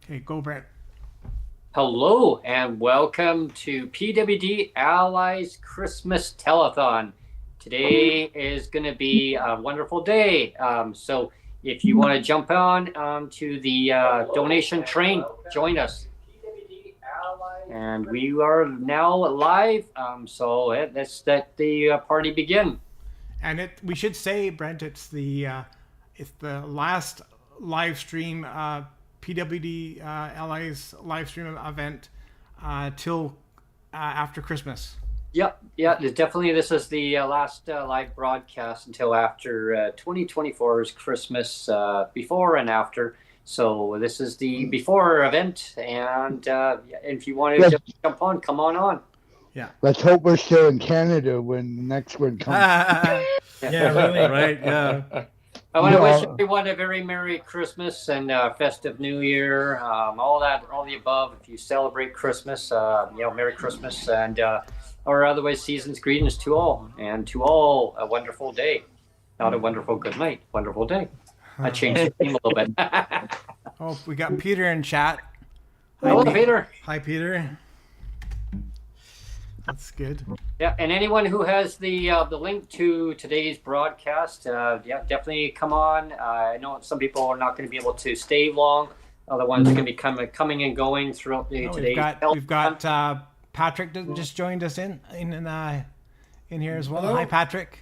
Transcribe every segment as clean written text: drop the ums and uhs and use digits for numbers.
Okay, go Brent. Hello and welcome to PWD Allies Christmas Telethon. Today is going to be a wonderful day. So if you want to jump on to the donation train, join us. And we are now live. So let's let the party begin. And we should say, Brent, it's the last live stream PWD Allies live stream event till after Christmas. Yeah, definitely. This is the last live broadcast until after 2024's Christmas, before and after. So this is the before event, and if you want to jump on, come on. Yeah. Let's hope we're still in Canada when the next one comes. Yeah, really. Right. Yeah. I want to wish everyone a very Merry Christmas and festive New Year, all the above. If you celebrate Christmas, Merry Christmas, and or otherwise season's greetings to all, and to all a wonderful day, not a wonderful good night, wonderful day. I changed the theme a little bit. Oh, we got Peter in chat. Hello, Peter. Hi, Peter. That's good. Yeah, and anyone who has the link to today's broadcast, definitely come on. I know some people are not going to be able to stay long. Other ones are going to be coming and going throughout today's. We've got Patrick just joined us in here as well. Hello. Hi, Patrick.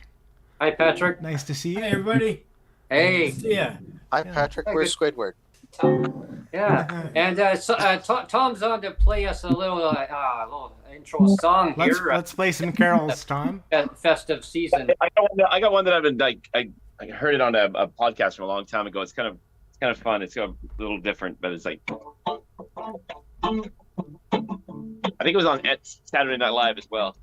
Hi, Patrick. Nice to see you. Hey, everybody. Hey. Yeah. Hi, Patrick. Where's Squidward? Yeah, and Tom's on to play us a little intro song here. Let's play some carols, Tom. Festive season. I got one that I've been I heard it on a podcast from a long time ago. It's kind of fun. It's a little different, but it's like I think it was on Saturday Night Live as well.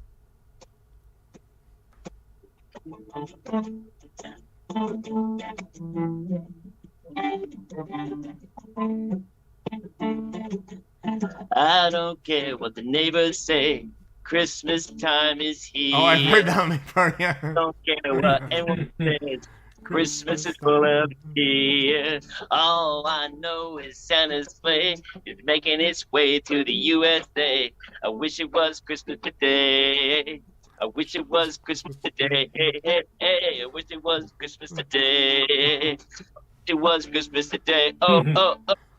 I don't care what the neighbors say. Christmas time is here. Oh, I've heard that before. Yeah. Don't care what anyone says. Christmas is full of cheer. All I know is Santa's sleigh is making its way to the USA. I wish it was Christmas today. I wish it was Christmas today. Hey, I wish it was Christmas today. It was Christmas today. Oh,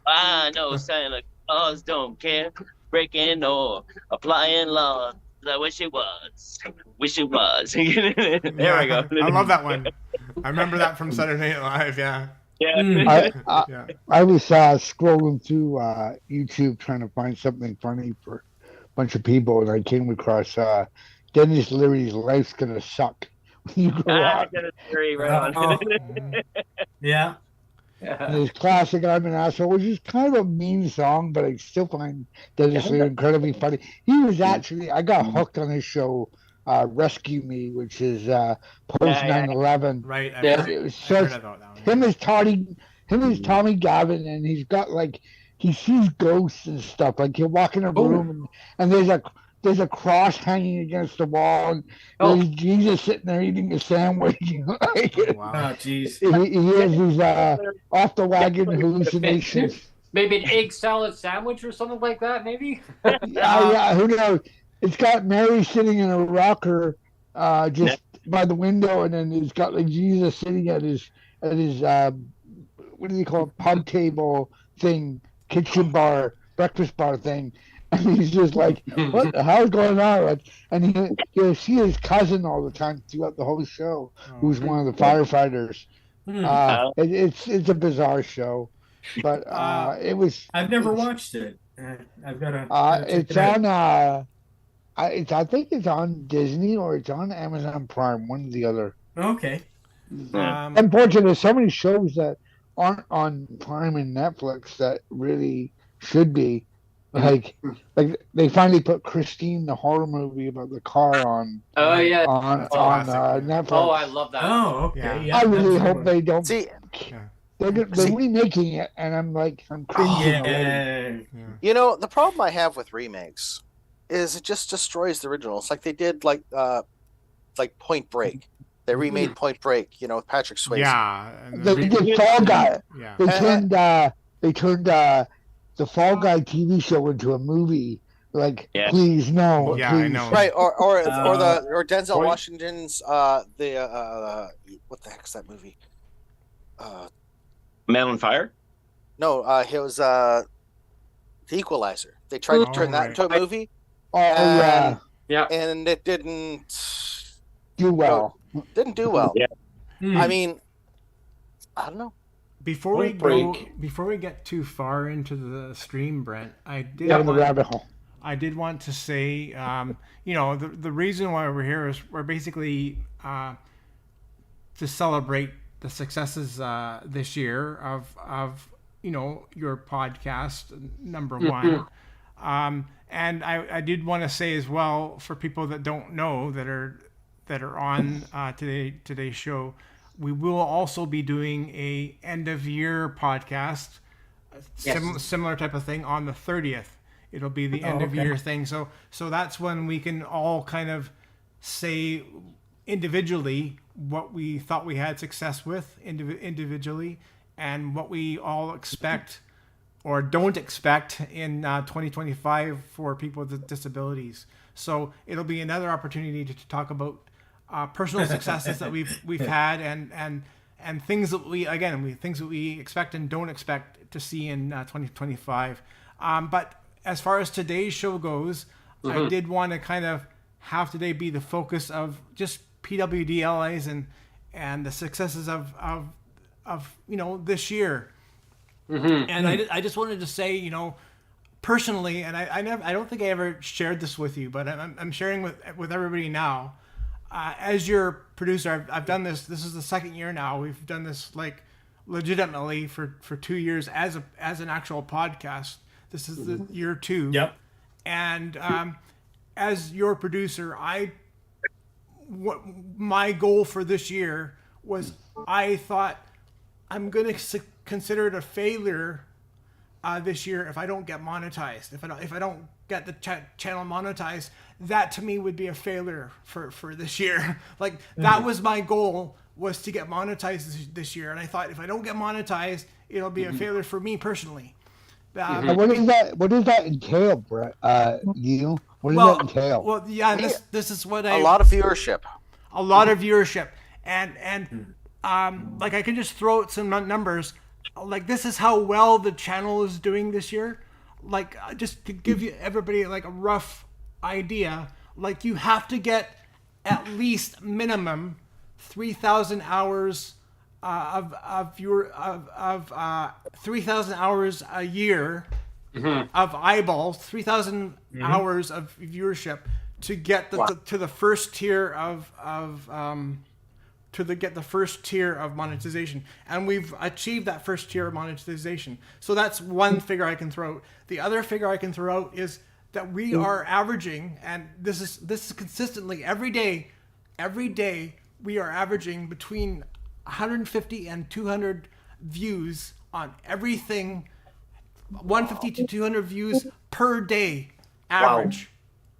I know Santa Claus don't care. Breaking or applying laws. I wish it was. Wish it was. There we go. I love that one. I remember that from Saturday Night Live. Yeah. Yeah. I was scrolling through YouTube trying to find something funny for a bunch of people, and I came across Dennis Leary's "Life's Gonna Suck When You Grow Up." Yeah. And his classic "I'm an Asshole," which is kind of a mean song, but I still find Dennis Leary incredibly funny. He was actually, I got hooked on his show, Rescue Me, which is post 9/11. Right. It was such, him as Tommy Gavin, and he's got he sees ghosts and stuff. Like he'll walk in a room and there's a cross hanging against the wall, and there's Jesus sitting there eating a sandwich. Wow. Oh, jeez. He has these off the wagon hallucinations. Maybe an egg salad sandwich or something like that, maybe? Yeah, who knows? It's got Mary sitting in a rocker just by the window, and then he's got Jesus sitting at his what do you call it, pub table thing, kitchen bar, breakfast bar thing. And he's just like, what the hell's going on? And he'll see his cousin all the time throughout the whole show, who's one of the firefighters. It's a bizarre show, but it was. I've never watched it. I've got to. It's on. I think it's on Disney or it's on Amazon Prime, one or the other. Okay. Unfortunately, there's so many shows that aren't on Prime and Netflix that really should be. Like they finally put Christine, the horror movie about the car, on. Oh yeah. On Netflix. Oh, I love that. Oh, okay. Yeah. I really hope they don't. See, they're remaking it, and I'm cringing. Yeah. you know, the problem I have with remakes is it just destroys the originals. Like they did, like Point Break. They remade Point Break. You know, with Patrick Swayze. Yeah. They did Fall Guy. Yeah. They turned the Fall Guy TV show into a movie. Like, Yeah. please no, Yeah, please. I know. Right, or Denzel Right. Washington's what the heck's that movie? Man on Fire? No, it was The Equalizer. They tried to turn that into a movie, Oh yeah, Yeah. and it didn't do well. do well. Yeah. I mean, I don't know. Before we Break. before we get too far into the stream, Brent, I did Down the rabbit hole. I did want to say, the reason why we're here is we're basically to celebrate the successes this year of your podcast number one. And I did want to say as well, for people that don't know that are on today's show, we will also be doing a end of year podcast, similar type of thing on the 30th. It'll be the end of year thing. So that's when we can all kind of say individually what we thought we had success with individually, and what we all expect or don't expect in 2025 for people with disabilities. So it'll be another opportunity to talk about personal successes that we've had and things that we expect and don't expect to see in 2025. But as far as today's show goes, I did want to kind of have today be the focus of just PWD Allies and the successes of this year. And I just wanted to say, personally, and I don't think I ever shared this with you, but I'm sharing with everybody now. As your producer, I've done this. This is the second year now. We've done this like legitimately for 2 years as an actual podcast. This is the year 2. Yep. And as your producer, my goal for this year was, I thought I'm going to consider it a failure this year if I don't get monetized. If I don't get the channel monetized, that to me would be a failure for this year. Like that was my goal, was to get monetized this year. And I thought if I don't get monetized, it'll be a failure for me personally. What does that entail, Brett? You? What does that entail? Well, yeah, this is what A lot of viewership. A lot of viewership, and like I can just throw out some numbers. Like this is how well the channel is doing this year. Like just to give you everybody like a rough idea. Like you have to get at least minimum 3,000 hours of 3,000 hours a year of eyeballs, 3,000 hours of viewership to get to the first tier of first tier of monetization. And we've achieved that first tier of monetization. So that's one figure I can throw out. The other figure I can throw out is that we are averaging, and this is consistently every day we are averaging between 150 and 200 views on everything, 150 to 200 views per day average.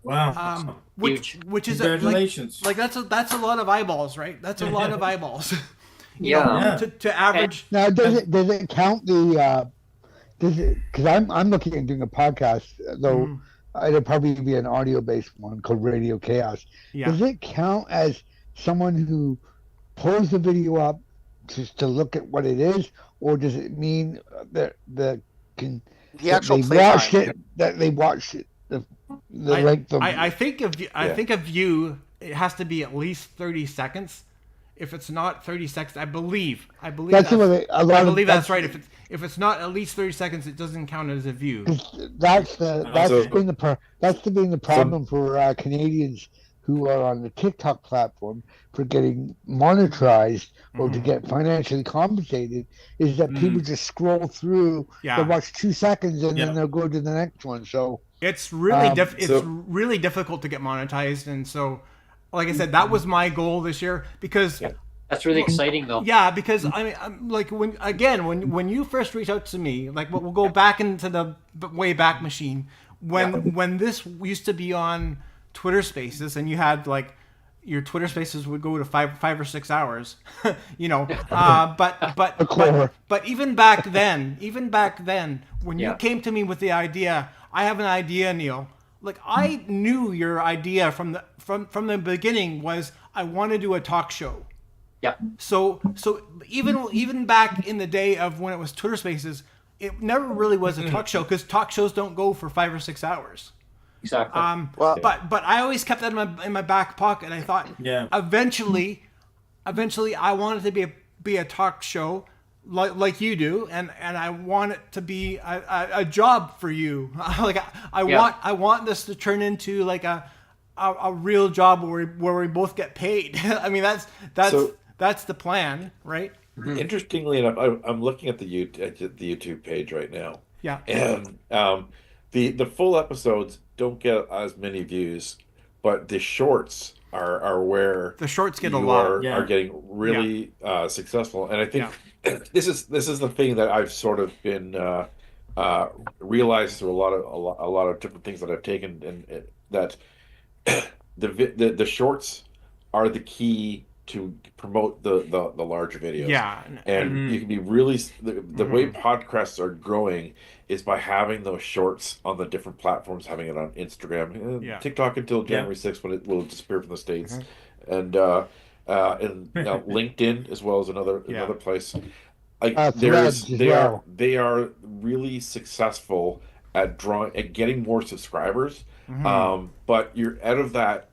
Wow. Which is Congratulations. like that's a lot of eyeballs, right? That's a lot of eyeballs. Yeah. To average. Now, does it count the? Because I'm looking at doing a podcast, though it'll probably be an audio-based one called Radio Chaos. Yeah. Does it count as someone who pulls the video up just to look at what it is, or does it mean that The actual they playtime. watched it? That they watched it. I think of view, it has to be at least 30 seconds. If it's not 30 seconds, I believe that's right. If it's not at least 30 seconds, it doesn't count as a view. That's been the problem for Canadians who are on the TikTok platform for getting monetized or to get financially compensated, is that people just scroll through, they watch 2 seconds and then they'll go to the next one. So it's really really difficult to get monetized, and so, like I said, that was my goal this year because that's really exciting though. Yeah, because I mean, I'm, like when you first reached out to me, like we'll go back into the way back machine when this used to be on Twitter Spaces, and you had like your Twitter Spaces would go to five or 6 hours, you know. But even back then, when you came to me with the idea, I have an idea, Neil. Like, I knew your idea from the beginning was I want to do a talk show. Yeah. So even back in the day of when it was Twitter Spaces, it never really was a talk show because talk shows don't go for 5 or 6 hours. Exactly. But I always kept that in my back pocket. I thought, eventually, I wanted to be a talk show like you do, and I want it to be a job for you. Like I want this to turn into like a real job where we both get paid. I mean, that's the plan, right? Interestingly enough, I'm looking at the YouTube page right now. Yeah. And the full episodes don't get as many views, but the shorts are where the shorts get a lot. Are getting really successful. And I think this is the thing that I've sort of been realized through a lot of different things that I've taken, and that the shorts are the key to promote the larger videos. Yeah. And you can be really the way podcasts are growing is by having those shorts on the different platforms, having it on Instagram, TikTok until January 6th when it will disappear from the States, and LinkedIn as well as another place. Like they are really successful at getting more subscribers. But you're out of that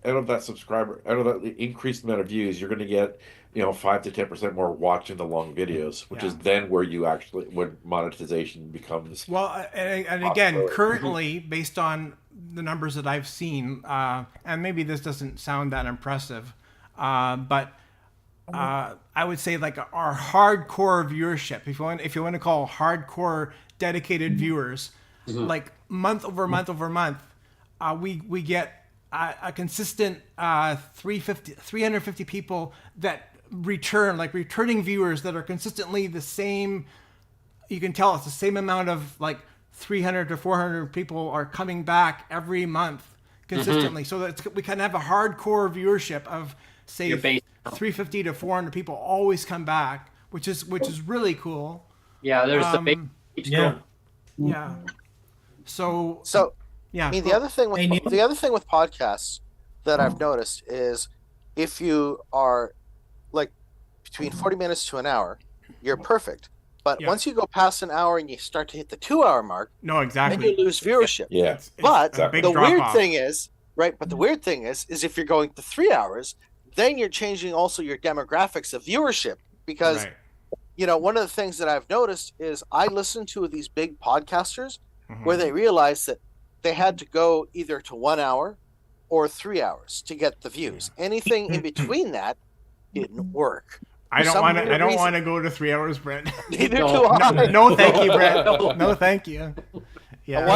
increased amount of views, you're going to get 5 to 10% more watching the long videos, which is then where when monetization becomes and again, currently, based on the numbers that I've seen, and maybe this doesn't sound that impressive, but I would say like our hardcore viewership, if you want to call hardcore dedicated viewers, like month over month, we get a consistent 350 people that returning viewers that are consistently the same. You can tell it's the same amount of like 300 to 400 people are coming back every month consistently. So that we can have a hardcore viewership of say 350 to 400 people always come back, which is really cool. Yeah, there's the big yeah. So yeah. I mean, the other thing with podcasts that I've noticed is if you are like between 40 minutes to an hour, you're perfect. But once you go past an hour and you start to hit the 2-hour mark, then you lose viewership. Yeah. But the weird thing is, But the weird thing is if you're going to 3 hours, then you're changing also your demographics of viewership because, one of the things that I've noticed is I listen to these big podcasters where they realize that they had to go either to 1 hour or 3 hours to get the views. Anything in between that didn't work. I don't want to go to 3 hours, Brent. Neither do I. No, thank you, Brent. No, thank you. Yeah.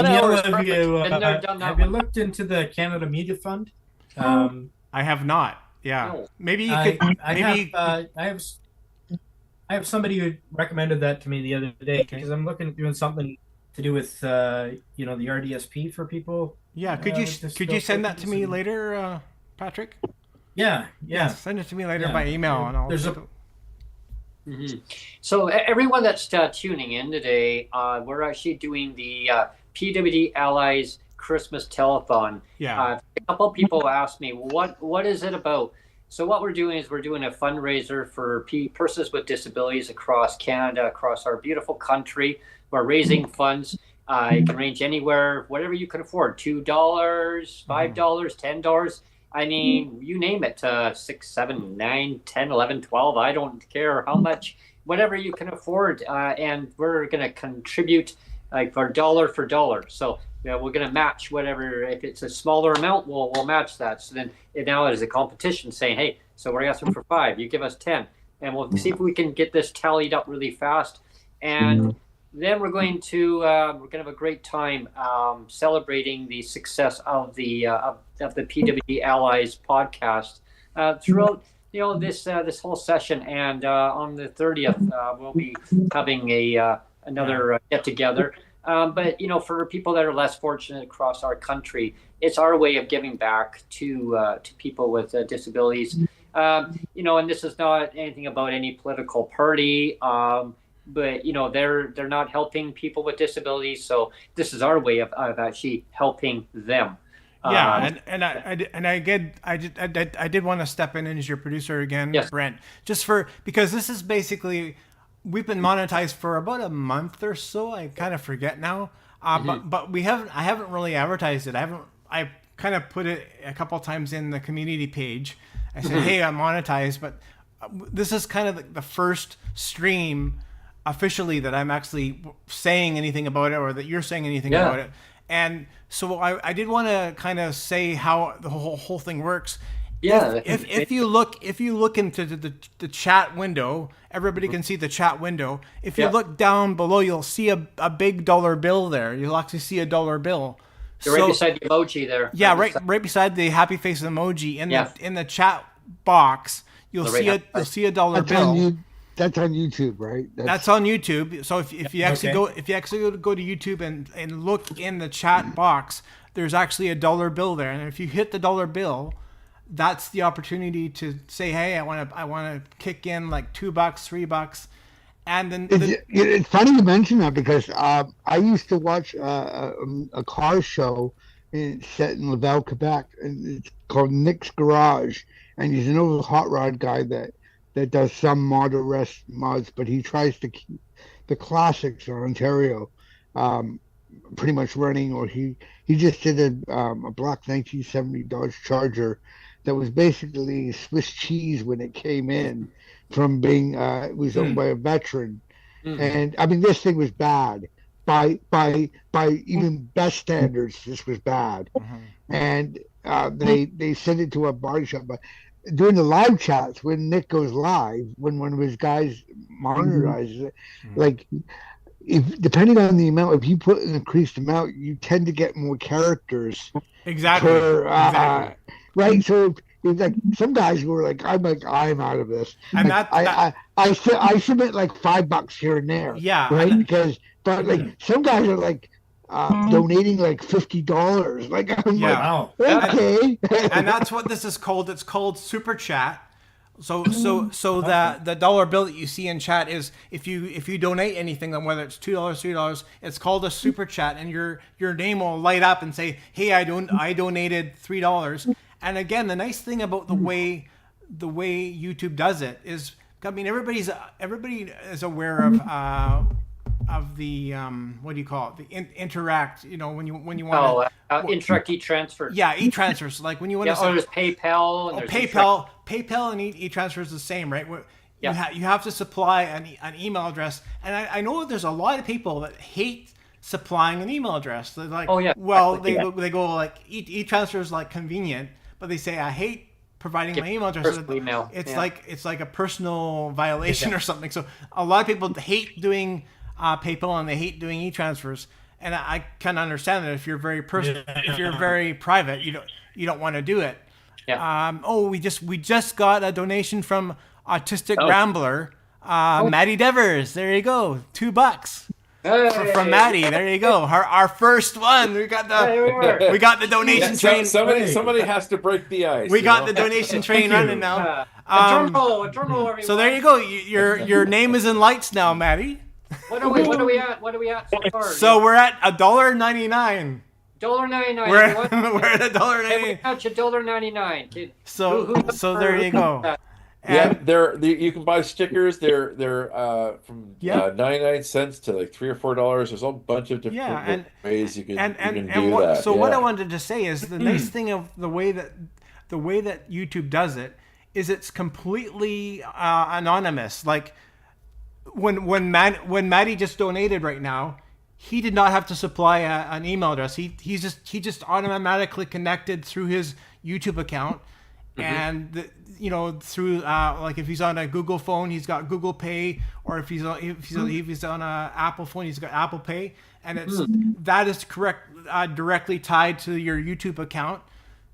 Have you looked into the Canada Media Fund? I have not. Yeah. No. Maybe you could. I have somebody who recommended that to me the other day because I'm looking at doing something to do with the RDSP for people. Yeah. Could you send that to me later, Patrick? Yeah. Send it to me later by email, and I'll. So everyone that's tuning in today, we're actually doing the PWD Allies Christmas Telethon. Yeah. A couple of people asked me, what is it about? So what we're doing is we're doing a fundraiser for persons with disabilities across Canada, across our beautiful country. We're raising funds. It can range anywhere, whatever you can afford, $2, $5, $10. I mean, you name it, 6, 7, 9, 10, 11, 12. I don't care how much, whatever you can afford. And we're going to contribute for dollar. So we're going to match whatever. If it's a smaller amount, we'll match that. So then now it is a competition saying, hey, so we're asking for 5, you give us 10. And we'll see if we can get this tallied up really fast. And then we're going to have a great time celebrating the success of the PWD Allies podcast throughout this whole session. And on the 30th, we'll be having another get together. But for people that are less fortunate across our country, it's our way of giving back to people with disabilities. And this is not anything about any political party, but they're not helping people with disabilities, so this is our way of actually helping them. Yeah, I did want to step in as your producer again, Yes. Brent, because this is basically, we've been monetized for about a month or so. I kind of forget now, but I haven't really advertised it. I kind of put it a couple times in the community page. I said, hey, I'm monetized, but this is kind of the first stream officially that I'm actually saying anything about it, or that you're saying anything about it. And so I did want to kind of say how the whole thing works. Yeah. If you look into the chat window, everybody can see the chat window. If you look down below, you'll see a big dollar bill there. You'll actually see a dollar bill. You're right beside the emoji there. Yeah, right beside the happy face emoji in the chat box. You'll see a dollar bill. That's on YouTube, right? That's on YouTube. So if you actually go to YouTube and look in the chat box, there's actually a dollar bill there. And if you hit the dollar bill, that's the opportunity to say, hey, I want to kick in like $2, $3, and then it's funny you mention that, because I used to watch a car show set in Laval, Quebec, and it's called Nick's Garage, and he's an old hot rod guy that does some model rest mods, but he tries to keep the classics in Ontario pretty much running. Or he just did a black 1970 Dodge Charger that was basically Swiss cheese when it came in from being it was owned by a veteran. And I mean, this thing was bad by even best standards. This was bad. And they sent it to a body shop. But during the live chats, when Nick goes live, when one of his guys monetizes it, like, if depending on the amount, if you put an increased amount, you tend to get more characters. Exactly. Right. So it's like some guys were like, I'm out of this. And like, I submit like $5 here and there. Yeah. Right. But like some guys are like donating like $50. Like, I'm Wow. okay. And that's what this is called. It's called Super Chat. So the dollar bill that you see in chat is if you donate anything, then whether it's $2, $3, it's called a Super Chat, and your name will light up and say, hey, I donated $3. And again, the nice thing about the way YouTube does it is, I mean, everybody is aware of the what do you call it? The interact. When you want interact e-transfer. Yeah, e-transfers. Like when you want to. Oh, there's PayPal. And there's PayPal and e-transfer is the same, right? You have to supply an email address, and I know there's a lot of people that hate supplying an email address. They're like, they go like e-transfer is like convenient, but they say I hate providing my email address. Email. It's like a personal violation or something. So a lot of people hate doing PayPal, and they hate doing e-transfers, and I can understand that if you're very if you're very private, you don't want to do it. We just got a donation from Autistic Rambler, Maddie Devers. There you go, $2 from Maddie. There you go, our first one. We got the donation train. Somebody has to break the ice. We got the donation train running now. A drum roll, everyone. So there you go. Your name is in lights now, Maddie. What are we at? What are we at so far? So we're at $1.99. $1.99. We're at $1.99. $1.99. So there you go. And you can buy stickers. They're from 99 cents to like $3 or $4. There's a bunch of different ways you can do that. So what I wanted to say is the nice thing of the way that YouTube does it is it's completely anonymous. Like when Maddie just donated right now, he did not have to supply an email address. He just automatically connected through his YouTube account, and through like if he's on a Google phone, he's got Google Pay, or if he's on a Apple phone, he's got Apple Pay, and that is directly tied to your YouTube account.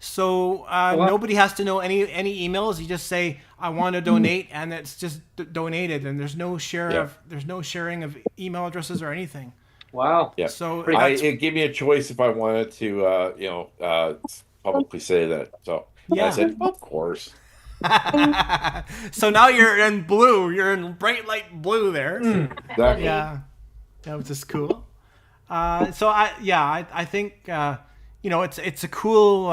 So nobody has to know any emails. You just say I want to donate, and it's just donated, and there's no sharing of email addresses or anything. Wow. Yeah. So It gave me a choice if I wanted to, publicly say that. So I said, of course. So now you're in blue. You're in bright light blue there. Exactly. Yeah, that was just cool. So I think it's a cool.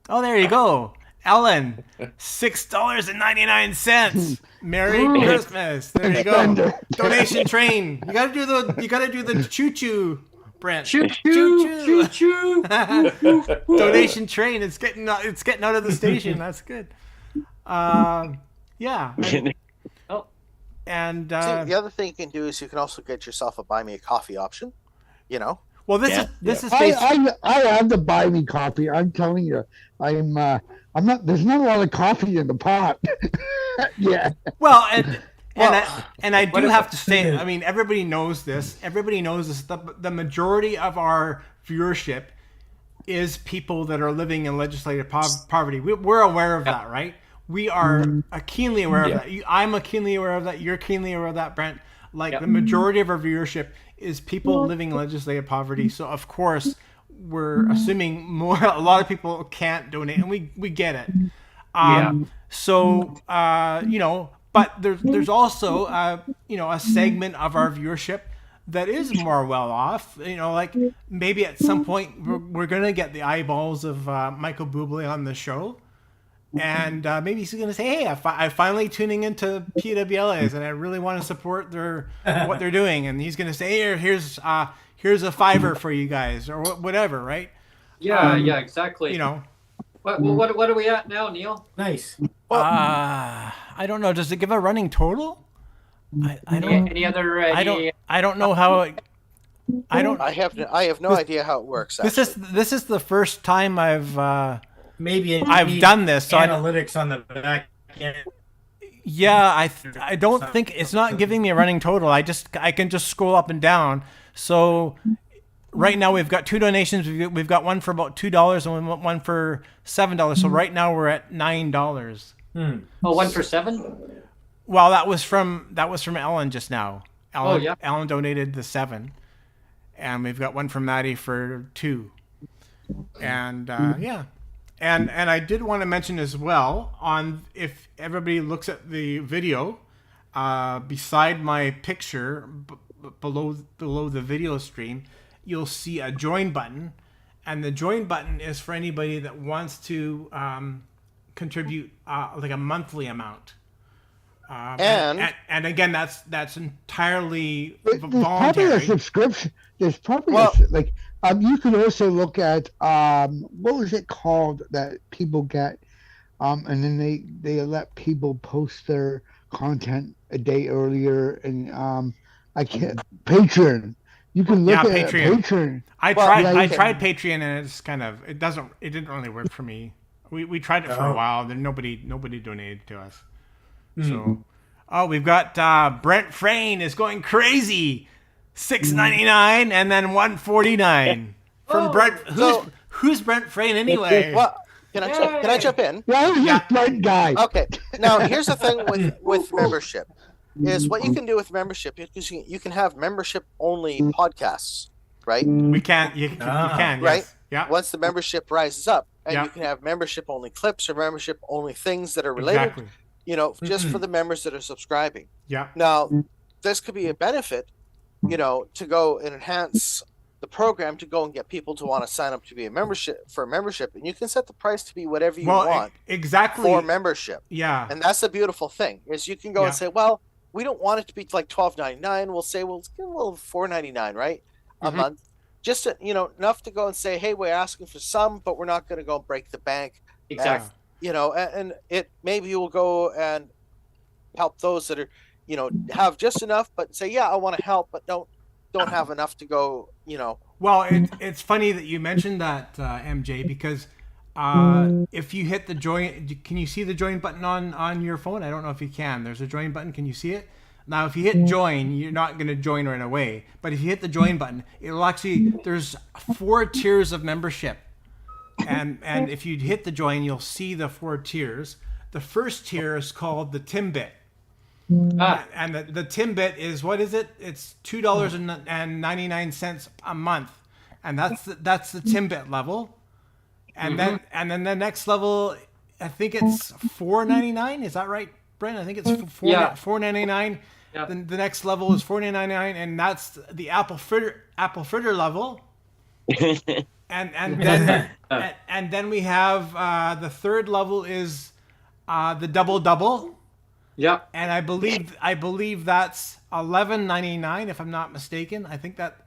Oh, there you go, Ellen. $6.99. Merry Christmas. There you go. Donation train. You gotta do the choo choo, Brent. Choo choo, choo choo. Donation train. It's getting out of the station. That's good. Yeah. And See, the other thing you can do is you can also get yourself a buy me a coffee option. Well, this is I have the buy me coffee. I'm telling you, I'm not. There's not a lot of coffee in the pot. Yeah. Well, and I do have to say, I mean, everybody knows this. Everybody knows this. The majority of our viewership is people that are living in legislative poverty. We're aware of that, right? We are keenly aware of that. I'm keenly aware of that. You're keenly aware of that, Brent. Like the majority of our viewership is people living in legislative poverty. So of course, we're assuming a lot of people can't donate, and we get it. So but there's also a segment of our viewership that is more well off. Like maybe at some point we're gonna get the eyeballs of Michael Bublé on the show. And maybe he's going to say, "Hey, I finally tuning into PWD Allies, and I really want to support what they're doing." And he's going to say, "Here's a $5 for you guys," or whatever, right? Yeah, exactly. What are we at now, Neil? Nice. I don't know. Does it give a running total? I don't. Any other? I don't know how. I have no idea how it works. This is the first time I've done this. So analytics on the back end. Yeah, I don't think it's not giving me a running total. I can just scroll up and down. So right now we've got 2 donations. We've got one for about $2 and one for $7. So right now we're at $9. Oh, one for $7? Well, that was from Ellen just now. Ellen, Ellen donated the $7, and we've got one from Maddie for $2. And And I did want to mention as well, if everybody looks at the video, beside my picture, below the video stream, you'll see a join button, and the join button is for anybody that wants to contribute like a monthly amount. And again, that's entirely voluntary. Probably a subscription. There's probably you can also look at what was it called that people get, and then they let people post their content a day earlier, and I can't Patreon. You can look at Patreon. I tried Patreon, and it's it didn't really work for me. We tried it for a while, then nobody donated to us. So, we've got Brent Frain is going crazy. $6.99 and then $1.49 from Brent. Who's Brent Frain anyway? Well, can I jump in? Yeah, Brent guy. Okay. Now here's the thing with membership is what you can do with membership. You can have membership only podcasts, right? We can. You can. Right. Yes. Yeah. Once the membership rises up, and you can have membership only clips or membership only things that are related. Exactly. Just for the members that are subscribing. Yeah. Now, this could be a benefit. To go and enhance the program to go and get people to want to sign up to be a membership, and you can set the price to be whatever you want exactly for membership. Yeah. And that's the beautiful thing is you can go and say, well, we don't want it to be like $12.99. We'll say, well, let's give a little $4.99, right? A month. Just enough to go and say, hey, we're asking for some, but we're not going to go break the bank. Exactly. And it maybe will go and help those that are have just enough, but say, I want to help, but don't have enough to go, Well, it's funny that you mentioned that, MJ, because if you hit the join, can you see the join button on your phone? I don't know if you can. There's a join button. Can you see it? Now, if you hit join, you're not going to join right away. But if you hit the join button, it'll there's 4 tiers of membership. And if you hit the join, you'll see the 4 tiers. The first tier is called the Timbit. And the Timbit is, what is it? It's $2.99 a month, and that's the Timbit level. And then the next level, I think it's $4.99. Is that right, Brent? I think it's $4.99. Yeah. Then the next level is $4.99, and that's the apple fritter level. and then we have the third level is the double. Yeah. And I believe that's $11.99 if I'm not mistaken. I think that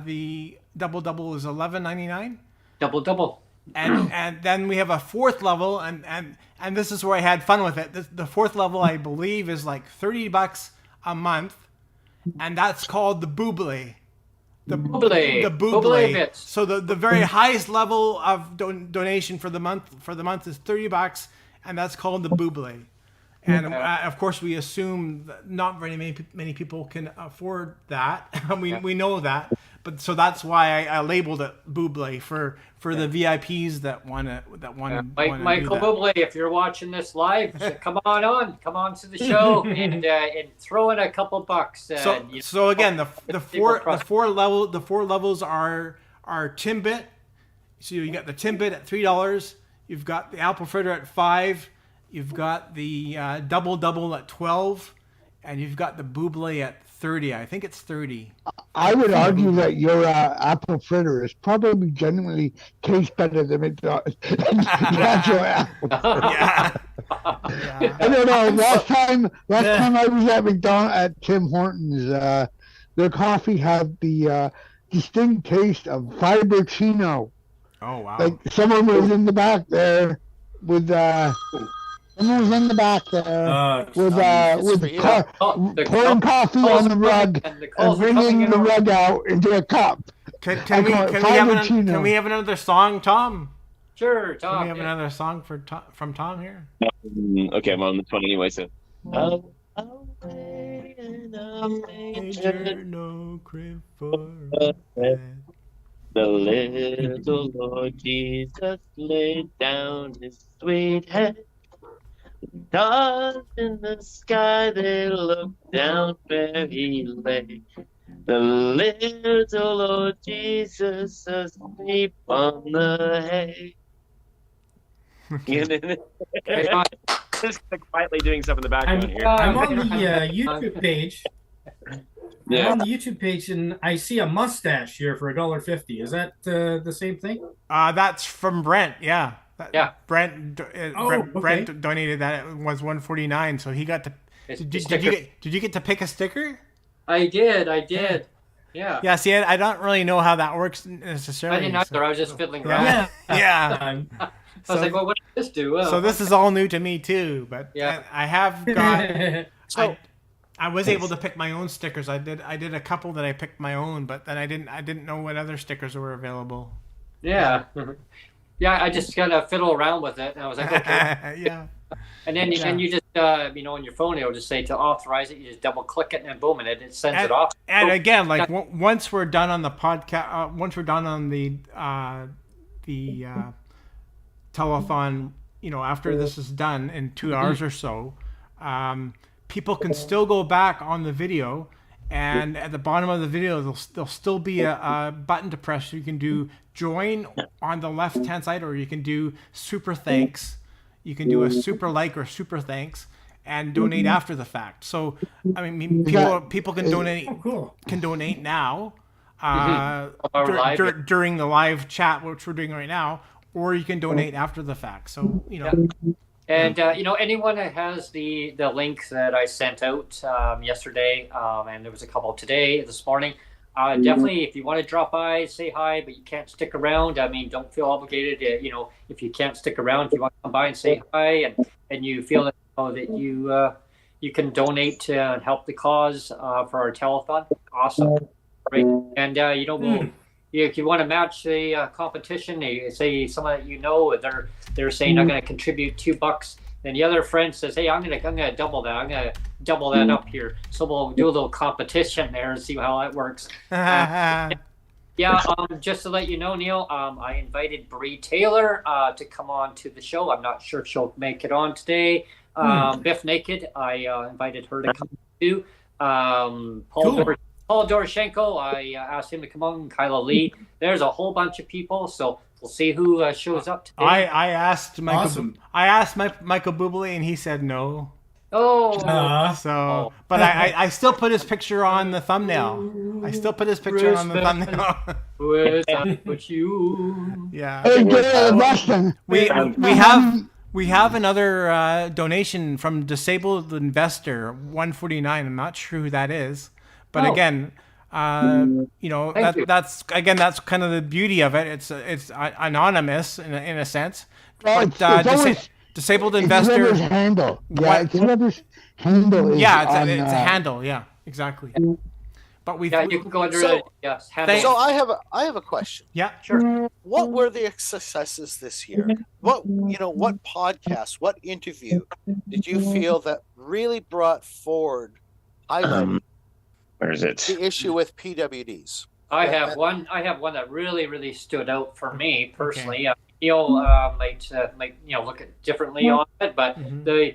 the double is $11.99. Double. And then we have a fourth level, and this is where I had fun with it. The fourth level, I believe, is like $30 a month, and that's called the Bublé. The Bublé bits. So the very highest level of donation for the month is $30, and that's called the Bublé. And of course, we assume that not very many people can afford that. We know that, but so that's why I labeled it Bublé for the VIPs that want to Michael Bublé, if you're watching this live, come on to the show and throw in a couple bucks. So again, the four levels are Timbit. So you got the Timbit at $3. You've got the apple fritter at $5. You've got the double at $12, and you've got the Bublé at $30. I think it's $30. I would argue that your apple fritter is probably genuinely tastes better than McDonald's. Natural apple. Yeah. I don't know. Last time I was at at Tim Hortons, their coffee had the distinct taste of Fibercino. Oh wow! Like someone was in the back there with pouring coffee on the rug and bringing the rug out into a cup. Can we have another song, Tom? Sure, Tom. Can we have another song from Tom here? Okay, I'm on this one anyway, so. Major, no crib for the little Lord Jesus laid down his sweet head. Stars in the sky, they looked down where he lay. The little Lord Jesus asleep on the hay. Just quietly doing stuff in the background here. I'm on the YouTube page. Yeah. I'm on the YouTube page, and I see a mustache here for $1.50. Is that the same thing? That's from Brent. Yeah. Yeah. Brent donated that. It was $1.49, so he got to. Did you get to pick a sticker? I did. Yeah. Yeah. See, I don't really know how that works necessarily. I didn't either. I was just fiddling around. Yeah. I was like, well, what does this do? So this is all new to me too, but yeah. I have got. I was able to pick my own stickers. I did a couple that I picked my own, but then I didn't know what other stickers were available. Yeah. Yeah, I just kind of fiddle around with it, and I was like, okay. Yeah. And then you just, on your phone, it'll just say to authorize it. You just double click it, and boom, and it sends it off. And again, like once we're done on the podcast, once we're done on the telethon, after this is done in 2 hours or so, people can still go back on the video, and at the bottom of the video, there'll still be a button to press. So you can do join on the left-hand side, or you can do super thanks. You can do a super like or super thanks, and donate after the fact. So, I mean, people can donate. Oh, cool. Can donate now Live. during the live chat, which we're doing right now, or you can donate after the fact. So And anyone that has the link that I sent out yesterday, and there was a couple today, this morning, definitely if you want to drop by, say hi, but you can't stick around. I mean, don't feel obligated. If you can't stick around, if you want to come by and say hi, and you feel that you can donate to help the cause for our telethon, awesome, right? And if you want to match the competition, you say someone that they're saying I'm going to contribute $2, then the other friend says, hey, I'm going to double that. I'm going to double that up here. So we'll do a little competition there and see how that works. Just to let you know, Neil, I invited Bree Taylor to come on to the show. I'm not sure if she'll make it on today. Biff Naked, I invited her to come too. Paul Doroshenko, I asked him to come on. Kyla Lee. There's a whole bunch of people, so we'll see who shows up today. I asked Michael. Awesome. I asked Michael Bublé, and he said no. Oh, So, but I still put his picture on the thumbnail. I still put his picture on the thumbnail. with you. Yeah. Hey, Boston. We have another donation from disabled investor 149. I'm not sure who that is, but again, you know, that's kind of the beauty of it. It's anonymous in a sense. But, disabled investor handle. Yeah, it's whoever's handle is. Yeah, it's a handle. Yeah, exactly. But you can go under so, handle. So I have a question. Yeah, sure. What were the successes this year? What podcast, what interview did you feel that really brought forward where is it? the issue with PWDs? I have one that really stood out for me personally. Okay. Neil might look at differently on it, but the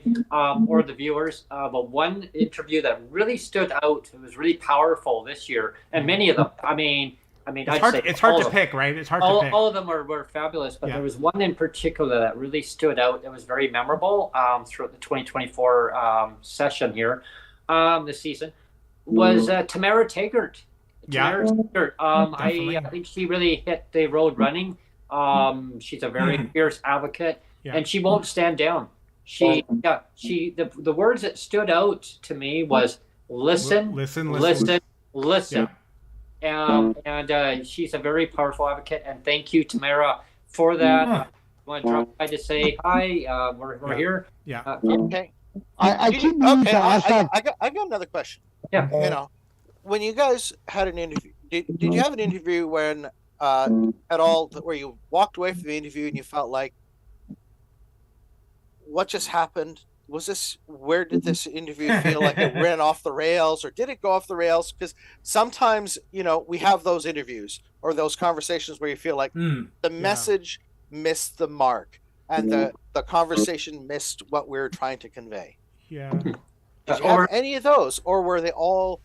viewers. But one interview that really stood out, it was really powerful this year, and many of them. I mean, it's hard to pick, right? It's hard to pick. All of them were fabulous, but there was one in particular that really stood out. That was very memorable throughout the 2024 session here, this season, was Tamara Taggart. Tamara Taggart. I think she really hit the road running. She's a very fierce advocate, and she won't stand down. The words that stood out to me was listen. And she's a very powerful advocate, and thank you, Tamara, for that. I want to drop by to say hi. We're here. Yeah. Okay. I got another question. Yeah. You know, when you guys had an interview, did you have an interview when at all where you walked away from the interview and you felt like, what just happened? Where did this interview feel like it ran off the rails, or did it go off the rails? Because sometimes, we have those interviews or those conversations where you feel like the message missed the mark and the conversation missed what we were trying to convey. Yeah. Did you have any of those, or were they all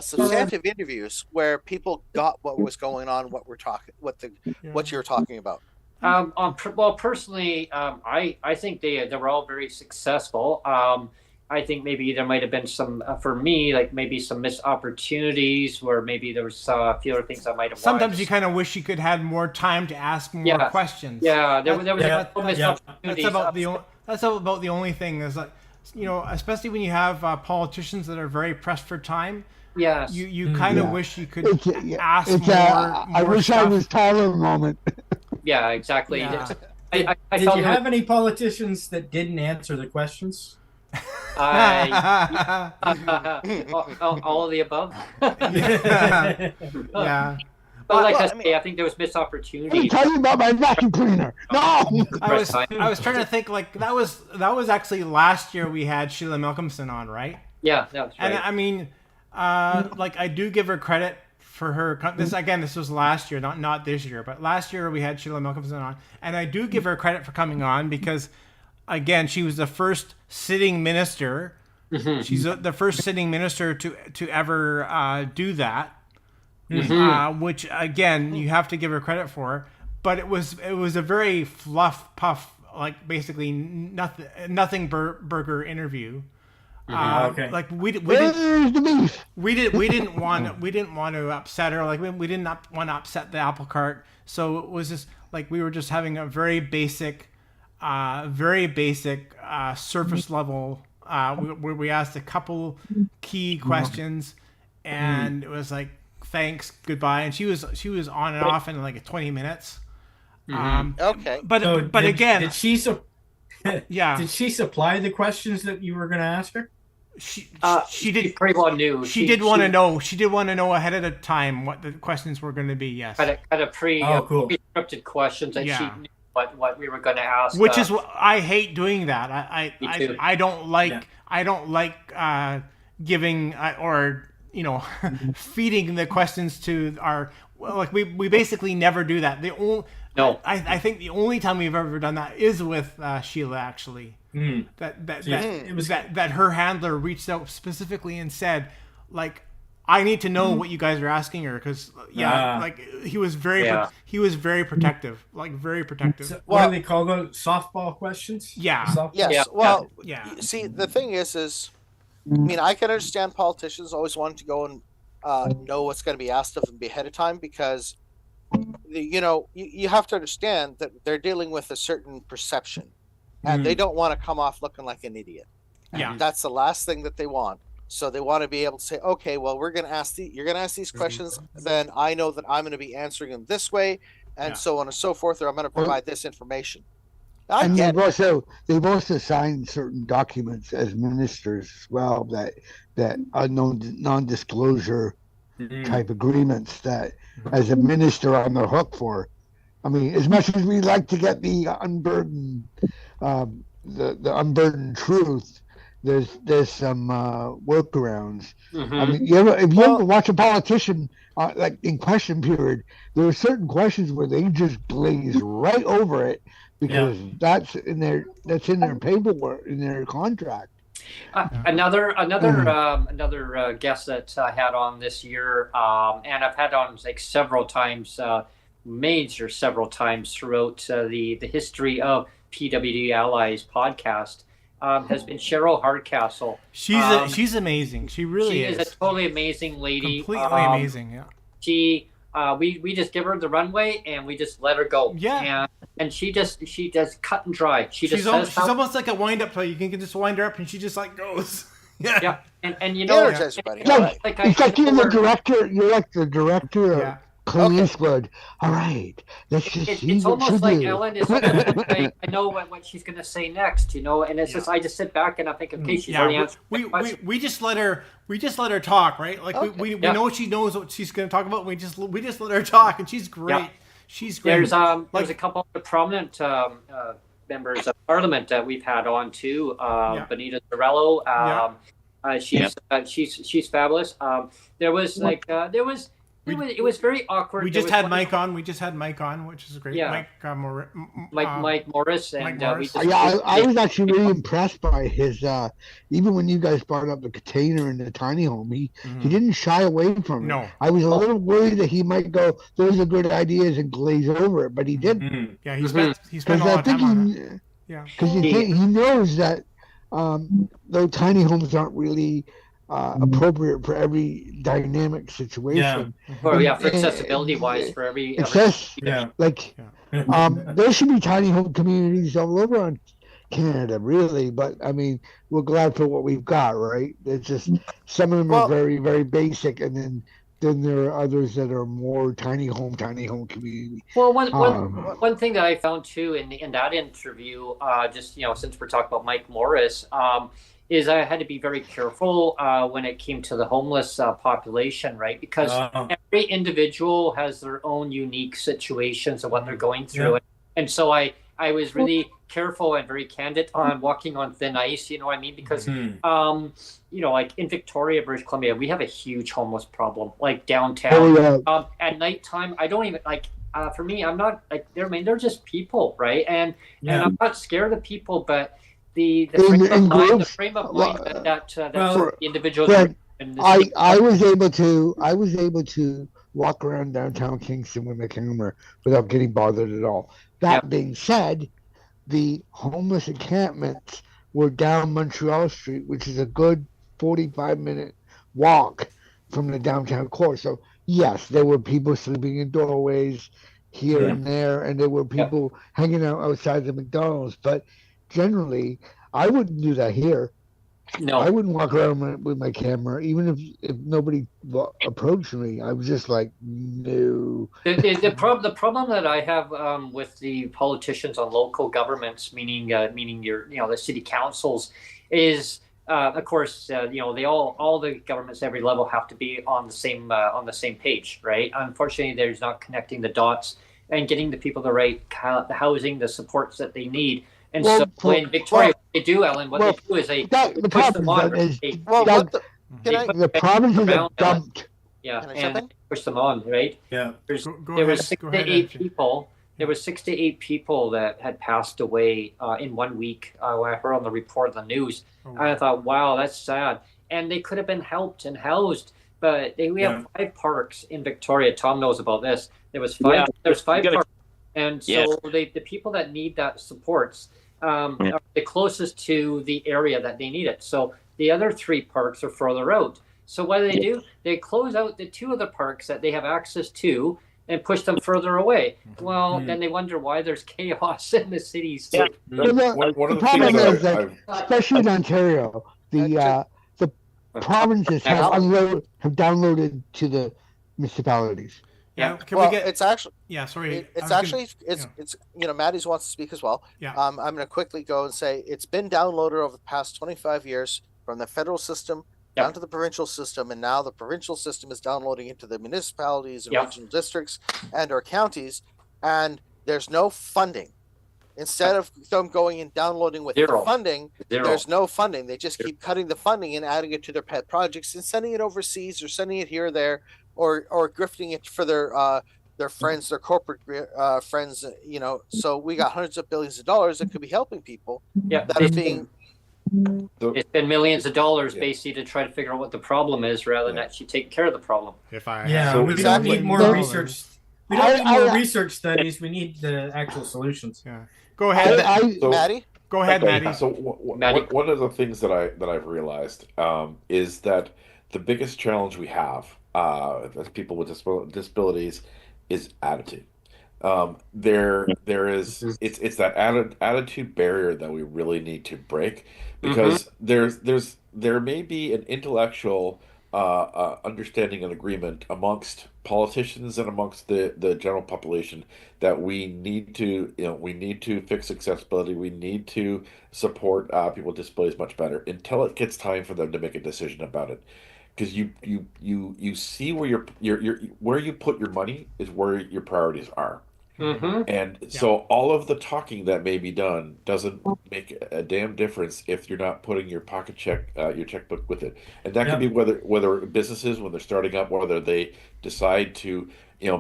substantive interviews where people got what was going on, what you were talking about? Well, personally, I think they were all very successful. I think maybe there might have been some, for me, like maybe some missed opportunities where maybe there was a few other things I might have Sometimes watched. you kind of wish you could have more time to ask more questions. Yeah, there was a missed opportunities. That's about the only thing is like, especially when you have politicians that are very pressed for time. Yes. You kind of wish you could ask more I wish stuff. I was taller moment. Yeah, exactly. Yeah. Did you have any politicians that didn't answer the questions? All of the above. Yeah. But I think there was missed opportunities. Let me tell you about my vacuum cleaner. No. I was trying to think, like that was actually last year we had Sheila Malcolmson on, right? Yeah, that was right. And I mean, like I do give her credit for her. This was last year, not this year, but last year we had Sheila Malcolmson on, and I do give her credit for coming on because, again, she was the first sitting minister. Mm-hmm. She's the first sitting minister to ever do that. Mm-hmm. Which again, you have to give her credit for. But it was a very fluff puff, like basically nothing burger interview. Okay. Like we didn't want to upset her. Like we did not want to upset the apple cart. So it was just like we were just having a very basic surface level. Where we asked a couple key questions, and it was like thanks, goodbye, and she was on and off in like 20 minutes. Okay. But again, did she yeah. Did she supply the questions that you were going to ask her? She did pretty well knew. She did want to know. She did want to know ahead of the time what the questions were going to be. Yes. Kind of pre-scripted questions that she knew what we were going to ask. Which is what I hate doing that. I don't like giving or feeding the questions to our we basically never do that. I think the only time we've ever done that is with Sheila actually. that her handler reached out specifically and said, like, I need to know what you guys are asking her, because like he was very protective, like very protective. So, what do they call those, softball questions? Yeah. Yes. Yeah. Well, Yeah. see, the thing is, I mean, I can understand politicians always wanting to go and know what's going to be asked of them ahead of time, because you have to understand that they're dealing with a certain perception, and they don't want to come off looking like an idiot. Yeah. And that's the last thing that they want. So they want to be able to say, okay, well, you're going to ask these questions, then I know that I'm going to be answering them this way, and so on and so forth, or I'm going to provide this information. They've also signed certain documents as ministers as well, that are non-disclosure type agreements that, as a minister, I'm the hook for. I mean, as much as we like to get the unburdened, the unburdened truth, there's some workarounds. I mean, if you ever watch a politician like in question period, there are certain questions where they just glaze right over it, because that's in their paperwork, in their contract. Another guest that I had on this year, and I've had on like several times throughout the history of PWD Allies podcast, has been Cheryl Hardcastle. She's amazing. She really is. She is a totally amazing lady. Completely amazing. Yeah. She we just give her the runway and we just let her go. Yeah. And she does cut and dry. She's almost like a wind up play. You can just wind her up and she just like goes. Yeah. Yeah. And you know, Energize everybody. It's like you're the director. You're like the director of Clint Eastwood. All right, let's just see it's what almost you like do. Ellen is like, I know what she's going to say next, and it's just I just sit back and I think, okay, she's already answered. We just let her talk, right? Like we know she knows what she's going to talk about. We just let her talk, and she's great. Yeah. She's great. There's a couple of prominent members of Parliament that we've had on too. Bonita, Zarrillo. She's fabulous. It was very awkward. We just had Mike on. Which is great. Yeah. Mike Morrice, and I was actually really impressed by his. Even when you guys brought up the container and the tiny home, he didn't shy away from it. No. I was a little worried that he might go, "Those are good ideas," and glaze over it, but he didn't. Yeah, he spent a lot of time on it. Yeah, because he knows that though tiny homes aren't really appropriate for every dynamic situation. For accessibility wise, for every there should be tiny home communities all over on Canada, really. But I mean, we're glad for what we've got, right? It's just some of them are very, very basic, and then there are others that are more tiny home community. Well, one thing that I found too in that interview, just since we're talking about Mike Morrice, is I had to be very careful when it came to the homeless population, right? Because every individual has their own unique situations of what they're going through. Yeah. And so I was really careful and very candid on walking on thin ice, you know what I mean? Because, like in Victoria, British Columbia, we have a huge homeless problem, like downtown. At nighttime, I don't even, for me, I'm not, they're just people, right? And I'm not scared of people, but the frame of mind that the individuals. I was able to walk around downtown Kingston with my camera without getting bothered at all. That being said, the homeless encampments were down Montreal Street, which is a good 45-minute walk from the downtown core. So yes, there were people sleeping in doorways here and there, and there were people hanging out outside the McDonald's, but generally, I wouldn't do that here. No, I wouldn't walk around with my camera, even if nobody approached me. I was just like, no. The problem that I have with the politicians on local governments, meaning your the city councils, is of course they all the governments at every level have to be on the same page, right? Unfortunately, there's not connecting the dots and getting the people the right the housing, the supports that they need. And in Victoria, what they do, Ellen, what they do is they push them on. The province is dumped. Yeah, and push them on, right? Yeah. There was 6 to 8 people there was 6 to 8 people that had passed away in 1 week. When I heard on the report on the news, and I thought, wow, that's sad. And they could have been helped and housed, but we have 5 parks in Victoria. Tom knows about this. There was 5. There's 5 parks, and so the people that need that supports are the closest to the area that they need it. So the other 3 parks are further out. So what do? They close out the 2 of the parks that they have access to and push them further away. Well, then they wonder why there's chaos in the cities. Well, the problem is that, especially in Ontario, the provinces have downloaded to the municipalities. Yeah. It's actually. Yeah. Sorry. It's Maddie's wants to speak as well. Yeah. I'm going to quickly go and say it's been downloaded over the past 25 years from the federal system down to the provincial system, and now the provincial system is downloading into the municipalities and regional districts and our counties, and there's no funding. Instead of them going and downloading with funding, there's no funding. They just keep cutting the funding and adding it to their pet projects and sending it overseas or sending it here or there, or grifting it for their friends, their corporate friends. So we got hundreds of billions of dollars that could be helping people that are being. It's been millions of dollars basically to try to figure out what the problem is rather than actually take care of the problem. We don't need more research. We don't need more research studies. We need the actual solutions. Yeah. Go ahead, Maddie. Go ahead, Maddie. So one of the things that I've realized is that the biggest challenge we have as people with disabilities is attitude. There is it's that attitude barrier that we really need to break, because there may be an intellectual understanding and agreement amongst politicians and amongst the general population that we need to fix accessibility. We need to support people with disabilities much better until it gets time for them to make a decision about it. Because you see where where you put your money is where your priorities are. And so all of the talking that may be done doesn't make a damn difference if you're not putting your pocket check, your checkbook with it. And that could be whether businesses, when they're starting up, whether they decide to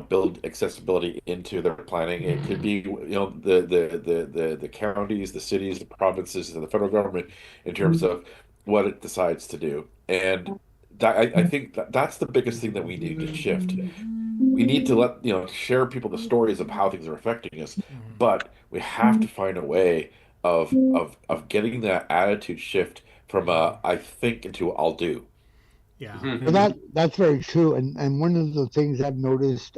build accessibility into their planning. It could be the counties, the cities, the provinces, and the federal government in terms of what it decides to do. And I think that's the biggest thing that we need to shift. We need to share people the stories of how things are affecting us, but we have to find a way of getting that attitude shift from I think into I'll do. Yeah. Well, that's very true. And one of the things I've noticed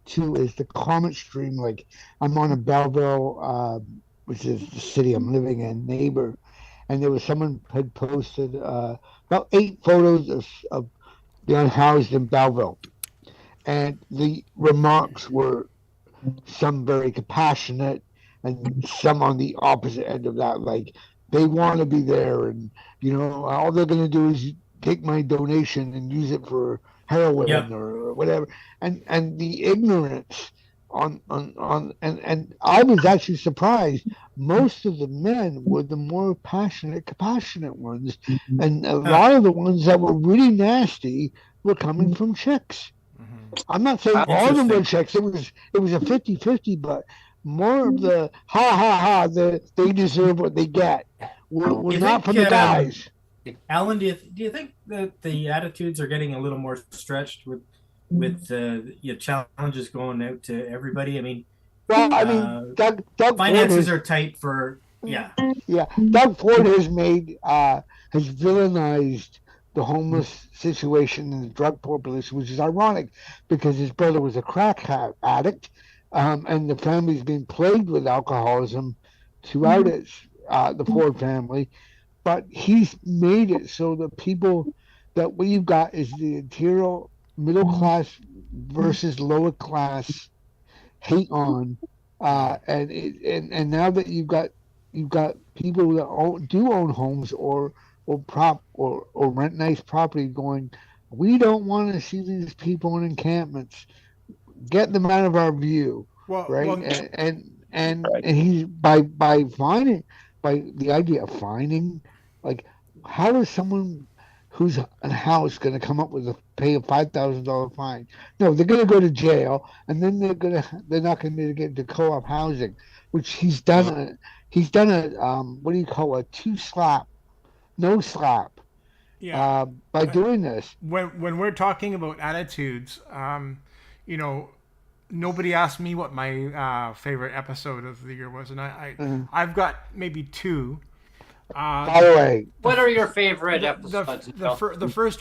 too is the comment stream. Like, I'm on a Belleville, which is the city I'm living in, neighbor, and there was someone had posted about 8 photos of the unhoused in Belleville. And the remarks were some very compassionate and some on the opposite end of that. Like, they want to be there, and, all they're going to do is take my donation and use it for heroin or whatever. And the ignorance and I was actually surprised. Most of the men were the more compassionate ones. And a lot of the ones that were really nasty were coming from chicks. I'm not saying all of them were chicks. It was a 50-50, but more of the they deserve what they get. We're not from the guys. Alan, do you think that the attitudes are getting a little more stretched with challenges going out to everybody? I mean, Doug finances are tight for Doug Ford has villainized the homeless situation and the drug population, which is ironic because his brother was a crack addict, and the family's been plagued with alcoholism throughout the Ford family. But he's made it so the people that we've got is the interior middle class versus lower class hate on, and now that you've got people that do own homes or rent nice property going, we don't want to see these people in encampments. Get them out of our view, right? And he's by the idea of finding, like, how is someone whose house going to come up with pay a $5,000 fine? No, they're going to go to jail, and then they're not going to get into co-op housing, which he's done. He's done a what do you call a no slap. Yeah. By doing this. When we're talking about attitudes, you know, nobody asked me what my favorite episode of the year was, and I've got maybe two. By the way, what are your favorite episodes? The first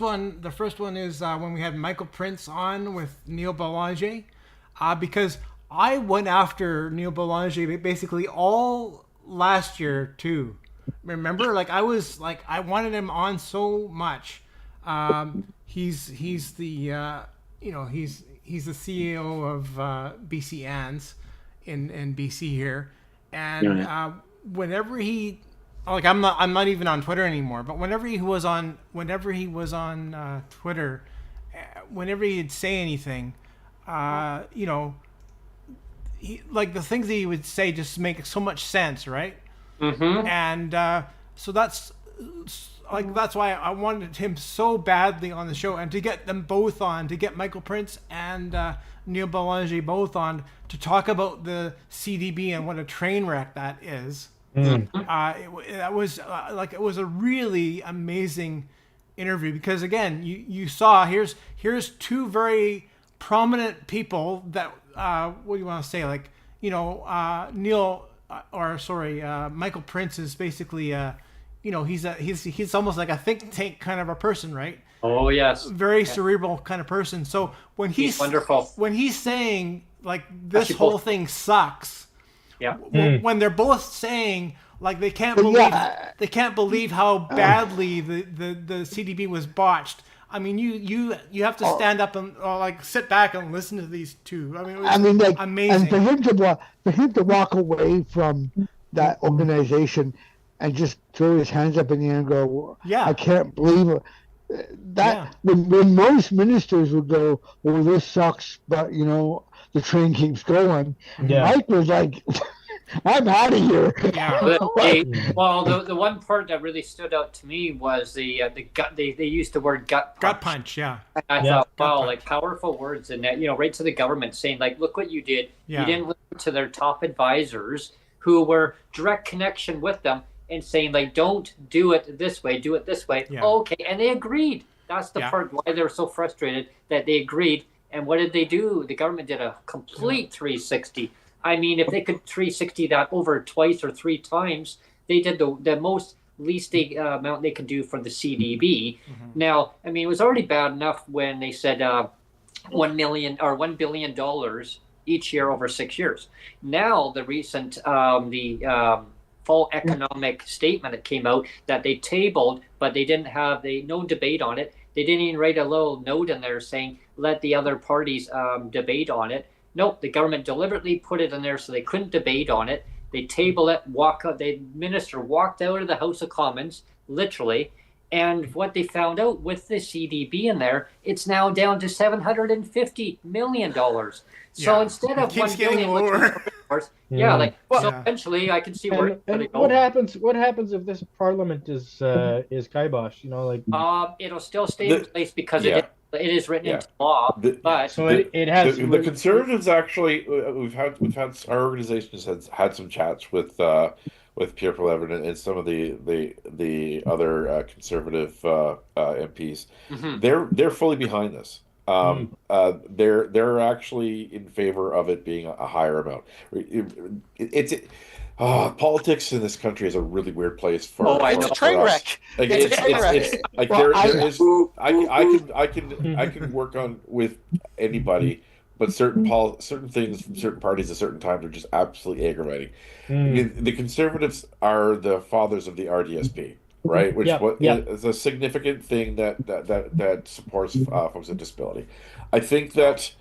one is when we had Michael Prince on with Neil Belanger, because I went after Neil Belanger basically all last year too. Remember, like I wanted him on so much. He's the he's the CEO of BC Ann's in BC here, and whenever he, like I'm not even on Twitter anymore, but whenever he was on Twitter, whenever he'd say anything, you know, he, like the things that he would say just make so much sense, right? Mm-hmm. And so that's why I wanted him so badly on the show, and to get them both on, to get Michael Prince and Neil Belanger both on to talk about the CDB and what a train wreck that is. It was a really amazing interview, because again, you saw here's two very prominent people that what do you want to say, like, you know, Michael Prince is basically you know, he's almost like a think tank kind of a person, right? Oh yes, very cerebral kind of person. So when he's wonderful, when he's saying like this whole thing sucks, yeah. When they're both saying like they can't believe how badly the CDB was botched. I mean, you have to stand up and like sit back and listen to these two. I mean, it was like, amazing. And for him to walk away from that organization and just throw his hands up in the air and go, I can't believe it. When most ministers would go, well, this sucks, but you know, the train keeps going. Mike was like, I'm out of here. Yeah. Well, the one part that really stood out to me was the gut. They used the word gut punch. Gut punch, yeah. And I thought, wow, like powerful words, and that, you know, right to the government saying, like, look what you did. Yeah. You didn't listen to their top advisors who were direct connection with them and saying, like, don't do it this way, do it this way. Yeah. Okay, and they agreed. That's the part why they were so frustrated, that they agreed. And what did they do? The government did a complete 360. I mean, if they could 360 that over twice or three times, they did the most least amount they could do for the CDB. Mm-hmm. Now, I mean, it was already bad enough when they said $1 billion each year over 6 years. Now, the recent full economic statement that came out that they tabled, but they didn't have no debate on it. They didn't even write a little note in there saying let the other parties debate on it. Nope, the government deliberately put it in there so they couldn't debate on it. They table it, walk out. The minister walked out of the House of Commons, literally. And what they found out with the CDB in there, it's now down to $750 million. So instead of $1 billion, eventually I can see where it's going to go. What happens if this parliament is kibosh? You know, like it'll still stay in place because it is written into law. It has the Conservatives actually. We've had our organization has had some chats with Pierre Levin and some of the other conservative MPs. Mm-hmm. They're fully behind this. They're actually in favor of it being a higher amount. Politics in this country is a really weird place for. It's a train wreck. Like, it's a train wreck. Like I can work on with anybody, but certain things from certain parties at certain times are just absolutely aggravating. I mean, the Conservatives are the fathers of the RDSP, right? Which is a significant thing that supports folks with disability. I think that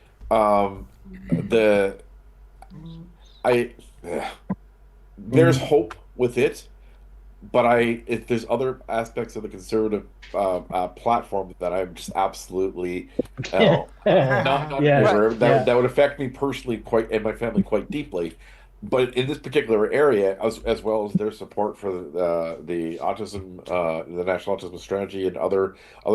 there's hope with it, but if there's other aspects of the Conservative platform that I'm just absolutely not that would affect me personally and my family quite deeply. but in this particular area, as well as their support for the autism, the National Autism Strategy, and other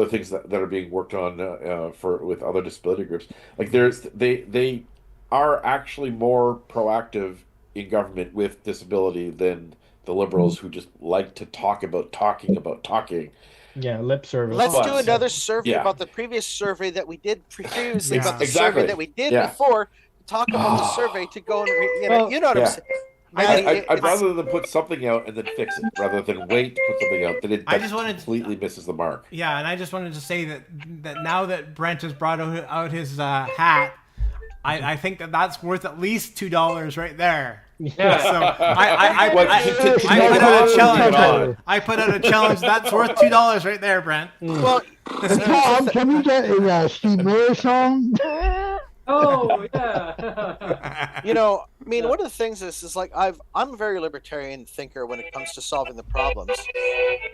things that are being worked on for with other disability groups, like they are actually more proactive in government with disability than the liberals who just like to talk about talking. Yeah, lip service. Let's But- do another survey Yeah. about the previous survey that we did previously, Yeah. about the Exactly. survey that we did Yeah. before. Talk about the survey to go and Well, you know what I'm Yeah. saying. I'd It's- rather than put something out and then fix it, rather than wait to put something out I that just wanted to- completely misses the mark. Yeah, and I just wanted to say that now that Brent has brought out his hat, I think that's worth at least $2 right there. Yeah. So I What, put out a challenge. I put out a challenge that's worth $2 right there, Brent. well, Tom, can we get a Steve Miller song? Oh yeah. you know, I mean, one of the things is like I'm a very libertarian thinker when it comes to solving the problems.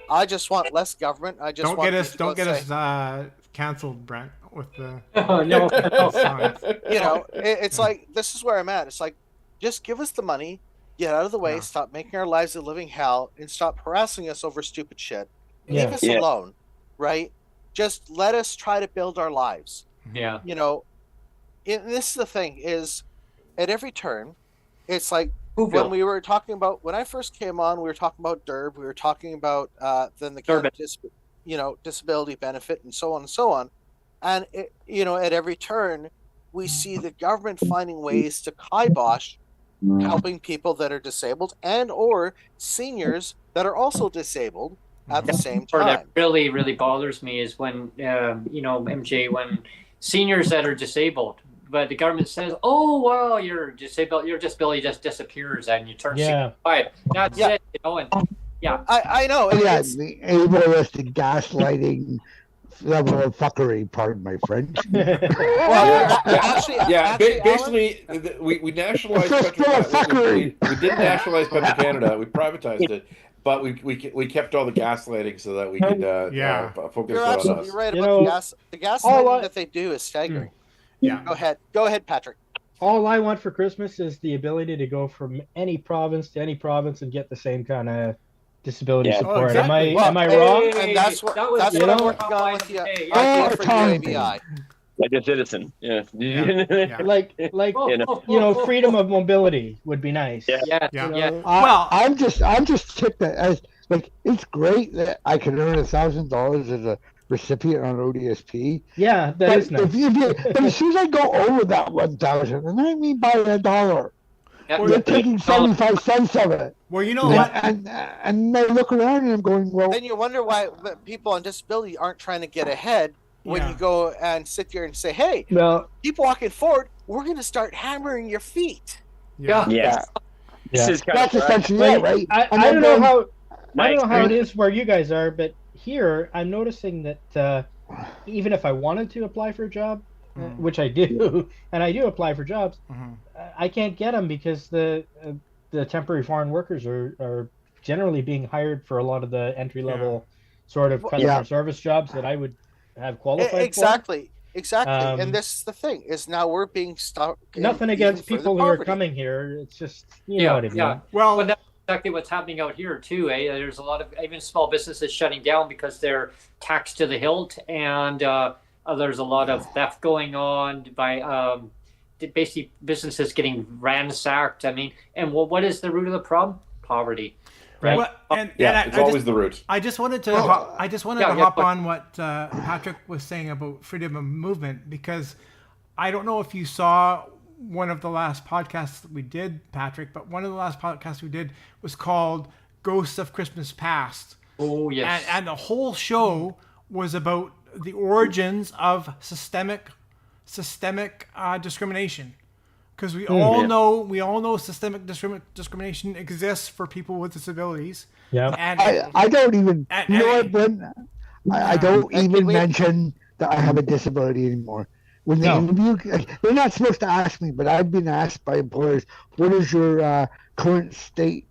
I just want less government. I just Don't want get us people to go and say, canceled, Brent, with the Oh no. songs. you know, it's like this is where I'm at. It's like just give us the money, get out of the way, Yeah. stop making our lives a living hell, and stop harassing us over stupid shit. Yeah. Leave us Yeah. alone, right? Just let us try to build our lives. Yeah. You know, this is the thing is at every turn, it's like Whoville. when we were talking about when I first came on, we were talking about DERB, we were talking about then the Durbin. disability benefit and so on and so on, and at every turn we see the government finding ways to kibosh helping people that are disabled and or seniors that are also disabled at the same Part that time. really, really bothers me is when, MJ, when seniors that are disabled, but the government says, "Oh, well, you're disabled. Your disability just disappears, and you turn Yeah. 65." That's Yeah. it, and yeah, I know. and Yeah, it's- the ableist gaslighting level of fuckery, pardon my French. well, actually, Yeah, actually, Alan, basically, we nationalized It's full of fuckery. We didn't nationalize Petro-Canada. We privatized it, but we kept all the gaslighting so that we could Yeah. focus you're on absolutely us. right You about know, the gas all lighting I- that they do is staggering. Yeah. Go ahead, Patrick. All I want for Christmas is the ability to go from any province to any province and get the same kind of disability Yeah. support. Oh, exactly. Am I Well, wrong? and that's what That was- that's you what I'm know- working on with the Hey, idea oh, for Tom. UABI. Like a citizen. Yeah. Yeah. Like You know. freedom of mobility would be nice. Yeah. Yeah, Yeah. yeah. Well- I'm just tipped that as like it's great that I can earn $1,000 as a recipient on ODSP. Yeah, that But is nice. but as soon as I go over that 1,000, and I mean by $1, Yeah. they're taking 75 cents of it, Well, you know what? and I look around and I'm going, well, Then you wonder why people on disability aren't trying to get ahead when Yeah. you go and sit there and say, "Hey, Well, keep walking forward. We're going to start hammering your feet." Yeah. Yes. This Yeah. is kind that's of essentially like, it, right? I And don't know then- how My I don't know how it experience- is where you guys are, but here I'm noticing that even if I wanted to apply for a job, which I do, and I do apply for jobs, Mhm. I can't get them because the temporary foreign workers are generally being hired for a lot of the entry level sort of customer Yeah. service jobs that I would have qualified for. Exactly. Um, And this is the thing is now we're being stuck. in Nothing even against further people who are poverty. coming here. It's just you Yeah, know what I mean. yeah. Well, Well, that's exactly what's happening out here too. There's a lot of even small businesses shutting down because they're taxed to the hilt, and there's a lot of theft going on by basically businesses getting ransacked. I mean, and what is the root of the problem? Poverty. Right. well, and Yeah, I it's just- always the root. I just wanted to Well, yeah, hop but- on what Patrick was saying about freedom of movement, because I don't know if you saw one of the last podcasts that we did, Patrick, but one of the last podcasts we did was called Ghosts of Christmas Past. Oh yes. And the whole show was about the origins of systemic discrimination. Because we all know systemic discrimination exists for people with disabilities. Yeah. And I don't even, And- you know and- what, Brent? I don't And even we- mention that I have a disability anymore. When they No. interview, they're not supposed to ask me, but I've been asked by employers, what is your current state,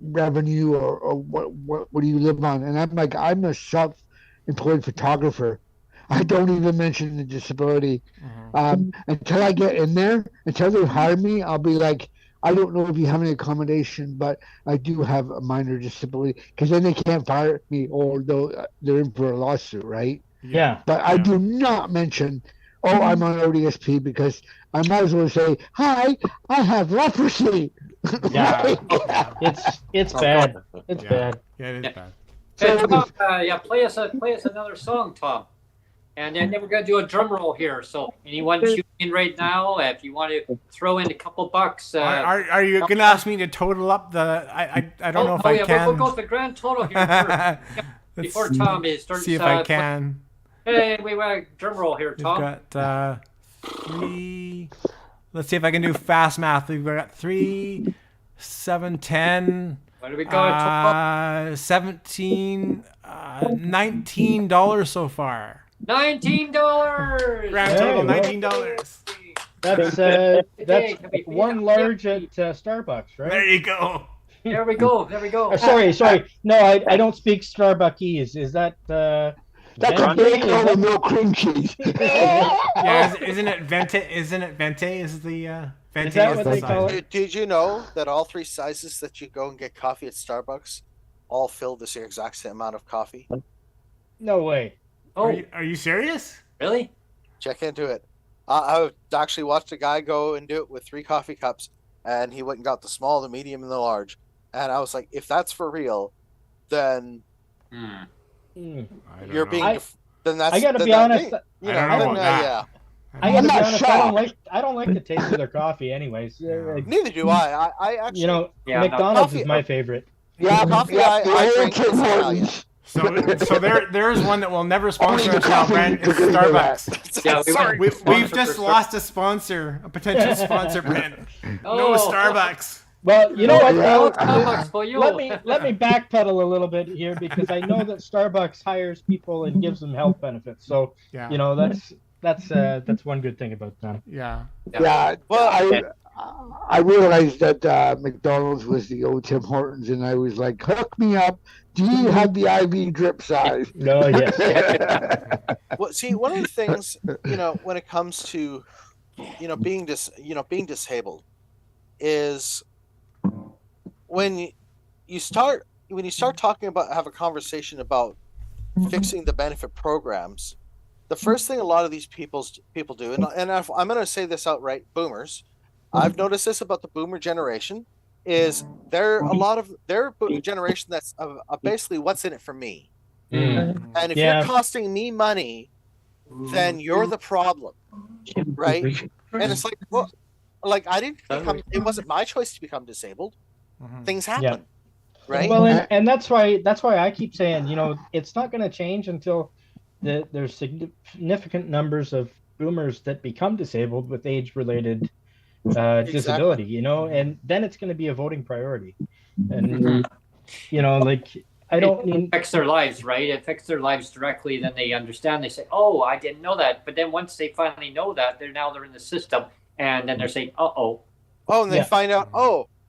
revenue, or what do you live on? And I'm like, I'm a self-employed photographer. I don't even mention the disability. Mhm. Until I get in there, until they hire me, I'll be like, I don't know if you have any accommodation, but I do have a minor disability, because then they can't fire me, or they're in for a lawsuit, right? Yeah. But I do not mention, oh, I'm on ODSP, because I might as well say, hi, I have leprosy. Yeah. It's bad. It's Yeah. bad. Yeah, it is Yeah. bad. Hey, So Tom, play us another song, Tom. And then we're gonna do a drum roll here. So anyone tuning in right now, if you want to throw in a couple bucks, Are you gonna ask me to total up the? I don't know if I can. We'll go for the grand total here first. Before Tom starts. See if I can. Hey, we want a drum roll here, We've Tom. got 3. Let's see if I can do fast math. We've got 3, 7, 10. What do we got? 17, $19 so far. $19. Grand total, $19. That's one large at Starbucks, right? There you go. There we go. There we go. Sorry. No, I don't speak Starbuckese. Is that that's a bacon with no cream cheese. Yeah, isn't it Vente? Isn't it Vente? Is the Vente? Is that is what the they size. call it? Did you know that all 3 sizes that you go and get coffee at Starbucks all fill this exact same amount of coffee? No way. Oh, Are you serious? really? Check into it. I actually watched a guy go and do it with 3 coffee cups, and he went and got the small, the medium, and the large. And I was like, if that's for real, then Hmm. I don't you're know. being. Then that's. I gotta then be that honest. being- you I know, don't know then, about that. yeah. I gotta be not honest. shocked. I don't like the taste of their coffee, anyways. Like, Neither do I. I actually. you know, Yeah, no, McDonald's coffee- is my favorite. Yeah, Coffee, yeah, I drink Tim is Hortons. So there's one that will never sponsor Only us the now, coffee Brent. It's is gonna do that. Starbucks. Yeah, we Sorry. went- We've Sponsor just for lost a sponsor, a potential sponsor, Brent. No Oh. Starbucks. Well, you know what? Yeah. though? Starbucks for you. let me backpedal a little bit here, because I know that Starbucks hires people and gives them health benefits. So Yeah. you know that's one good thing about them. Yeah. Yeah, Well, I realized that McDonald's was the old Tim Hortons, and I was like, hook me up. Do you have the IV drip size? No, yes. Well, see, one of the things, when it comes to, being disabled, is when you start talking about, have a conversation about fixing the benefit programs. The first thing a lot of these people do, and I'm going to say this outright, boomers. I've noticed this about the boomer generation, is their generation that's basically what's in it for me. Mm. And if Yeah. you're costing me money, then you're the problem, right? And it's like, well, like I didn't become. It wasn't my choice to become disabled. Mhm. Things happen, right? Well, and that's why I keep saying, it's not going to change until there's significant numbers of boomers that become disabled with age-related disability, and then it's going to be a voting priority. And I don't It mean affects their lives, right? It affects their lives directly. Then they understand. They say, "Oh, I didn't know that." But then once they finally know that, they're in the system, and then they're saying, "Uh-oh." Oh, and they Yeah. find out,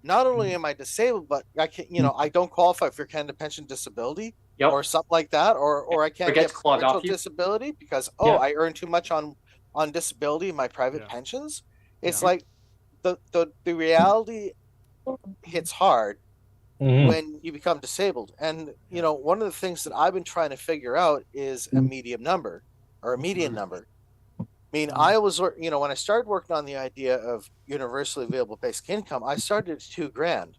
not only am I disabled, but I can, I don't qualify for Canada Pension Disability Yep. or something like that, or I can't gets get clawed off partial you. disability because Yeah. I earn too much on disability in my private Yeah. pensions. It's Yeah. like the reality hits hard Mhm. when you become disabled. And one of the things that I've been trying to figure out is a medium number or a median number. I mean, I was, when I started working on the idea of universally available basic income, I started at $2,000.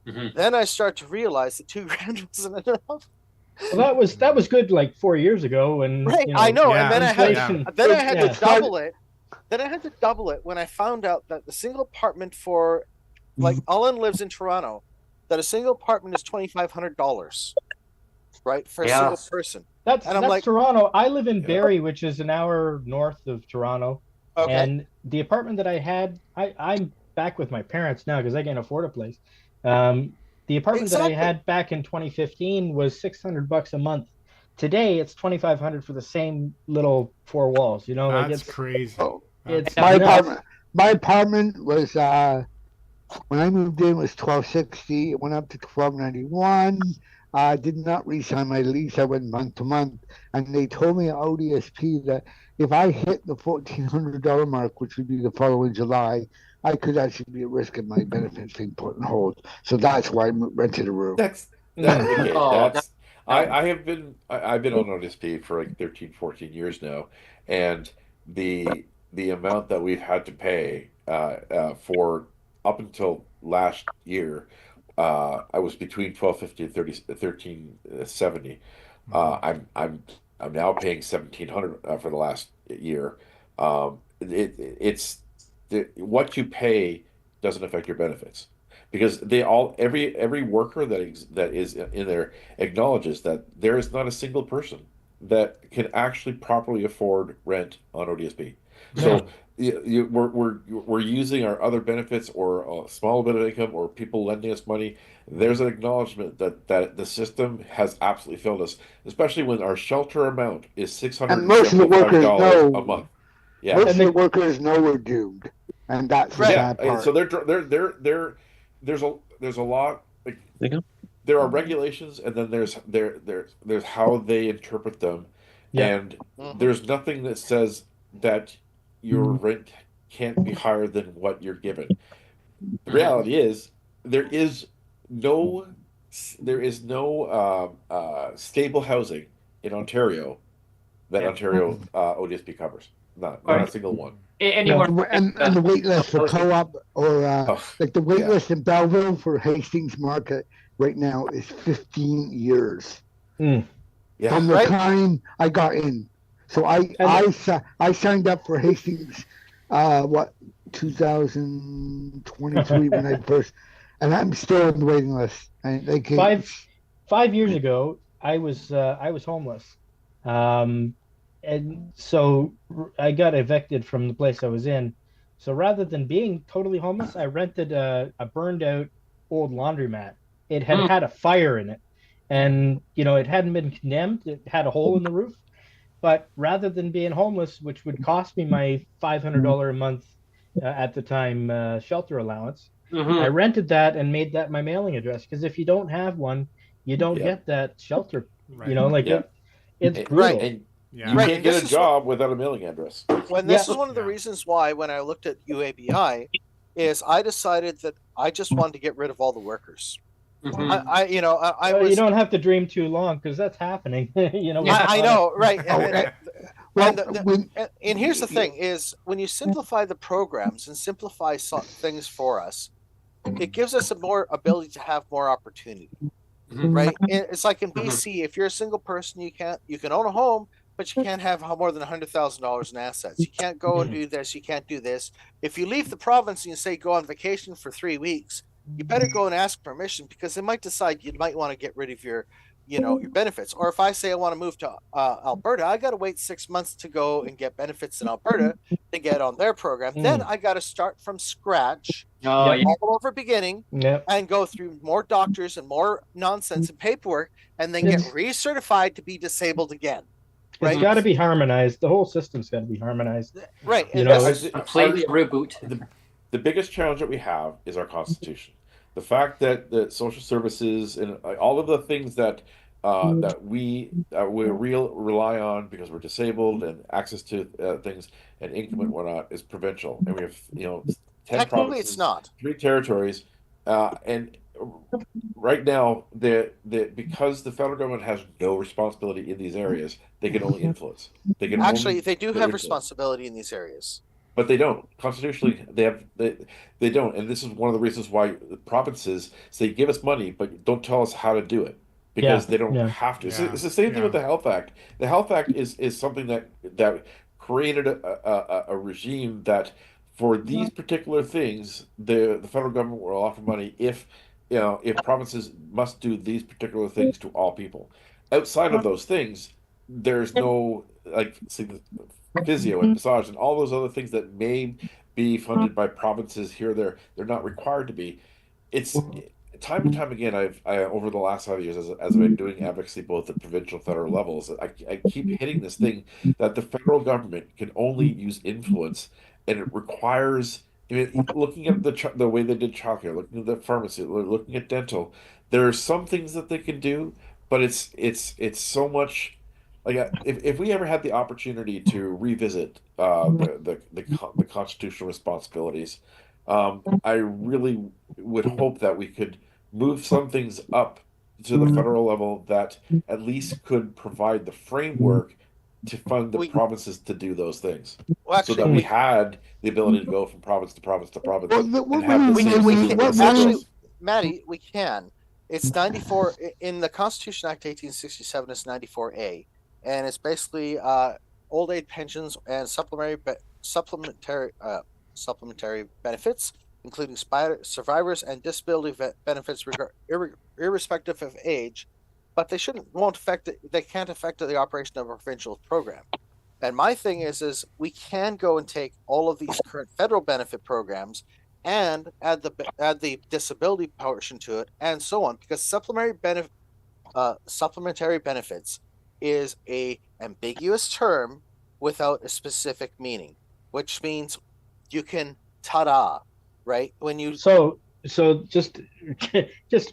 Mhm. Then I start to realize that $2,000 wasn't enough. Well, that was good like 4 years ago, and Right, I know. Yeah. And then I inflation. had Yeah. to double it. Then I had to double it when I found out that the single apartment for, like, Ellen lives in Toronto, that a single apartment is $2,500, right, for a single Yes. person. That's And I'm that's like- Toronto. I live in Barrie, which is an hour north of Toronto. Okay. And the apartment that I had, I'm back with my parents now because I can't afford a place. The apartment that I Exactly. had back in 2015 was $600 a month. Today it's $2,500 for the same little 4 walls. Like That's it's crazy. Oh, it's my nuts. apartment was when I moved in was $1,260. It went up to $1,291. I did not re-sign my lease. I went month to month, and they told me at ODSP that if I hit the $1,400 mark, which would be the following July, I could actually be at risk of my benefits being put on hold. So that's why I rented a room. That's okay. I've been on ODSP for like 13, 14 years now, and the amount that we've had to pay for up until last year, I was between 1250 and 1370. I'm now paying 1700 for the last year. It's what you pay doesn't affect your benefits, because every worker that is in there acknowledges that there is not a single person that can actually properly afford rent on ODSP. So we're using our other benefits or a small bit of income or people lending us money. There's an acknowledgement that the system has absolutely failed us, especially when our shelter amount is $675 a month. Yeah, most of the workers know we're doomed, and that's the sad part. So there's a lot. Like, there are regulations, and then there's how they interpret them, and there's nothing that says that your rent can't be higher than what you're given. The reality is there is no stable housing in Ontario that Ontario ODSP covers. Not a single one. Anymore. And the wait list for co-op or like the wait list in Belleville for Hastings Market right now is 15 years from the time I got in. So I signed up for Hastings 2023 when I first, and I'm still on the waiting list. And they came, 5 years ago I was homeless. And so I got evicted from the place I was in. So rather than being totally homeless, I rented a burned out old laundromat. It had a fire in it, and it hadn't been condemned. It had a hole in the roof. But rather than being homeless, which would cost me my $500 a month at the time shelter allowance, I rented that and made that my mailing address. Because if you don't have one, you don't get that shelter. Right. It's brutal. And you can't get a job without a mailing address. This is one of the reasons why, when I looked at UABI, is I decided that I just wanted to get rid of all the workers. You don't have to dream too long, because that's happening. I know, right? And here's the thing: is when you simplify the programs and simplify things for us, it gives us a more ability to have more opportunity, right? It's like in BC, if you're a single person, you can own a home, but you can't have more than $100,000 in assets. You can't go and do this. You can't do this. If you leave the province and you say go on vacation for 3 weeks, you better go and ask permission, because they might decide you might want to get rid of your benefits. Or if I say I want to move to Alberta, I got to wait 6 months to go and get benefits in Alberta to get on their program. Then I got to start from scratch, all over beginning, and go through more doctors and more nonsense and paperwork, and then get recertified to be disabled again. Right? It's got to be harmonized. The whole system's got to be harmonized. Right. Completely reboot. The biggest challenge that we have is our Constitution. The fact that the social services and all of the things that we rely on because we're disabled, and access to things and income and whatnot, is provincial, and we have 10 provinces, it's not 3 territories, and right now because the federal government has no responsibility in these areas, they can only influence. They do have responsibility in these areas. But they don't. Constitutionally, they don't. And this is one of the reasons why the provinces say, give us money, but don't tell us how to do it, because they don't have to. It's the same thing with the Health Act. The Health Act is something that created a regime that for these particular things, the federal government will offer money if provinces must do these particular things to all people. Outside of those things, there's no, physio and massage and all those other things that may be funded by provinces here or there. They're not required to be. It's time and time again, I over the last 5 years, as I've been doing advocacy both at provincial, federal levels, I keep hitting this thing that the federal government can only use influence, and it requires I mean, looking at the way they did childcare, looking at the pharmacy, looking at dental, there are some things that they can do, but it's so much like if we ever had the opportunity to revisit the constitutional responsibilities, I really would hope that we could move some things up to the federal level that at least could provide the framework to fund the We- provinces to do those things, Well, so that actually, we had the ability to go from province to province to province What and have the really- same we system can, as actually, growth. Maddie, we can. It's 94 in the Constitution Act 1867. It's 94A, and it's basically old age pensions and supplementary benefits, including survivors and disability benefits, irrespective of age. But they can't affect the operation of a provincial program. And my thing is we can go and take all of these current federal benefit programs and add the disability portion to it, and so on, because supplementary benefits is a ambiguous term without a specific meaning, which means you can right when you So just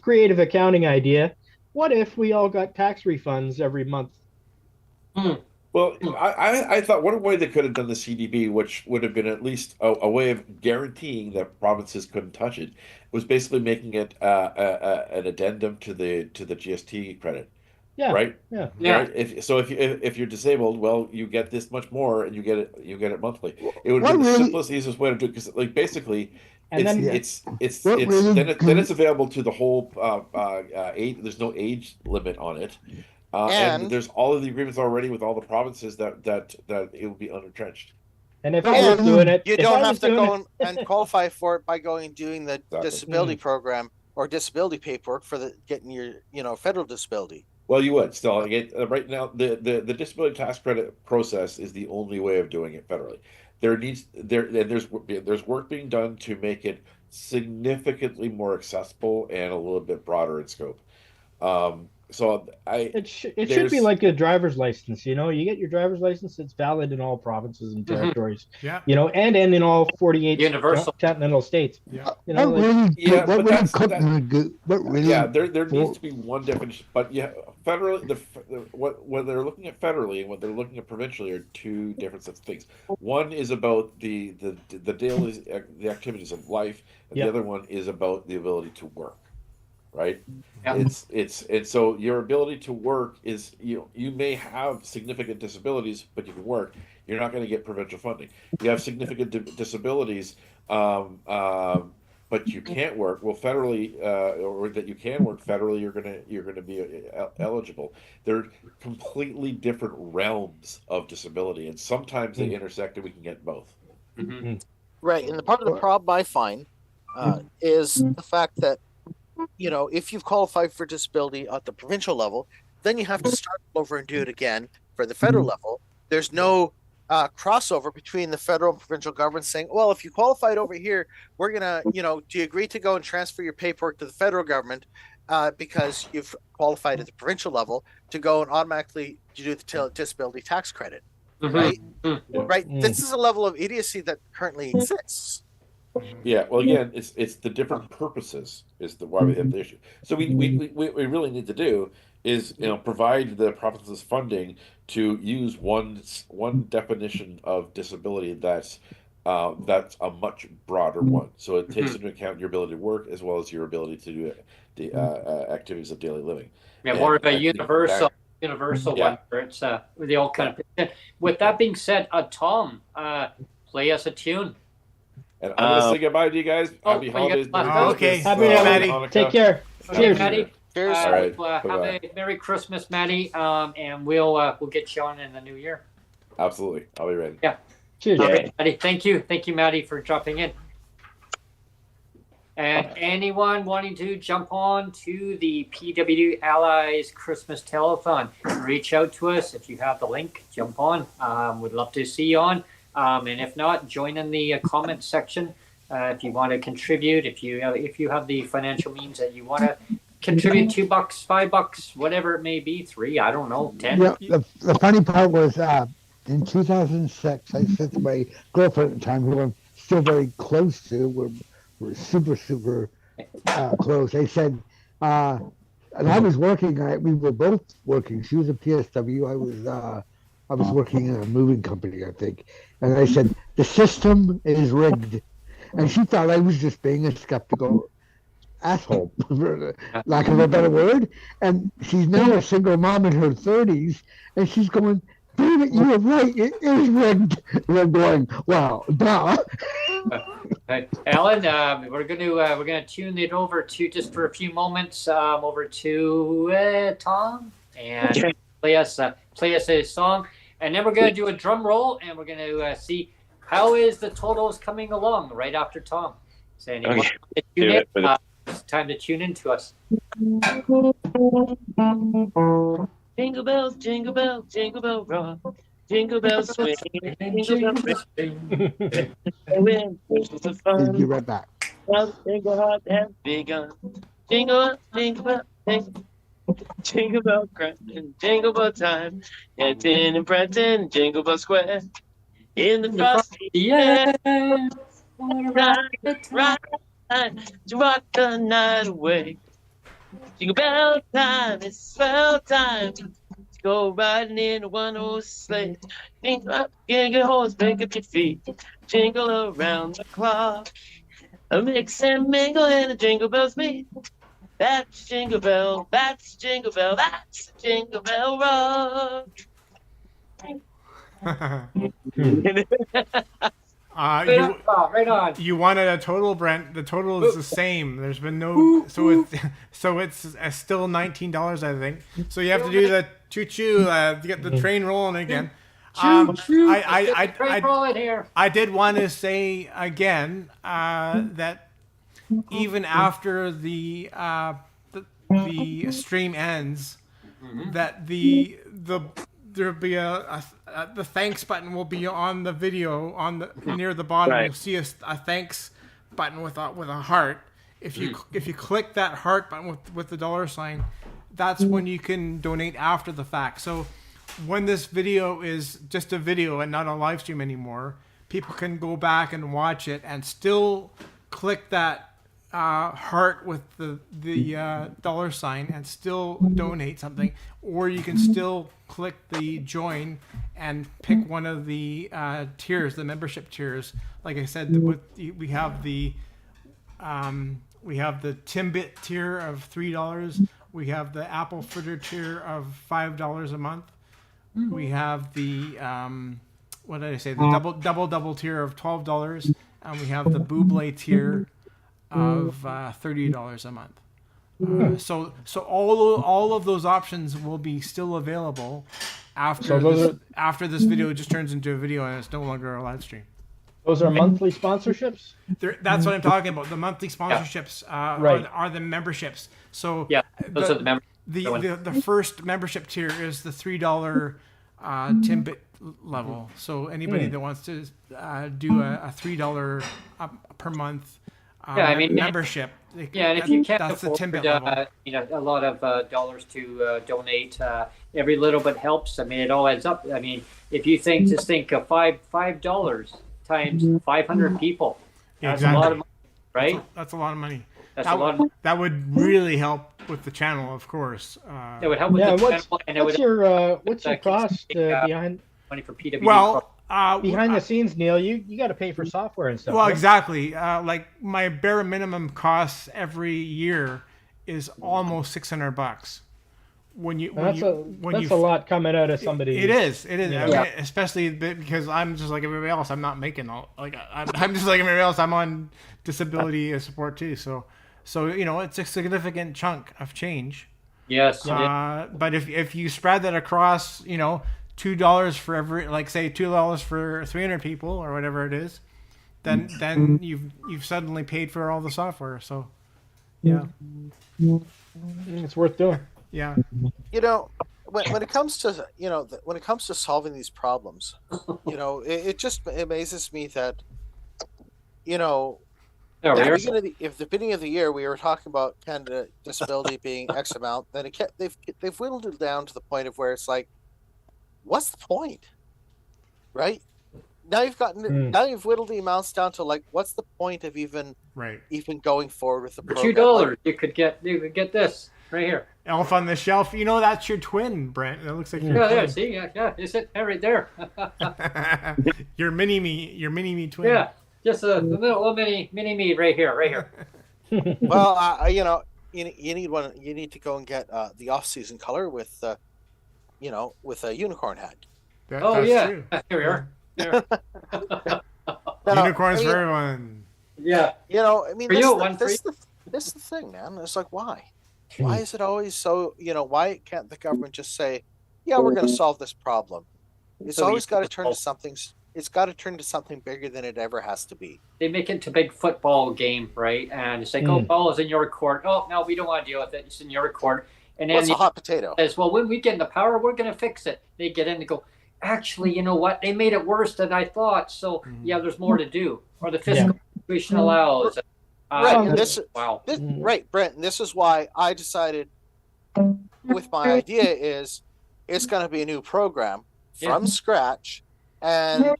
creative accounting idea. What if we all got tax refunds every month? Well, I thought one way they could have done the CDB, which would have been at least a way of guaranteeing that provinces couldn't touch it, was basically making it an addendum to the GST credit. Yeah. Right. Yeah. Right. If you're disabled, well, you get this much more, and you get it monthly. It would be What the really- simplest, easiest way to do it, because basically. And then- What really Then it's available to the whole age. There's no age limit on it, and there's all of the agreements already with all the provinces that it will be unentrenched. And if I was doing it, you if don't I have was to doing go it- and qualify for it by doing the disability program or disability paperwork for getting your federal disability. Well, you would still right now. The disability tax credit process is the only way of doing it federally. There's work being done to make it significantly more accessible and a little bit broader in scope. It should be like a driver's license. You get your driver's license; it's valid in all provinces and territories. Yeah. And in all 48 Universal. continental states. Yeah. There needs to be one definition, but federally, what they're looking at federally and what they're looking at provincially are two different sets of things. One is about the daily the activities of life, and the other one is about the ability to work. Right. Yeah. It's so your ability to work is you may have significant disabilities, but you can work. You're not going to get provincial funding. You have significant disabilities, but you can't work. Well, federally, or that you can work federally, you're gonna be eligible. They're completely different realms of disability, and sometimes they intersect, and we can get both. Right, and the part of the problem I find is the fact that if you've qualified for disability at the provincial level, then you have to start over and do it again for the federal level. There's no crossover between the federal and provincial government saying, well, if you qualified over here, we're gonna, do you agree to go and transfer your paperwork to the federal government because you've qualified at the provincial level to go and automatically do the disability tax credit, right? Right. This is a level of idiocy that currently exists. Yeah, well, again, it's the different purposes is why we have the issue. So we really need to do is provide the provinces funding to use one definition of disability that's a much broader one. So it takes into account your ability to work as well as your ability to do the activities of daily living. Yeah, more of a universal one where it's the all kind of. With that being said, Tom, play us a tune. And I'm going to say goodbye to you guys. Happy holidays. Okay. Happy Maddie. Take care. Cheers. Maddie. Cheers. All right. Have a Merry Christmas, Maddie. And we'll get you on in the new year. Absolutely. I'll be ready. Yeah. Cheers. All right, Maddie. Thank you, Maddie, for dropping in. And anyone wanting to jump on to the PWD Allies Christmas Telethon, reach out to us. If you have the link, jump on. We'd love to see you on. And if not, join in the comment section if you want to contribute. If you have the financial means that you want to contribute, $2, $5, whatever it may be, 3, I don't know, 10. Yeah, the funny part was in 2006, I said to my girlfriend at the time, who I'm still very close to. We're super close. I said, and I was working. We were both working. She was a PSW. I was working in a moving company, I think. And I said, the system is rigged. And she thought I was just being a skeptical asshole, for lack of a better word. And she's now a single mom in her 30s, and she's going, damn it, you were right. It is rigged. And I'm going, wow, duh. Alan, we're gonna tune it over to just for a few moments over to Tom and play us a song, and then we're gonna do a drum roll, and we're gonna see how is the totals coming along right after Tom. So anyone to tune in, it's time to tune in to us. Jingle bells, jingle bell rock. Jingle bells swing, jingle bells ring. Christmas is fun. Be right back. Well, jingle hot and begun. Jingle, jingle, jingle bell crashing, jingle bell time. Canton and Brenton, Jingle Bell Square. In the frosty air, right, to rock the night away. Jingle bell time, it's swell time. Go riding in a one-horse sleigh. Jingle up, get your horse, pick up your feet. Jingle around the clock. A mix and mingle and the jingle bells meet. That's Jingle Bell, that's Jingle Bell, that's Jingle Bell Rock. Right on. You wanted a total, Brent. The total is the same. There's been no, so it's still $19, I think. So you have to do the choo-choo to get the train rolling again. Choo-choo. I did want to say again that even after the stream ends, that there'll be the thanks button will be on the video near the bottom. Right. You'll see a thanks button with a heart. If you click that heart button with the $sign, that's when you can donate after the fact. So when this video is just a video and not a live stream anymore, people can go back and watch it and still click that heart with the $sign and still donate something, or you can still click the join and pick one of the tiers, the membership tiers. Like I said, we have the Timbit tier of $3. We have the Apple Fritter tier of $5 a month. We have the what did I say? The double tier of $12, and we have the Bublé tier of $30 a month. So all of those options will be still available after this video just turns into a video and it's no longer a live stream. Those are monthly sponsorships? That's what I'm talking about. The monthly sponsorships are the memberships. So those are the members. The first membership tier is the $3 Timbit level. So anybody that wants to do a $3 per month membership. And if you can't that's afford, the Timbit level. a lot of dollars to donate, every little bit helps. I mean, it all adds up. I mean, if you think of $5 times 500 people, that's a lot of money, right? That's a lot of money. That would really help with the channel, of course. It would help with the channel, and what's your cost behind money for PWD? Well, behind the scenes, Neil, you got to pay for software and stuff. Well, right? exactly. Like my bare minimum costs every year is almost $600. That's a lot coming out of somebody. It is. Yeah. I mean, especially because I'm just like everybody else. I'm not making I'm just like everybody else. I'm on disability support too. So it's a significant chunk of change. Yes. But if you spread that across, $2 for every, like say $2 for 300 people or whatever it is, then you've suddenly paid for all the software. So yeah, it's worth doing. Yeah. When it comes to solving these problems, it just amazes me that at the beginning of the year we were talking about Canada disability being X amount, then they've whittled it down to the point of where it's like, what's the point, right? now you've whittled the amounts down to like, what's the point of even going forward with the For program? $2, Like, you could get this right here. Elf on the Shelf. You know, that's your twin, Brent. That looks like your twin. Yeah, see, yeah, is it right there? Your mini-me twin. Yeah, just a little mini me right here. well, you need one. You need to go and get the off-season color with, with a unicorn hat. That's true. Here we are. There. Unicorns for everyone. Yeah. I mean, this is the thing, man. It's like, why? Why is it always so? Why can't the government just say, "Yeah, we're going to solve this problem"? It's always got to turn to something. It's got to turn to something bigger than it ever has to be. They make it into a big football game, right? And it's like, oh, ball is in your court. Oh, no, we don't want to deal with it. It's in your court. And then it's a hot potato. Says, well, when we get in the power, we're going to fix it. They get in and go, actually, you know what? They made it worse than I thought. So, yeah, there's more to do. Or the fiscal situation allows. Right. Right, Brent. And this is why I decided with my idea is it's going to be a new program from scratch. And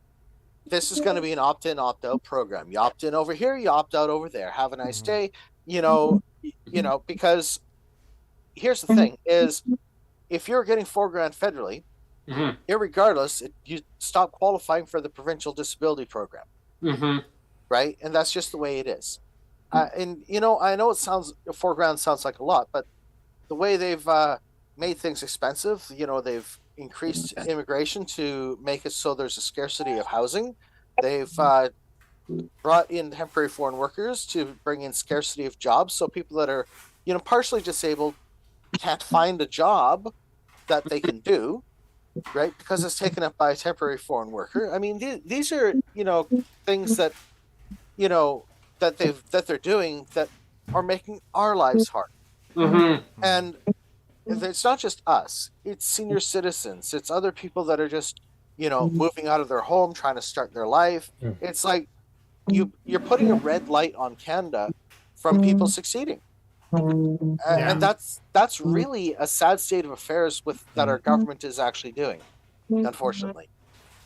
this is going to be an opt-in, opt-out program. You opt in over here, you opt out over there. Have a nice day. Because here's the thing is if you're getting $4,000 federally, irregardless, you stop qualifying for the provincial disability program. Right? And that's just the way it is. And I know it sounds $4,000 sounds like a lot, but the way they've made things expensive, they've increased immigration to make it so there's a scarcity of housing. They've brought in temporary foreign workers to bring in scarcity of jobs. So people that are, partially disabled can't find a job that they can do, right? Because it's taken up by a temporary foreign worker. I mean, these are, things that, that they're doing that are making our lives hard. And it's not just us, it's senior citizens, it's other people that are just, moving out of their home, trying to start their life. It's like you're putting a red light on Canada from people succeeding. And that's really a sad state of affairs that our government is actually doing, unfortunately.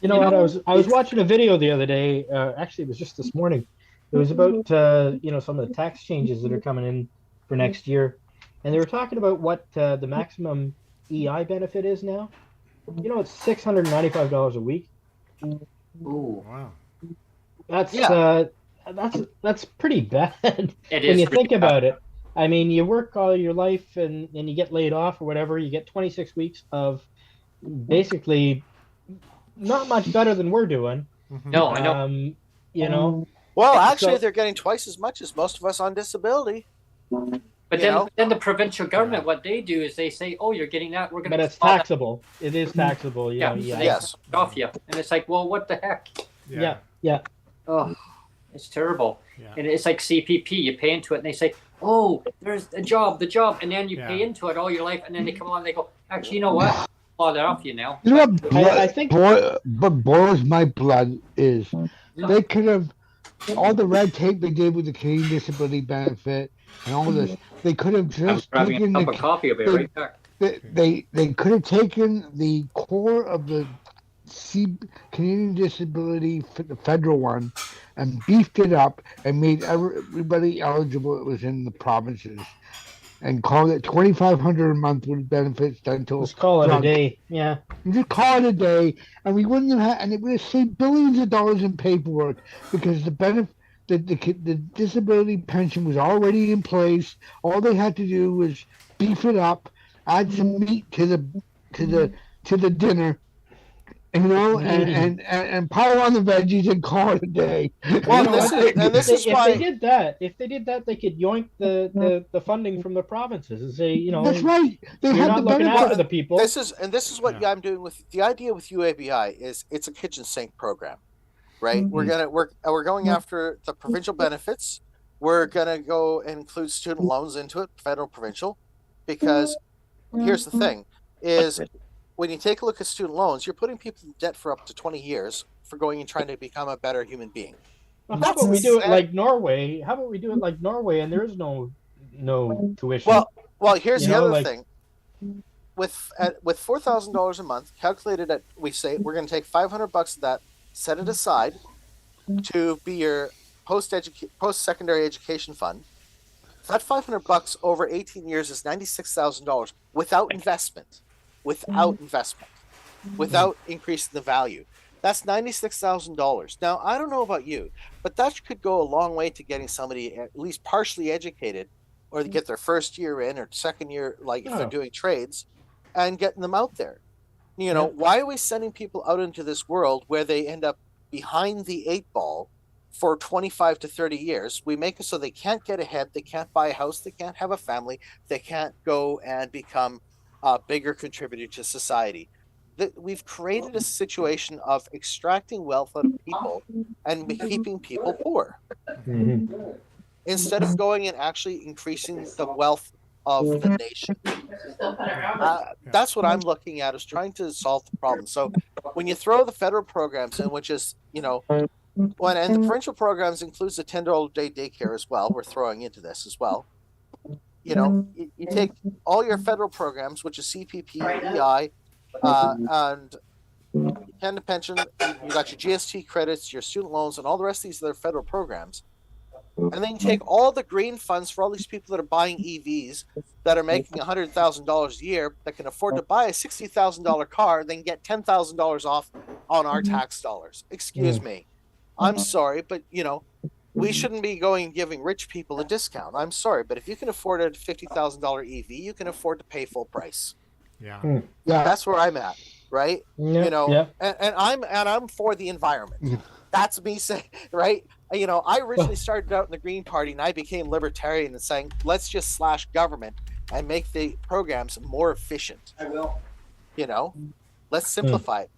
You know what? I was watching a video the other day. Actually, it was just this morning. It was about some of the tax changes that are coming in for next year, and they were talking about what the maximum EI benefit is now. It's $695 a week. Ooh, wow. That's pretty bad when you think about it. I mean, you work all your life and you get laid off or whatever. You get 26 weeks of basically not much better than we're doing. No, I know. Well, actually, they're getting twice as much as most of us on disability. But then the provincial government, what they do is they say, "Oh, you're getting that. We're going to." But it's taxable. It is taxable. Yes. Off you, and it's like, well, what the heck? Yeah. Oh, it's terrible. Yeah. And it's like CPP. You pay into it, and they say, "Oh, there's the job," and then you pay into it all your life, and then they come along and they go, "Actually, you know what? Claw that off you now." You know what? I think what boils my blood is they could have all the red tape they did with the Canadian disability benefit and all this. They could have just taken a copy of it right back. They could have taken the core of the Canadian disability, the federal one, and beefed it up and made everybody eligible that was in the provinces, and called it $2,500 a month with benefits until. Just call it a day. Yeah. Just call it a day, and we wouldn't have had, and it would have saved billions of dollars in paperwork because the benefit. The disability pension was already in place. All they had to do was beef it up, add some meat to the dinner, and pile on the veggies and call it a day. Well, this is why if they did that, they could yoink the funding from the provinces and say, that's right. They you're had not looking after the people. This is what I'm doing with the idea with UABI is it's a kitchen sink program. Right, we're going after the provincial benefits. We're gonna go and include student loans into it, federal, provincial, because here's the thing: is when you take a look at student loans, you're putting people in debt for up to 20 years for going and trying to become a better human being. Well, how about we do it like Norway? And there is no tuition? Well, here's the other thing: with $4,000 a month calculated at, we say we're going to take $500 of that. set it aside to be your post-secondary education fund. That $500 over 18 years is $96,000 without investment, without increasing the value. That's $96,000. Now, I don't know about you, but that could go a long way to getting somebody at least partially educated, or to get their first year in or second year, like if they're doing trades, and getting them out there. You know, why are we sending people out into this world where they end up behind the 8 ball for 25 to 30 years? We make it so they can't get ahead, they can't buy a house, they can't have a family, they can't go and become a bigger contributor to society. We've created a situation of extracting wealth out of people and keeping people poor. Instead of going and actually increasing the wealth of the nation. That's what I'm looking at, is trying to solve the problem. So when you throw the federal programs in, which is, you know, and the provincial programs includes the $10 a day daycare as well, we're throwing into this as well. You know, you take all your federal programs, which is CPP, EI, and Canada Pension, you got your GST credits, your student loans, and all the rest of these other federal programs. And then you take all the green funds for all these people that are buying EVs that are making $100,000 a year, that can afford to buy a $60,000 car, then get $10,000 off on our tax dollars. Excuse me. I'm sorry, but you know, we shouldn't be going and giving rich people a discount. I'm sorry, but if you can afford a $50,000 EV, you can afford to pay full price. Yeah. That's where I'm at, right? You know, and I'm for the environment. That's me saying, right? You know, I originally started out in the Green Party, and I became libertarian and saying, let's just slash government and make the programs more efficient. I will. You know, let's simplify it.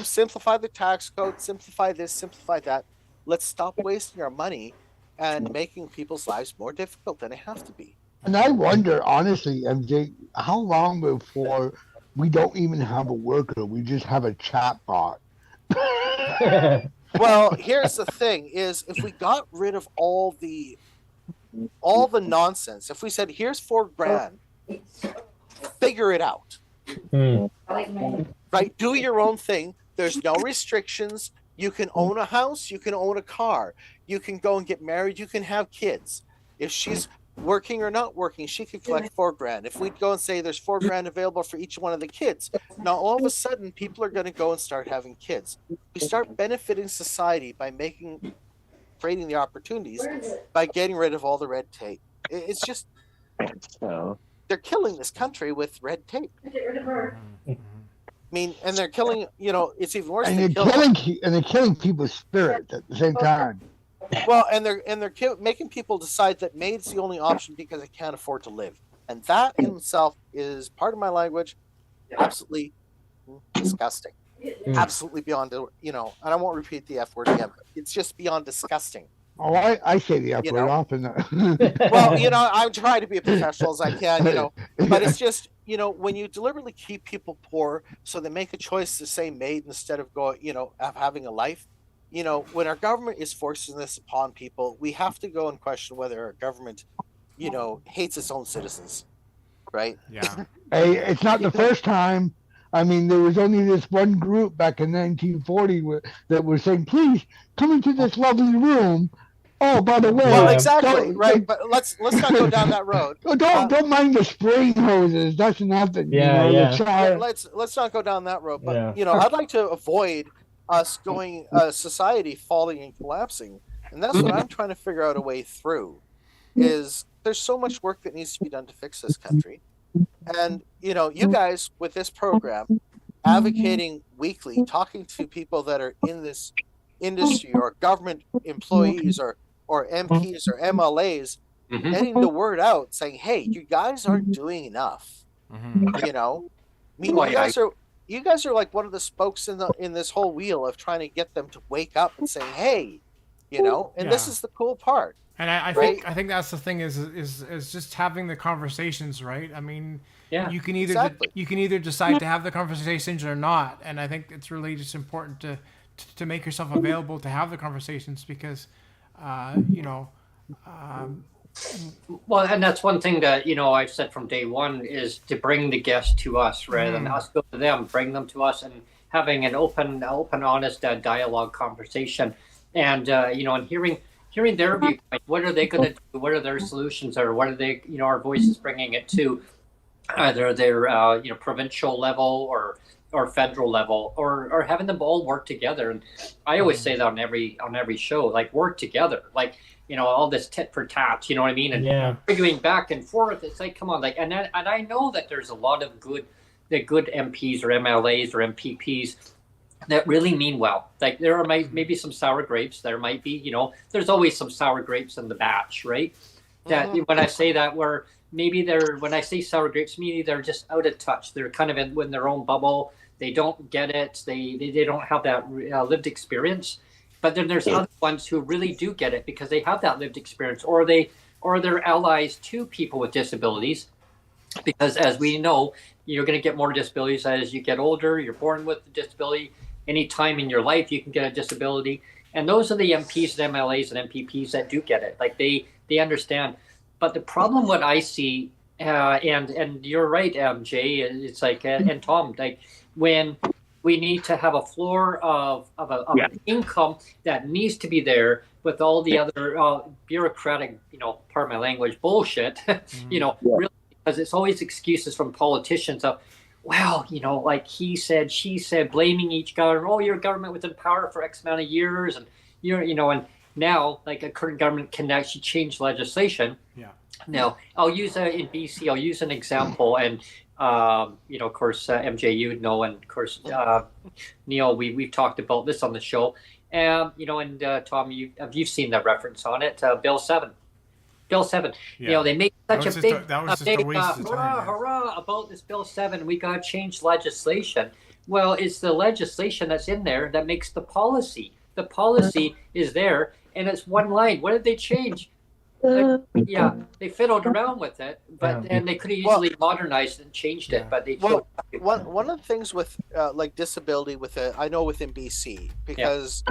Simplify the tax code, simplify this, simplify that. Let's stop wasting our money and making people's lives more difficult than they have to be. And I wonder, honestly, MJ, how long before we don't even have a worker, we just have a chat bot? Well, here's the thing: is if we got rid of all the nonsense, if we said, "Here's $4,000, figure it out," right? Do your own thing. There's no restrictions. You can own a house. You can own a car. You can go and get married. You can have kids. If she's working or not working, she could collect $4,000. If we go and say there's $4,000 available for each one of the kids, now all of a sudden people are going to go and start having kids. We start benefiting society by creating the opportunities by getting rid of all the red tape. It's just, they're killing this country with red tape. I mean, and they're killing, you know, it's even worse. And they're killing people's spirit at the same time. Well, and they're making people decide that maid's the only option because they can't afford to live, and that in itself is, part of my language, absolutely disgusting, absolutely beyond, you know. And I won't repeat the F word again, but it's just beyond disgusting. Oh, I say the F word often. Well, you know, I try to be as professional as I can, you know, but it's just, you know, when you deliberately keep people poor, so they make a choice to say maid instead of going, you know, having a life. You know, when our government is forcing this upon people, we have to go and question whether our government, you know, hates its own citizens, right? Yeah. Hey, it's not the first time. I mean, there was only this one group back in 1940 that was saying, please come into this lovely room. Oh, by the way. Well, exactly, right. But let's not go down that road. Don't mind the spraying hoses. That's nothing. Let's not go down that road. But you know, I'd like to avoid us going society falling and collapsing, and that's what I'm trying to figure out a way through. Is there's so much work that needs to be done to fix this country, and you know, you guys with this program, advocating weekly, talking to people that are in this industry or government employees or MPs or MLAs, getting the word out, saying, hey, you guys aren't doing enough. You know, I mean, you guys are like one of the spokes in this whole wheel of trying to get them to wake up and say, hey, you know, and this is the cool part. And I think that's the thing is just having the conversations, right? I mean, you can either decide to have the conversations or not, and I think it's really just important to make yourself available to have the conversations, because you know. Well, and that's one thing that, you know, I've said from day one, is to bring the guests to us rather than us go to them. Bring them to us, and having an open, honest dialogue conversation, and and hearing their viewpoint. What are they going to do? What are their solutions? Or what are they? Our voices bringing it to either their provincial level or federal level, or having them all work together. And I always say that on every show, like, work together, like, all this tit for tat, you know what I mean? And arguing back and forth. It's like, come on, like, and I know that there's a lot of good MPs or MLAs or MPPs that really mean well. Like, there are maybe some sour grapes. There might be, there's always some sour grapes in the batch, right? That when I say that, when I say sour grapes, maybe they're just out of touch. They're kind of in their own bubble. They don't get it. They don't have that lived experience. But then there's other ones who really do get it because they have that lived experience, or they're allies to people with disabilities. Because as we know, you're going to get more disabilities as you get older. You're born with a disability. Any time in your life, you can get a disability. And those are the MPs and MLAs and MPPs that do get it. Like, they understand. But the problem, what I see, and you're right, Jay, it's like, and Tom, like, when we need to have a floor of an income that needs to be there with all the other bureaucratic, pardon my language, bullshit, really, because it's always excuses from politicians of, well, like he said, she said, blaming each government. Oh, your government was in power for X amount of years, and and now, like, a current government can actually change legislation. Yeah. Now, I'll use in BC. I'll use an example, and of course, MJ, you'd know, and of course, Neil, we've talked about this on the show, and Tom, you've seen the reference on it, Bill 7. Bill 7. Yeah. They make such a big hurrah about this Bill 7. We got to change legislation. Well, it's the legislation that's in there that makes the policy. The policy is there, and it's one line. What did they change? They fiddled around with it, but and they could have easily modernized and changed it. But they one of the things with like disability I know within BC, because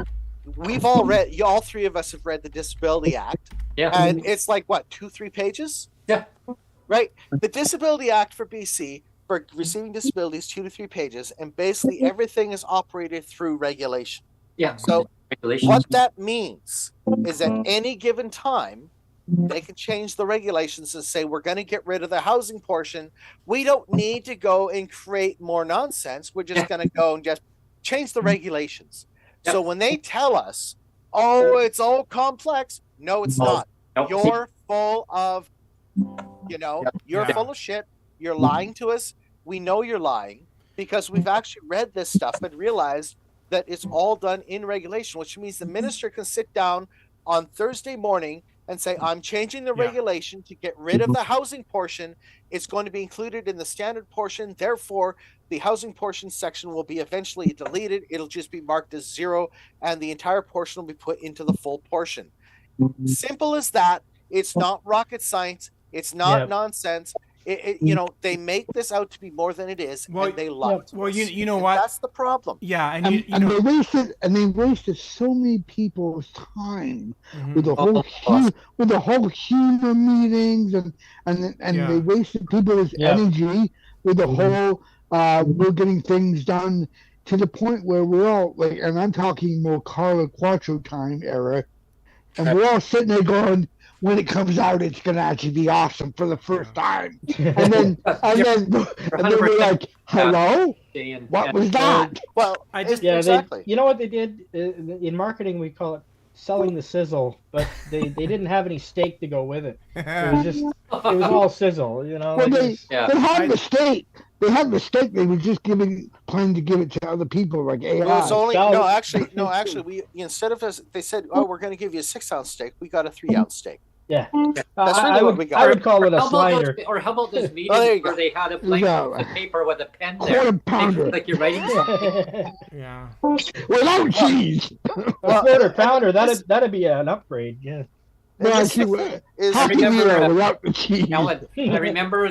we've all read, all three of us have read the Disability Act, and it's like what, 2-3 pages? Right. The Disability Act for BC for receiving disabilities, 2 to 3 pages, and basically everything is operated through regulation. So what that means is at any given time, they can change the regulations and say, we're going to get rid of the housing portion. We don't need to go and create more nonsense. We're just going to go and just change the regulations. So when they tell us, oh, it's all complex. No, it's not. You're full of, you're full of shit. You're lying to us. We know you're lying because we've actually read this stuff and realized that it's all done in regulation, which means the minister can sit down on Thursday morning and say, I'm changing the regulation to get rid of the housing portion. It's going to be included in the standard portion. Therefore, the housing portion section will be eventually deleted. It'll just be marked as 0, and the entire portion will be put into the full portion. Simple as that. It's not rocket science. It's not nonsense. They make this out to be more than it is, and they lie. Well, you know what? That's the problem. Yeah, and they wasted so many people's time with the whole humor meetings, and they wasted people's energy with the whole we're getting things done, to the point where we're all like, and I'm talking more Carla Quattro time era, and we're all sitting there going, when it comes out, it's going to actually be awesome for the first time. And then we're like, hello? What was that? Well, exactly. You know what they did? In marketing, we call it selling the sizzle, but they didn't have any steak to go with it. It was all sizzle, Well, they had the steak. They had the steak. They were just planning to give it to other people, like AI. Well, actually, we instead of us, they said, "Oh, we're going to give you a 6-ounce steak." We got a 3-ounce steak. Yeah, that's really what we got. I would call it a slider. Or how about this meeting where they had a blank piece of paper with a pen there, quarter-pounder, like you're writing something? Without cheese. A quarter-pounder. That'd be an upgrade. Yeah. I remember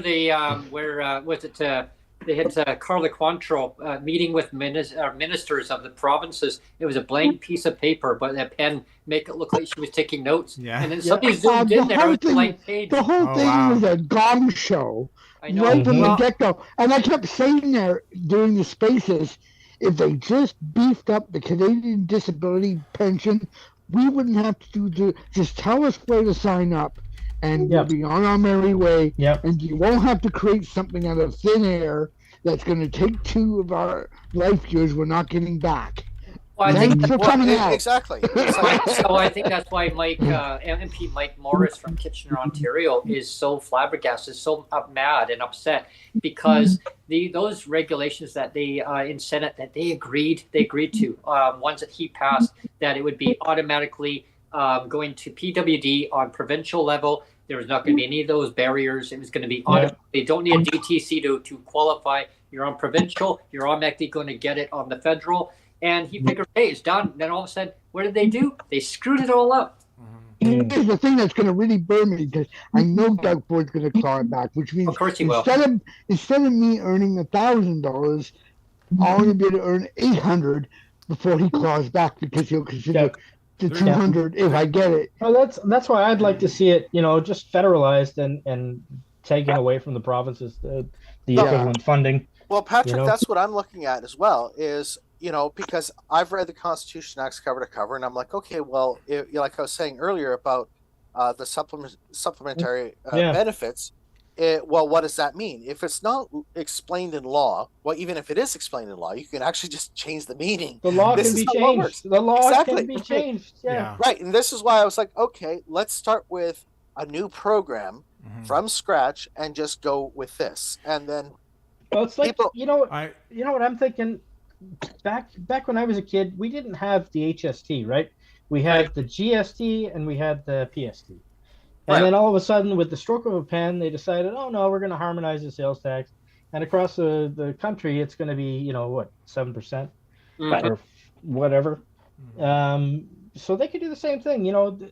where was it? They had Carla Quantrill meeting with ministers of the provinces. It was a blank piece of paper, but a pen make it look like she was taking notes. Yeah. And then somebody zoomed in there with a blank page. The whole thing was a gong show. I know. Right from the get-go. And I kept saying there during the spaces, if they just beefed up the Canadian disability pension, we wouldn't have to just tell us where to sign up, and we'll be on our merry way. And you won't have to create something out of thin air that's going to take 2 of our life years we're not getting back. Well, I think exactly. So I think that's why MP Mike Morrice from Kitchener, Ontario, is so flabbergasted, so mad and upset, because those regulations that they in Senate that they agreed to, ones that he passed, that it would be automatically going to PWD on provincial level. There was not going to be any of those barriers. It was going to be they don't need a DTC to qualify. You're on provincial. You're automatically going to get it on the federal. And he figured, hey, it's done. Then all of a sudden, what did they do? They screwed it all up. Here's the thing that's going to really burn me, because I know Doug Ford's going to claw it back, which means of course he will. Instead of me earning $1,000, I'll only be able to earn $800 before he claws back, because he'll consider the $200 if I get it. Well, that's why I'd like to see it, just federalized and taken away from the provinces, the equivalent funding. Well, Patrick, that's what I'm looking at as well, is, because I've read the Constitution Acts cover to cover, and I'm like, okay, well, like I was saying earlier about the supplementary benefits, what does that mean? If it's not explained in law, well, even if it is explained in law, you can actually just change the meaning. The law can be changed. The law can be changed. Yeah. Right, and this is why I was like, okay, let's start with a new program from scratch and just go with this, and then. Well, it's like you know what I'm thinking. Back when I was a kid, we didn't have the HST, right? We had the GST and we had the PST. And then all of a sudden, with the stroke of a pen, they decided, oh no, we're going to harmonize the sales tax. And across the country, it's going to be, 7% or whatever. So they could do the same thing.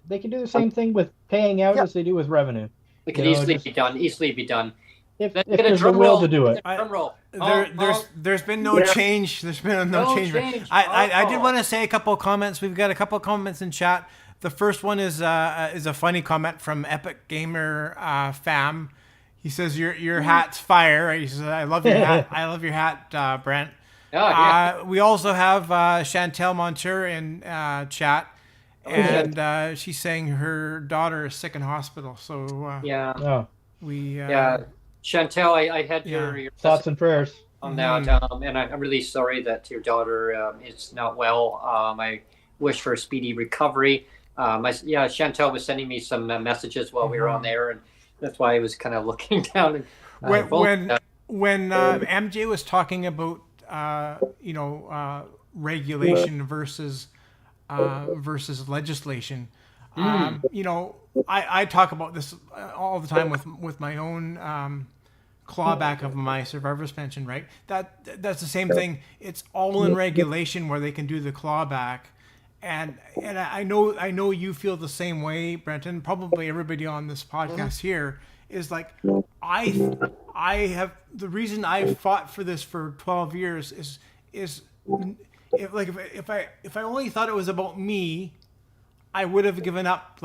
They could do the same thing with paying out as they do with revenue. It could easily be done. If there's a will to do it. There's been no change. There's been no change. I did want to say a couple of comments. We've got a couple of comments in chat. The first one is a funny comment from Epic Gamer Fam. He says your hat's fire. He says, I love your hat. I love your hat, Brent. We also have Chantel Monteur in chat, and she's saying her daughter is sick in hospital. So Chantel, I had your thoughts and prayers on that, and I'm really sorry that your daughter is not well. I wish for a speedy recovery. Chantel was sending me some messages while we were on there, and that's why I was kind of looking down. And when MJ was talking about regulation versus legislation. I talk about this all the time with my own clawback of my survivor's pension, right? That's the same thing. It's all in regulation where they can do the clawback. And I know you feel the same way, Brenton. Probably everybody on this podcast here is like, I have the reason I fought for this for 12 years is if I only thought it was about me, I would have given up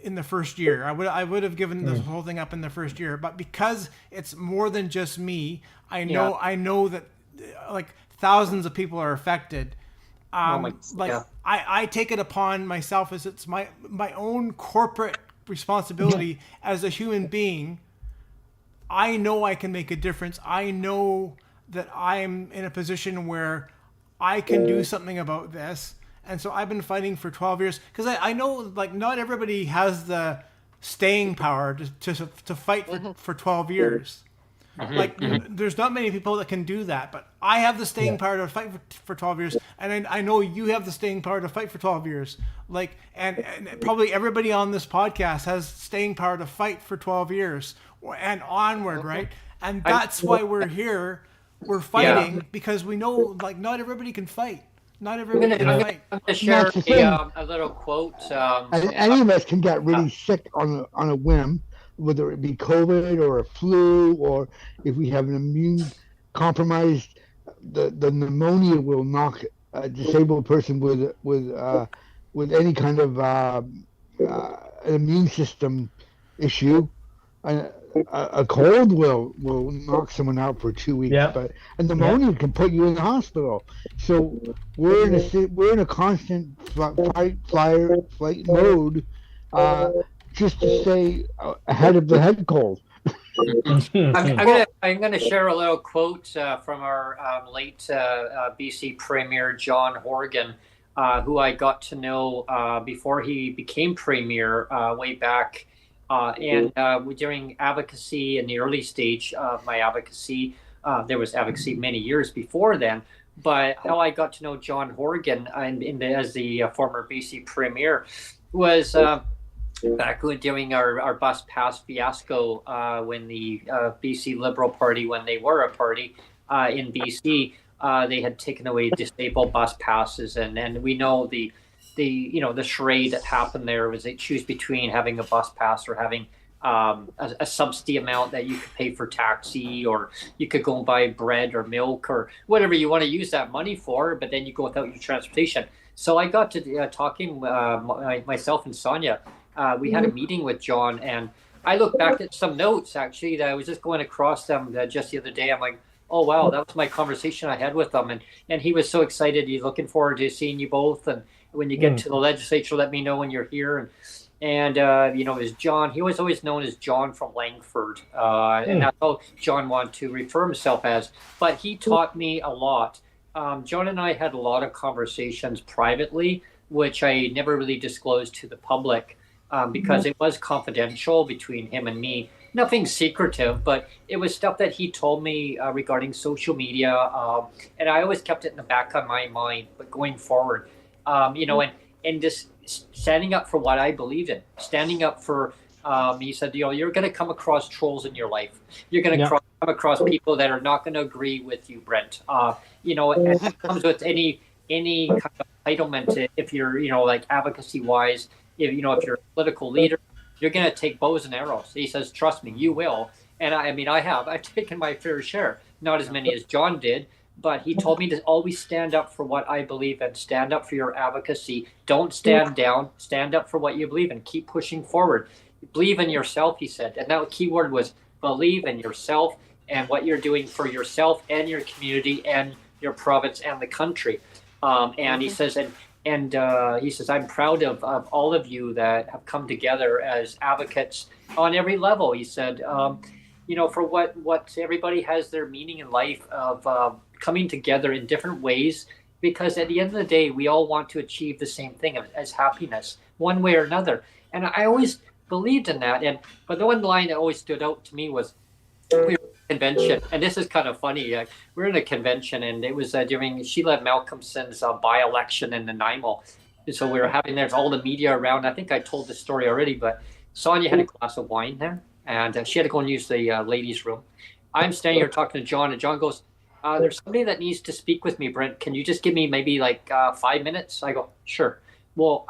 in the first year. I would have given this whole thing up in the first year. But because it's more than just me, I know that thousands of people are affected. I take it upon myself as it's my own corporate responsibility as a human being. I know I can make a difference. I know that I'm in a position where I can do something about this. And so I've been fighting for 12 years because I know not everybody has the staying power to fight for 12 years. There's not many people that can do that, but I have the staying power to fight for 12 years, and I know you have the staying power to fight for 12 years. And probably everybody on this podcast has staying power to fight for 12 years and onward, right? And that's why we're here. We're fighting because we know not everybody can fight. Not everybody can fight. I'm going to share a little quote. Any of us can get really sick on a whim, whether it be COVID or a flu, or if we have an immune compromised, the pneumonia will knock a disabled person with any kind of an immune system issue a cold will knock someone out for 2 weeks, Yeah. but a pneumonia can put you in the hospital. So we're in a constant flight mode, just to stay ahead of the head cold. I'm gonna share a little quote from our late BC Premier John Horgan, who I got to know before he became Premier way back, and during advocacy in the early stage of my advocacy. There was advocacy many years before then, but how I got to know John Horgan as the former BC Premier was back during our bus pass fiasco when the BC Liberal Party, when they were a party in BC, they had taken away disabled bus passes, and we know the charade that happened there was they choose between having a bus pass or having a subsidy amount that you could pay for taxi, or you could go and buy bread or milk or whatever you want to use that money for, but then you go without your transportation. So I got to talking myself and Sonia. We had a meeting with John, and I looked back at some notes actually that I was just going across them just the other day. I'm like, oh wow, that was my conversation I had with him, and he was so excited. He's looking forward to seeing you both, and when you get to the legislature, let me know when you're here. And as John, he was always known as John from Langford, and that's how John wanted to refer himself as. But he taught me a lot. John and I had a lot of conversations privately, which I never really disclosed to the public. Because it was confidential between him and me. Nothing secretive, but it was stuff that he told me regarding social media, and I always kept it in the back of my mind. But going forward, and just standing up for what I believed in, standing up for. He said, you're going to come across trolls in your life. You're going to come across people that are not going to agree with you, Brent. And it comes with any kind of entitlement if you're, like advocacy wise. If you're a political leader, you're going to take bows and arrows. He says, trust me, you will. And I've taken my fair share, not as many as John did, but he told me to always stand up for what I believe in, stand up for your advocacy. Don't stand down, stand up for what you believe in, keep pushing forward. Believe in yourself, he said. And that key word was believe in yourself and what you're doing for yourself and your community and your province and the country. And he says, he says, I'm proud of all of you that have come together as advocates on every level. He said, for what everybody has their meaning in life of coming together in different ways, because at the end of the day, we all want to achieve the same thing as happiness, one way or another. And I always believed in that. But the one line that always stood out to me was, we were at a convention, and this is kind of funny. We're in a convention, and it was during Sheila Malcolmson's by-election in Nanaimo. And so we were there's all the media around. I think I told this story already, but Sonia had a glass of wine there, and she had to go and use the ladies' room. I'm standing here talking to John, and John goes, there's somebody that needs to speak with me, Brent. Can you just give me maybe like 5 minutes? I go, sure. Well,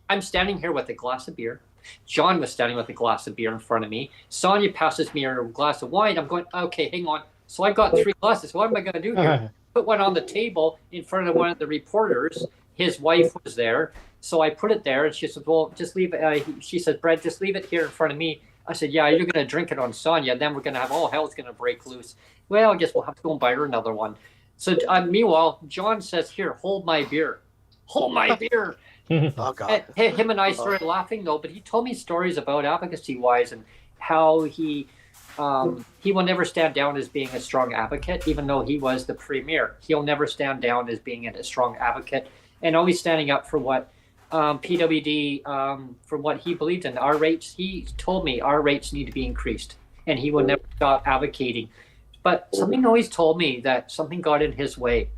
I'm standing here with a glass of beer. John was standing with a glass of beer in front of me. Sonia passes me her glass of wine. I'm going, okay, hang on. So I got 3 glasses. What am I going to do here? Put one on the table in front of one of the reporters. His wife was there. So I put it there, and she said, well, just leave it. She said, Brent, just leave it here in front of me. I said, yeah, you're going to drink it on Sonia. And then we're going to have all hell's going to break loose. Well, I guess we'll have to go and buy her another one. So meanwhile, John says, here, hold my beer. Hold my beer. Oh God! Him and I started laughing though, but he told me stories about advocacy wise and how he will never stand down as being a strong advocate, even though he was the premier. He'll never stand down as being a strong advocate, and always standing up for what PWD for what he believed in. Our rates, he told me, our rates need to be increased, and he will never stop advocating. But something always told me that something got in his way,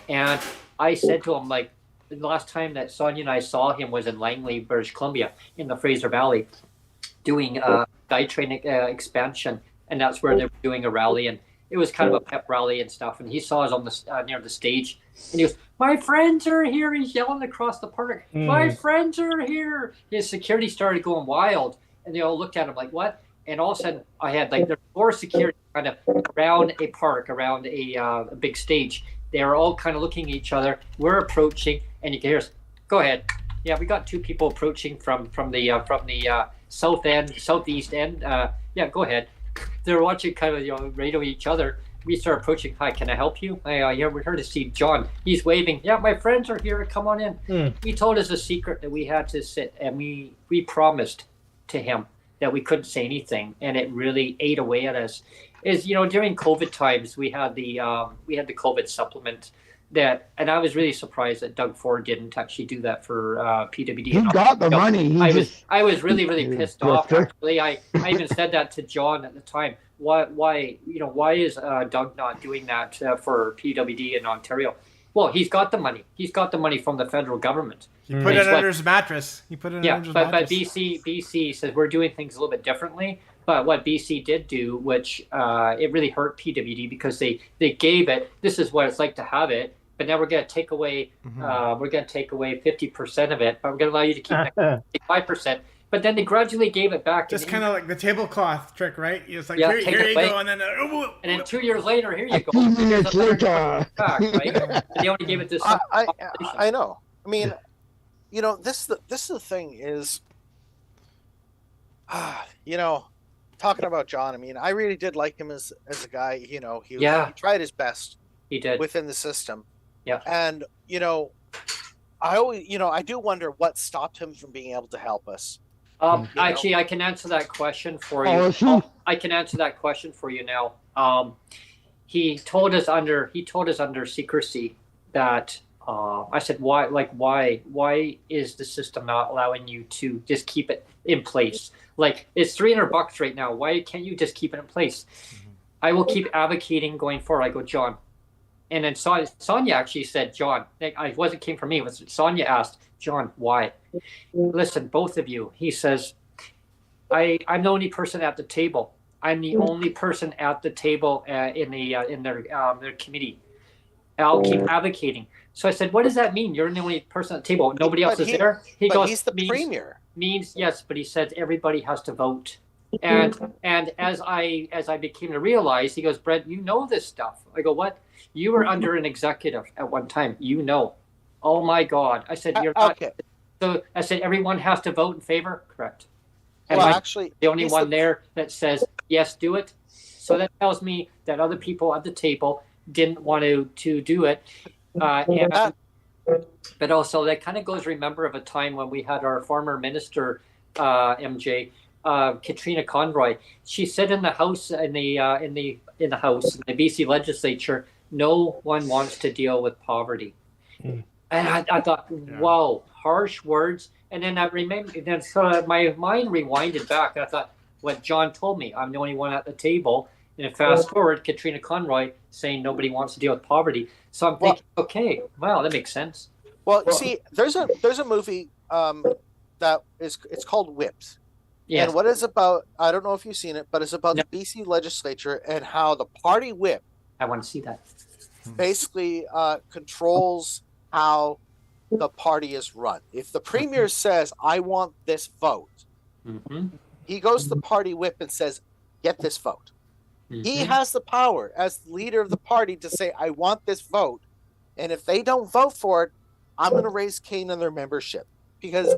and I said to him, like, the last time that Sonia and I saw him was in Langley, British Columbia, in the Fraser Valley, doing guide train expansion, and that's where they were doing a rally, and it was kind of a pep rally and stuff. And he saw us on the near the stage, and he goes, "My friends are here!" He's yelling across the park, "My friends are here!" His security started going wild, and they all looked at him like, "What?" And all of a sudden, I had like there were 4 security kind of around a park, around a big stage. They were all kind of looking at each other. We're approaching, and you can hear us. Go ahead. Yeah, we got 2 people approaching from the south end, southeast end, Yeah, go ahead. They're watching kind of, radio each other. We start approaching. Hi, can I help you? Yeah, we're here to see John. He's waving. Yeah, my friends are here. Come on in. He told us a secret that we had to sit, and we promised to him that we couldn't say anything, and it really ate away at us. Is during COVID times we had the COVID supplement and I was really surprised that Doug Ford didn't actually do that for PWD. He got the money. I was really pissed off. Actually, I even said that to John at the time. Why is Doug not doing that for PWD in Ontario? Well, he's got the money. He's got the money from the federal government. He put it under his mattress. But BC says we're doing things a little bit differently. But what BC did do, which it really hurt PWD because they gave it. This is what it's like to have it. But now we're going to take away. We're going to take away 50% of it. But we're going to allow you to keep 5%. But then they gradually gave it back. Just kind of like the tablecloth trick, right? It's like, yeah, here you go, and then 2 years later, here you go. 2 minutes later. Back, right? They only gave it this. I know. I mean, this is the thing is, talking about John. I mean, I really did like him as a guy. He tried his best. He did within the system. Yeah. And I always, I do wonder what stopped him from being able to help us. Actually, I can answer that question for you. I can answer that question for you now. He told us under secrecy that I said, why is the system not allowing you to just keep it in place? Like, it's $300 right now. Why can't you just keep it in place? I will keep advocating going forward. I go, John. And then Sonia actually said, John, it came from me. It was Sonia asked, John, why? Listen, both of you. He says, I'm the only person at the table. I'm the only person at the table in their committee. I'll keep advocating. So I said, what does that mean? You're the only person at the table. Nobody else is there? He goes, he's the premier. Means yes, but he said everybody has to vote. And as I became to realize, he goes, Brent, you know this stuff. I go, what? You were under an executive at one time. Oh my God. I said, you're not. Okay. So I said, everyone has to vote in favor? Correct. And well, actually, the only one there that says, yes, do it. So that tells me that other people at the table didn't want to do it. But also that kind of goes, remember of a time when we had our former minister, MJ, Katrina Conroy. She said in the House, in the BC legislature, no one wants to deal with poverty. And I thought, wow, harsh words. And then so my mind rewinded back. And I thought, what John told me, I'm the only one at the table. And fast forward, Katrina Conroy saying nobody wants to deal with poverty. So I'm thinking, okay, well, that makes sense. Well, see, there's a movie it's called Whipped. Yes. And what is about, I don't know if you've seen it, but it's about the BC legislature and how the party whip. I want to see that. Basically controls how the party is run. If the premier says, I want this vote, he goes to the party whip and says, get this vote. He has the power as the leader of the party to say, I want this vote. And if they don't vote for it, I'm going to raise cane on their membership. Because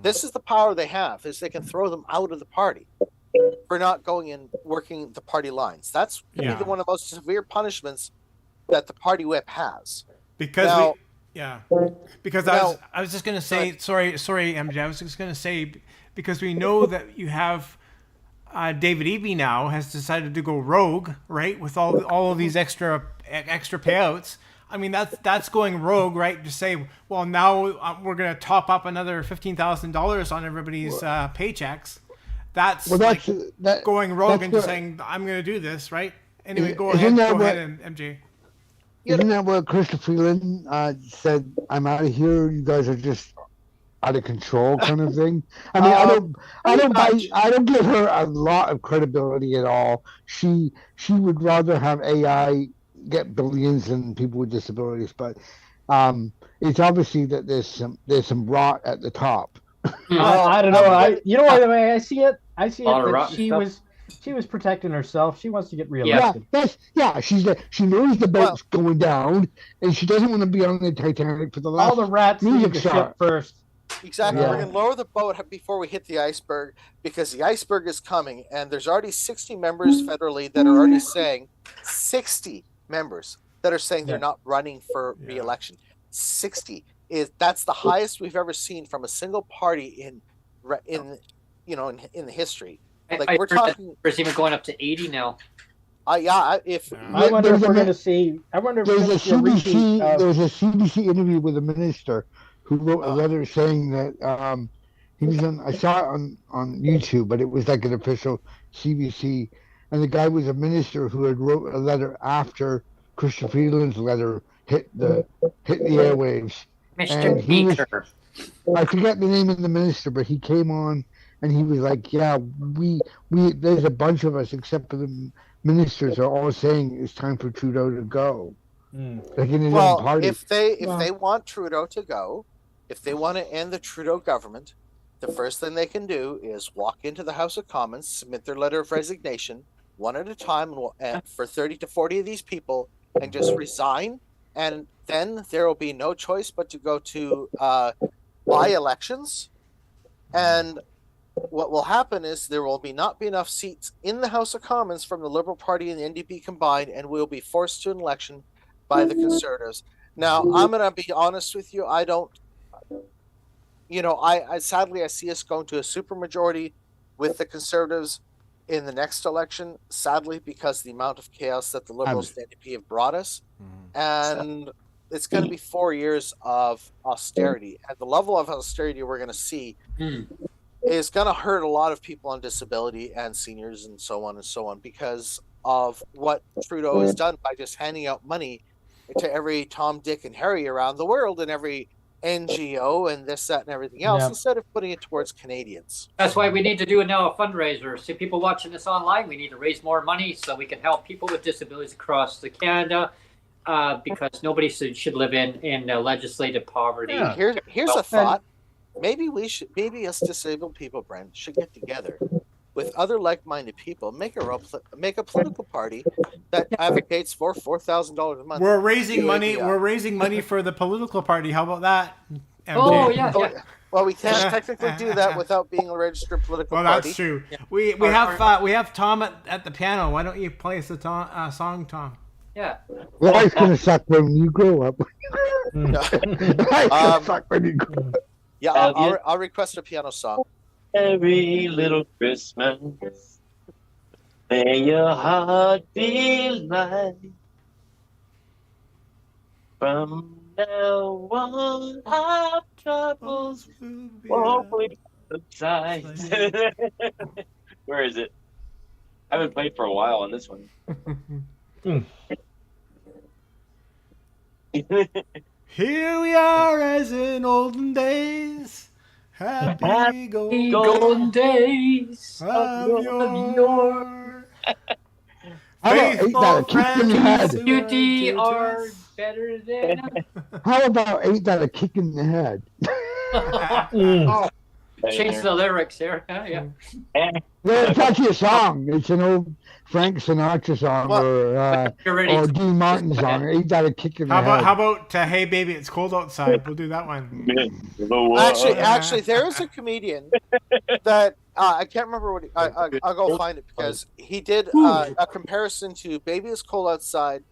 this is the power they have, is they can throw them out of the party for not going and working the party lines. That's either one of the most severe punishments that the party whip has. Because I was just going to say, sorry, MJ, I was just going to say, because we know that you have David Eby now has decided to go rogue, right, with all of these extra payouts. I mean, that's going rogue, right? To say, well, now we're going to top up another $15,000 on everybody's paychecks. That's going rogue and just saying, I'm going to do this, right? Anyway, go ahead, MJ. Isn't that what Christopher Freeland said? I'm out of here. You guys are just out of control, kind of thing. I mean, I don't give her a lot of credibility at all. She would rather have AI get billions than people with disabilities, but it's obviously that there's some rot at the top. I don't know. The way I see it that she was protecting herself. She wants to get reelected. She knows the boat's going down, and she doesn't want to be on the Titanic for the last all the rats music ship first. Exactly. Yeah. We're going to lower the boat before we hit the iceberg, because the iceberg is coming, and there's already 60 members federally that are already saying 60 members that are saying they're not running for re-election. 60 that's the highest we've ever seen from a single party in the history. Like I we're heard that talking, it's even going up to 80 now. if I wonder if we're going to see. I wonder if There's a see a repeat of- there's a CBC interview with a minister who wrote a letter saying that he was on. I saw it on YouTube, but it was like an official CBC, and the guy was a minister who had wrote a letter after Christopher Freeland's letter hit the airwaves. Mr. And he was- Speaker. I forget the name of the minister, but he came on and he was like, "Yeah, we there's a bunch of us, except for the ministers, are all saying it's time for Trudeau to go." Like in his own party. if they want Trudeau to go, if they want to end the Trudeau government, the first thing they can do is walk into the House of Commons, submit their letter of resignation one at a time, and for 30 to 40 of these people, and just resign. And then there will be no choice but to go to by-elections. And what will happen is there will not be enough seats in the House of Commons from the Liberal Party and the NDP combined, and we'll be forced to an election by the Conservatives. Now, I'm going to be honest with you. I don't, I sadly, I see us going to a supermajority with the Conservatives in the next election, sadly, because of the amount of chaos that the Liberals and the NDP have brought us. And it's going to be 4 years of austerity. And the level of austerity we're going to see is going to hurt a lot of people on disability and seniors and so on, because of what Trudeau has done by just handing out money to every Tom, Dick, and Harry around the world, and every NGO and this, that, and everything else, instead of putting it towards Canadians. That's why we need to do now a fundraiser. See, people watching this online, we need to raise more money so we can help people with disabilities across the Canada, because nobody should live in legislated poverty. Yeah. Here's a thought. Maybe us disabled people, Brent, should get together with other like-minded people, make a political party that advocates for $4,000 a month. We're raising money. We're raising money for the political party. How about that? MJ? Oh yeah. Well, we can't technically do that without being a registered political party. Well, that's true. Yeah. We have Tom at the piano. Why don't you play us a song, Tom? Yeah. Life's gonna suck when you grow up. Life's gonna suck when you grow up. Yeah, I'll request a piano song. Every little Christmas, may your heart be light. From now on, our troubles won't subside. Where is it? I haven't played for a while on this one. Here we are as in olden days. Happy golden days of your faithful friends. beauty are better than. How about ain't that a kick in the head? Change the lyrics here. Yeah. Well, it's actually a song. It's an old Frank Sinatra song or Dean Martin song. Ain't that a kick in the head? How about Hey Baby, It's Cold Outside? We'll do that one. Actually, there is a comedian that I can't remember what I'll go find it, because he did a comparison to Baby It's Cold Outside,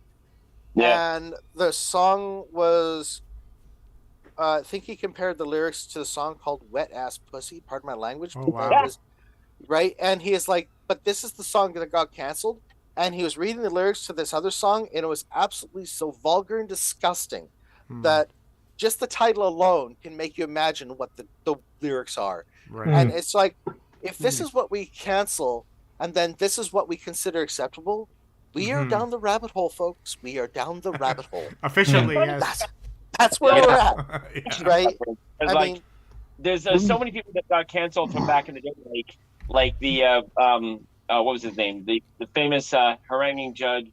and the song was I think he compared the lyrics to the song called Wet Ass Pussy, pardon my language. Oh, wow. Right? And he is like, but this is the song that got canceled. And he was reading the lyrics to this other song, and it was absolutely so vulgar and disgusting that just the title alone can make you imagine what the lyrics are. Right. And it's like, if this is what we cancel, and then this is what we consider acceptable, we are down the rabbit hole, folks. We are down the rabbit hole. Officially, yes. That's where we're at, right? I mean, there's so many people that got canceled from back in the day, like the what was his name? The famous haranguing judge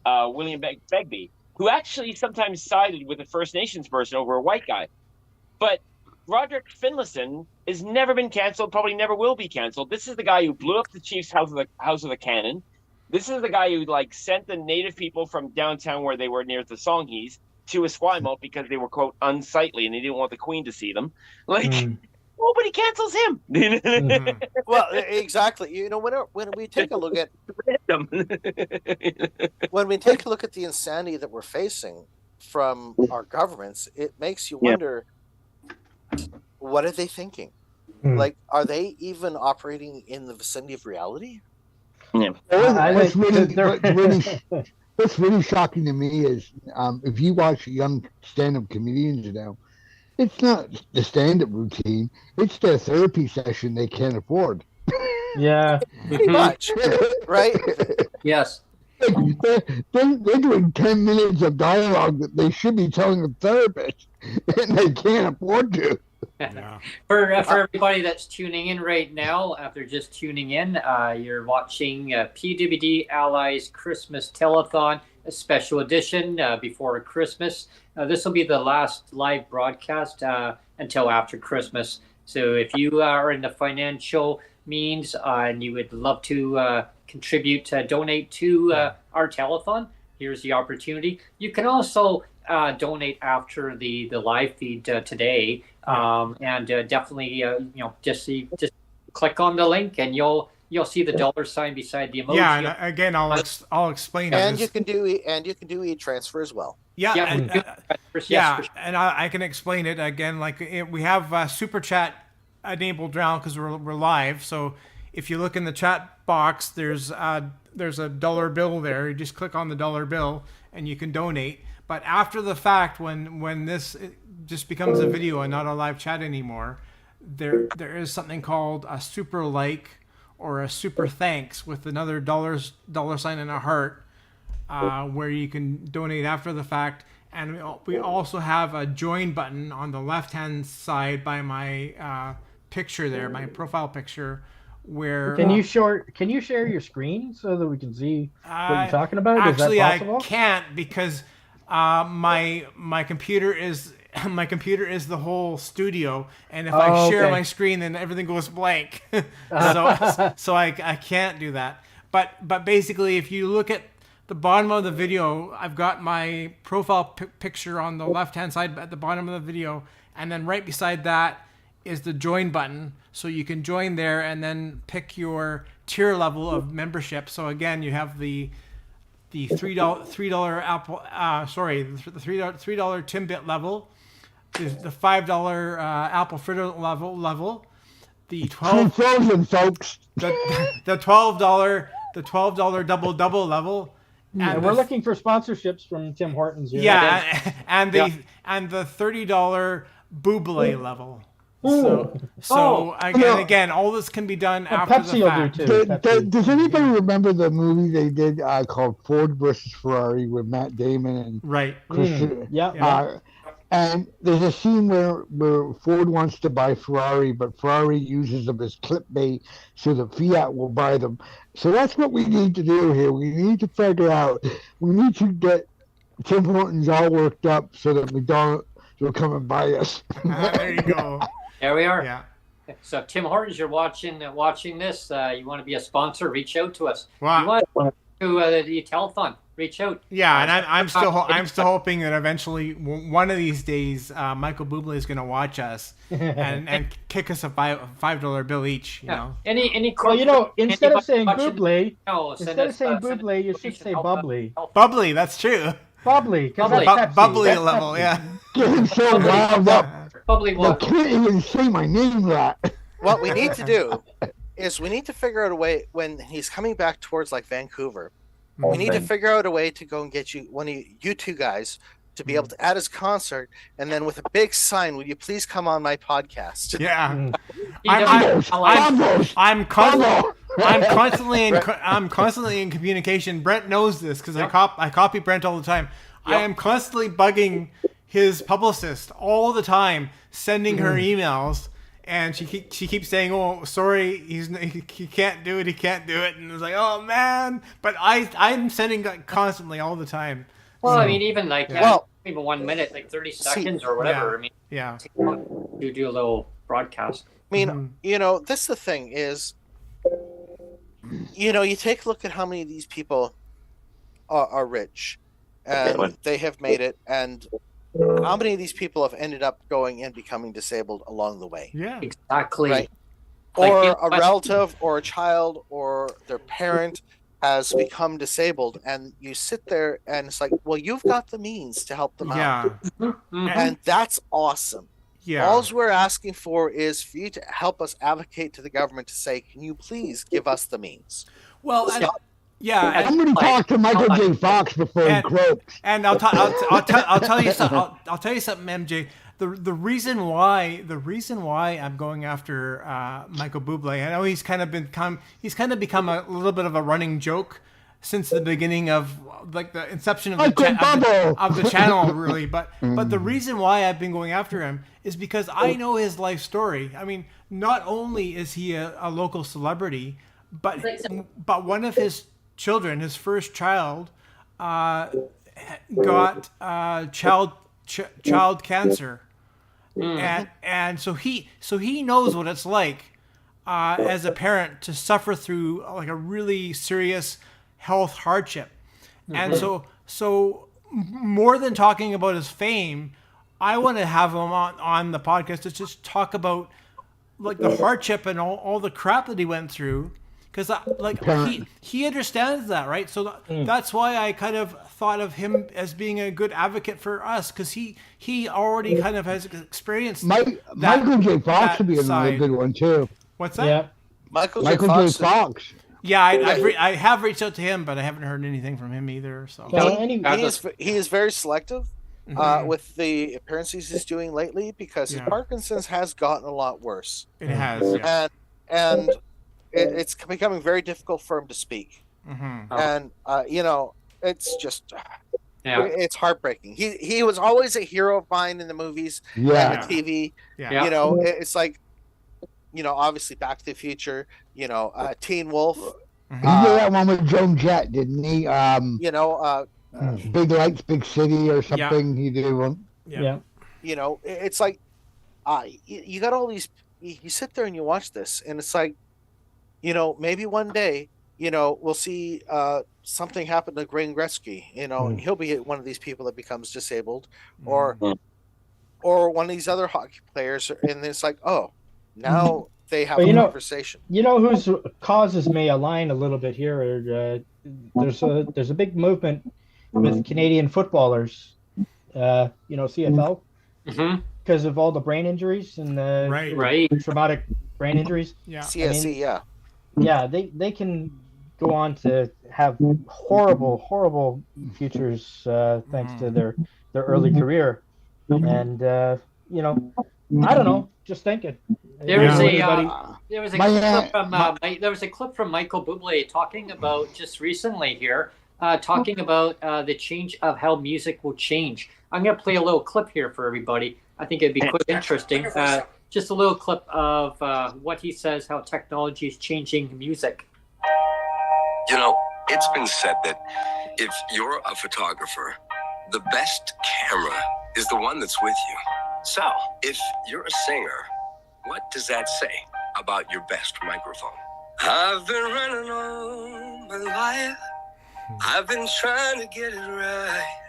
William Begbie, who actually sometimes sided with a First Nations person over a white guy. But Roderick Finlayson has never been canceled, probably never will be canceled. This is the guy who blew up the Chiefs' House of the Cannon. This is the guy who sent the native people from downtown where they were near the Songhees to Esquimalt because they were, quote, unsightly and they didn't want the Queen to see them. Like, nobody cancels him. Well, exactly. You know, when we take a look at when we take a look at the insanity that we're facing from our governments, it makes you wonder, what are they thinking? Like, are they even operating in the vicinity of reality? What's really shocking to me is if you watch young stand-up comedians now, it's not the stand-up routine; it's their therapy session they can't afford. Yeah, Pretty much, right? Yes. They're doing 10 minutes of dialogue that they should be telling a therapist, and they can't afford to. Yeah. For everybody that's tuning in right now, after just tuning in, you're watching PWD Allies Christmas Telethon, a special edition before Christmas. This will be the last live broadcast until after Christmas. So if you are in the financial means and you would love to contribute, donate to our telethon, here's the opportunity. You can also donate after the live feed today, and definitely just click on the link and you'll see the dollar sign beside the emoji. Yeah, and again, I'll explain it. And you can do e-transfer as well. Yeah, Yeah, and I can explain it again. Like we have super chat enabled now because we're live. So if you look in the chat box, there's a dollar bill there. You just click on the dollar bill and you can donate. But after the fact, when this just becomes a video and not a live chat anymore, there is something called a super like or a super thanks with another dollar sign and a heart, where you can donate after the fact. And we also have a join button on the left hand side by my picture there, my profile picture. Where can you share your screen so that we can see what you're talking about? Actually, is that possible? I can't because my computer is the whole studio, and if I share my screen, then everything goes blank. so I can't do that. But basically, if you look at the bottom of the video, I've got my profile picture on the left hand side at the bottom of the video, and then right beside that is the join button, so you can join there and then pick your tier level of membership. So again, you have the $3 Apple the $3 Timbit level, the $5 Apple Fritter level, the frozen folks, the $12 double level. And we're looking for sponsorships from Tim Hortons here. Yeah, and the $30 Bublé level. So again, all this can be done after Pepsi the fact. will do too. Does anybody remember the movie they did called Ford versus Ferrari with Matt Damon and Christian? Yeah. And there's a scene where Ford wants to buy Ferrari, but Ferrari uses them as clickbait so that Fiat will buy them. So that's what we need to do here. We need to figure out. We need to get Tim Hortons all worked up so that McDonald's will come and buy us. There you go. There we are. Yeah. So Tim Hortons, you're watching this. You want to be a sponsor? Reach out to us. Wow. You want to the telethon? Reach out. Yeah, and I'm still hoping that eventually one of these days Michael Bublé is going to watch us and kick us a $5 bill each. You know. Any. Well, instead of saying Bublé, you should say bubbly. Bubbly, that's true. Bubbly, bubbly level, yeah. Getting so wound up. Bubbly I can't even say my name right. What we need to do is we need to figure out a way when he's coming back towards like Vancouver. We need to figure out a way to go and get one of you two guys to be able to add his concert, and then with a big sign, will you please come on my podcast? Yeah. I'm constantly in communication. Brent knows this because I copy Brent all the time. Yep. I am constantly bugging his publicist all the time, sending her emails, and she keeps saying, "Oh, sorry, he can't do it. He can't do it." And it's like, "Oh man!" But I'm sending constantly all the time. Well, I mean, even like even 1 minute, like 30 seconds or whatever. Yeah. I mean, you do a little broadcast. I mean, this the thing is, you take a look at how many of these people are rich, and they have made it. And how many of these people have ended up going and becoming disabled along the way? Yeah, Exactly. Right. Like, Or you know a what? relative or a child or their parent has become disabled, and you sit there and it's like, well, you've got the means to help them out. yeah, Mhm. And that's awesome. yeah. All we're asking for is for you to help us advocate to the government to say, can you please give us the means? Well, and, yeah, and, Somebody talked to Michael J. Fox before he And- croaked. and I'll tell you something. I'll tell you something, MJ. The reason why I'm going after Michael Bublé, I know he's kind of become a little bit of a running joke since the beginning of like the inception of the channel, really. But the reason why I've been going after him is because I know his life story. I mean, not only is he a local celebrity, but one of his children, his first child, got child cancer, and so he knows what it's like as a parent to suffer through like a really serious health hardship. And so more than talking about his fame, I want to have him on the podcast to just talk about like the hardship and all the crap that he went through. Because he understands that, right? So that's why I kind of thought of him as being a good advocate for us, because he already kind of has experienced Michael J. Fox would be another good one too. What's that? Yeah. Michael J. Fox. Yeah, I have reached out to him, but I haven't heard anything from him either. So he is very selective with the appearances he's doing lately, because his Parkinson's has gotten a lot worse. It has, yeah. And it's becoming very difficult for him to speak. And it's just it's heartbreaking. He was always a hero of mine in the movies and the TV. It's like, obviously Back to the Future, Teen Wolf. He did that one with Joan Jett, didn't he? Big Lights, Big City or something. He did one. It's like you got all these, you sit there and you watch this and it's like, maybe one day, we'll see something happen to Wayne Gretzky, and he'll be one of these people that becomes disabled, or one of these other hockey players, and it's like, oh, now they have a conversation. Whose causes may align a little bit here. There's a big movement with Canadian footballers, CFL, because of all the brain injuries and traumatic brain injuries. CSE, they can go on to have horrible futures thanks to their early career. And I don't know, just thinking. There was a clip from Michael Bublé talking about just recently here, talking about the change of how music will change. I'm going to play a little clip here for everybody. I think it'd be quite interesting. Just a little clip of what he says, how technology is changing music. It's been said that if you're a photographer, the best camera is the one that's with you. So, if you're a singer, what does that say about your best microphone? I've been running all my life. I've been trying to get it right.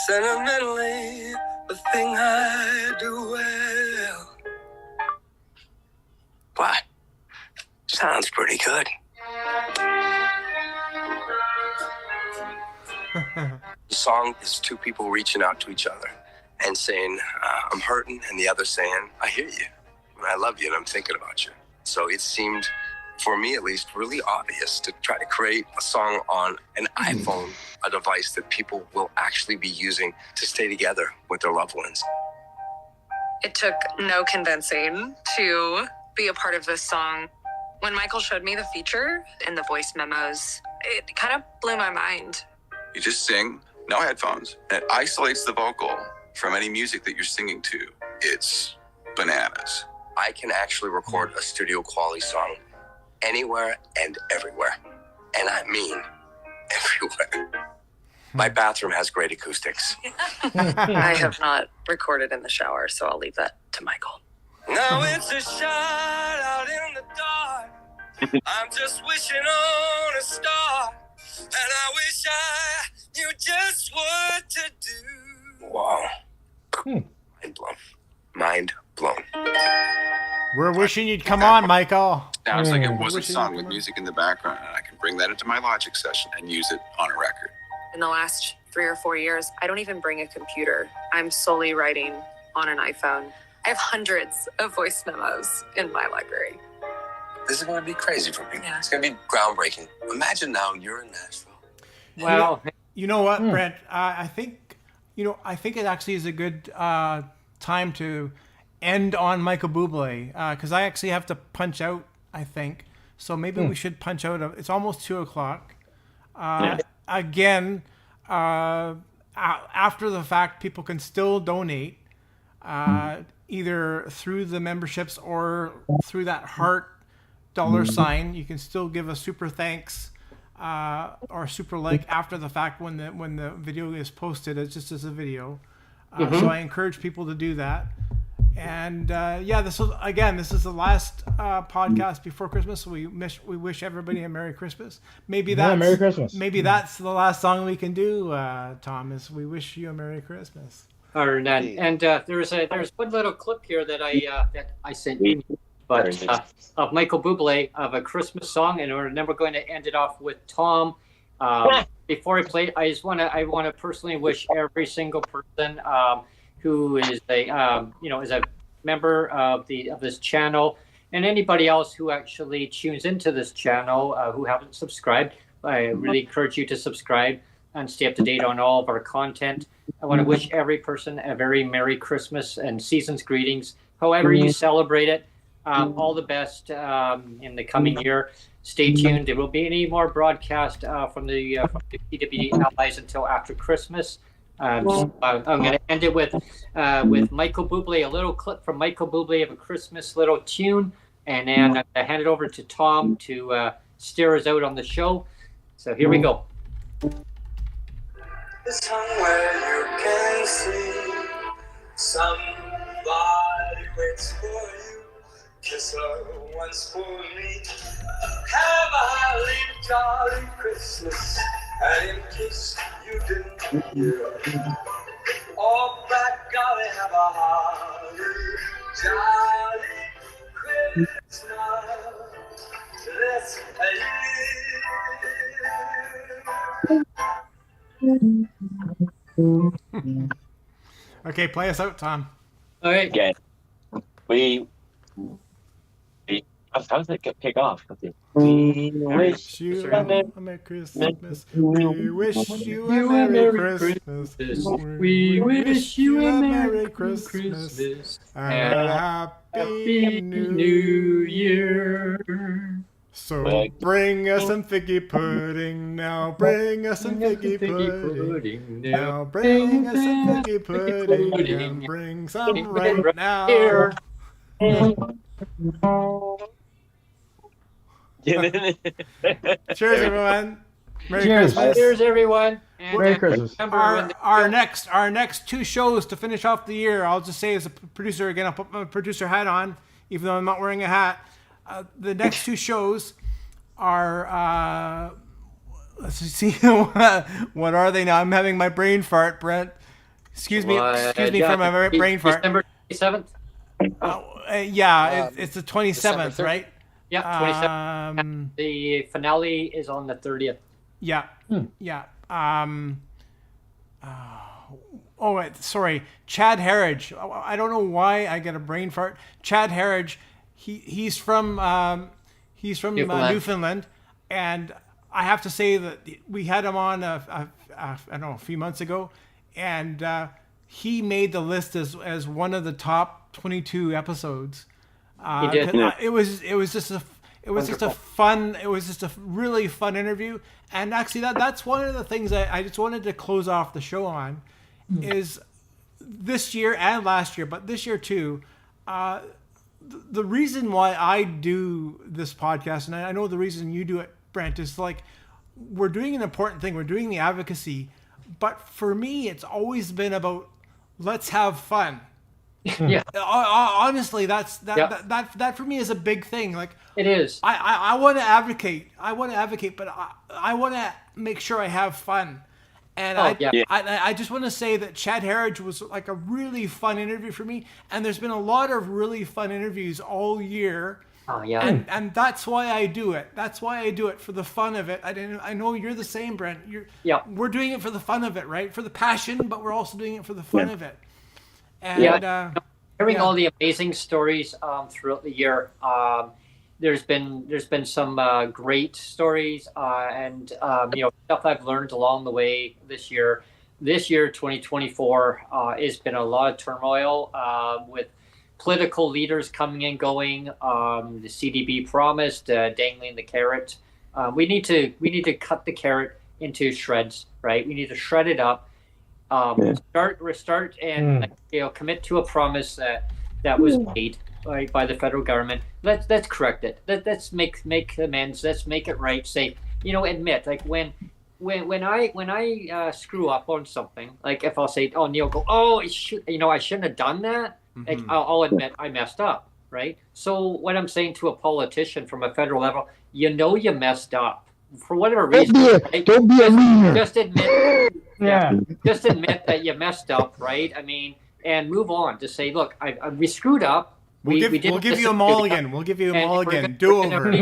Sentimentally, the thing I do well. What? Sounds pretty good. The song is two people reaching out to each other and saying, I'm hurting, and the other saying, I hear you, and I love you, and I'm thinking about you. So it seemed, for me at least, really obvious to try to create a song on an iPhone, a device that people will actually be using to stay together with their loved ones. It took no convincing to be a part of this song. When Michael showed me the feature in the voice memos, it kind of blew my mind. You just sing, no headphones. It isolates the vocal from any music that you're singing to. It's bananas. I can actually record a studio quality song anywhere and everywhere. And I mean everywhere. My bathroom has great acoustics. I have not recorded in the shower, so I'll leave that to Michael. Now it's a shot out in the dark. I'm just wishing on a star. And I wish I You just what to do. Wow. Mind blown. Mind blown. We're wishing you'd come on, Michael. Sounds like it wasn't sung with music in the background, and I can bring that into my Logic session and use it on a record. In the last 3 or 4 years, I don't even bring a computer. I'm solely writing on an iPhone. I have hundreds of voice memos in my library. This is going to be crazy for me. Yeah. It's going to be groundbreaking. Imagine now you're in Nashville. Well, you know what, Brent? I think it actually is a good time to end on Michael Bublé because I actually have to punch out. I think so. Maybe we should punch out. It's almost 2:00. Again, after the fact, people can still donate either through the memberships or through that heart $sign. You can still give a super thanks or super like after the fact when the video is posted. It's just as a video. So I encourage people to do that. And this is the last podcast before Christmas. So we wish everybody a Merry Christmas. Maybe Merry Christmas. Maybe that's the last song we can do, Tom. Is we wish you a Merry Christmas. And there's one little clip here that I sent you, but of Michael Bublé of a Christmas song, and we're never going to end it off with Tom. Before I play, I want to personally wish every single person who is is a member of this channel, and anybody else who actually tunes into this channel who haven't subscribed. I really encourage you to subscribe and stay up to date on all of our content. I want to wish every person a very Merry Christmas and season's greetings, however you celebrate it. All the best in the coming year. Stay tuned. There won't be any more broadcast from the PWD Allies until after Christmas. I'm going to end it with Michael Bublé, a little clip from Michael Bublé of a Christmas little tune, and then I'm going to hand it over to Tom to steer us out on the show. So here we go. Somewhere you can see somebody waits for you. Kiss her once for me. Have a holly jolly Christmas. And in case you didn't hear, oh, by golly, have a holly jolly Christmas. Let's Okay, play us out, Tom. All right. Okay. How does that kick off? We wish you a Merry Christmas. We wish you a Merry Christmas. We wish you a Merry Christmas and a Happy New Year. So bring us some figgy pudding now. Bring us some figgy pudding now. Bring us some figgy pudding and bring some right now. Cheers, everyone. Merry Christmas. Cheers, everyone. And Merry Christmas. Our next two shows to finish off the year. I'll just say as a producer again, I'll put my producer hat on, even though I'm not wearing a hat. The next two shows are let's see what are they now? I'm having my brain fart, Brent. Excuse me for my brain fart. December 27th. It's the 27th, right? Yeah, 27th. The finale is on the 30th. Yeah. Yeah. Sorry. Chad Harridge. I don't know why I get a brain fart. Chad Harridge. He's from Newfoundland, and I have to say that we had him on I don't know, a few months ago, and he made the list as one of the top 22 episodes. He did. It was just a really fun interview, and actually that's one of the things I just wanted to close off the show on, is this year and last year, but this year too. The reason why I do this podcast, and I know the reason you do it, Brent, is like we're doing an important thing. We're doing the advocacy, but for me, it's always been about let's have fun. Yeah. Honestly, that for me is a big thing. Like it is. I want to advocate. But I want to make sure I have fun. And yeah. I just want to say that Chad Harridge was like a really fun interview for me. And there's been a lot of really fun interviews all year. Oh, yeah. And that's why I do it. That's why I do it, for the fun of it. I know you're the same, Brent. We're doing it for the fun of it, right? For the passion, but we're also doing it for the fun of it. And hearing all the amazing stories throughout the year. There's been some great stories and stuff I've learned along the way this year. This year, 2024, has been a lot of turmoil with political leaders coming and going. The CDB promised dangling the carrot. We need to cut the carrot into shreds, right? We need to shred it up. Restart, and commit to a promise that was made by the federal government. Let's correct it. Let's make amends. Let's make it right. Say, admit, like when I screw up on something, like if I'll say, oh, Neil, I shouldn't have done that. Like I'll admit I messed up, right? So what I'm saying to a politician from a federal level, you messed up for whatever reason. Don't be a loser. Just admit. Just admit that you messed up, right? I mean, and move on. Just say, look, we screwed up. We'll give you a mulligan. We'll give you a mulligan. Do over.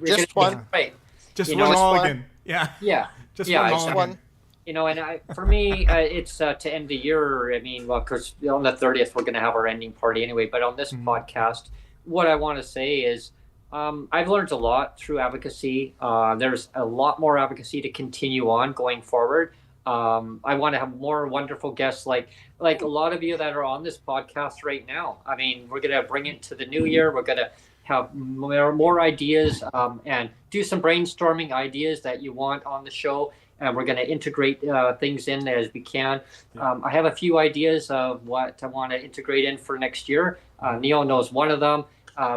Just one. Right. Just one mulligan. Yeah. Yeah. Just one mulligan. And for me, it's to end the year. I mean, well, because on the 30th, we're going to have our ending party anyway. But on this podcast, what I want to say is I've learned a lot through advocacy. There's a lot more advocacy to continue on going forward. I want to have more wonderful guests like a lot of you that are on this podcast right now. I mean, we're going to bring it to the new year. We're going to have more ideas and do some brainstorming ideas that you want on the show. And we're going to integrate things in as we can. I have a few ideas of what I want to integrate in for next year. Neil knows one of them.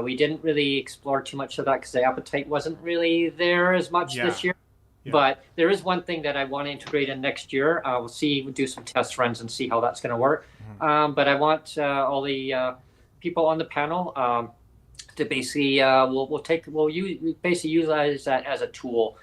We didn't really explore too much of that because the appetite wasn't really there as much this year. Yeah. But there is one thing that I want to integrate in next year. We'll do some test runs and see how that's going to work. But I want all the people on the panel to basically we'll utilize that as a tool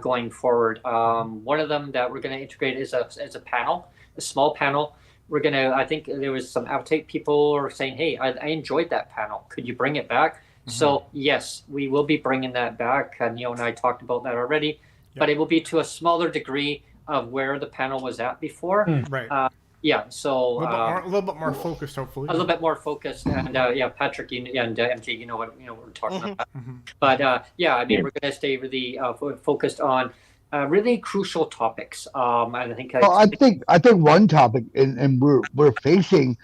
going forward. One of them that we're going to integrate is a panel, a small panel. I think there was some appetite people are saying, hey, I enjoyed that panel. Could you bring it back? So yes, we will be bringing that back. Neil and I talked about that already. But it will be to a smaller degree of where the panel was at before. Right. So a little bit more focused, hopefully. A little bit more focused, and Patrick and MJ, you know what we're talking about. But I mean, we're going to stay really focused on really crucial topics. And I think I think one topic, and we're facing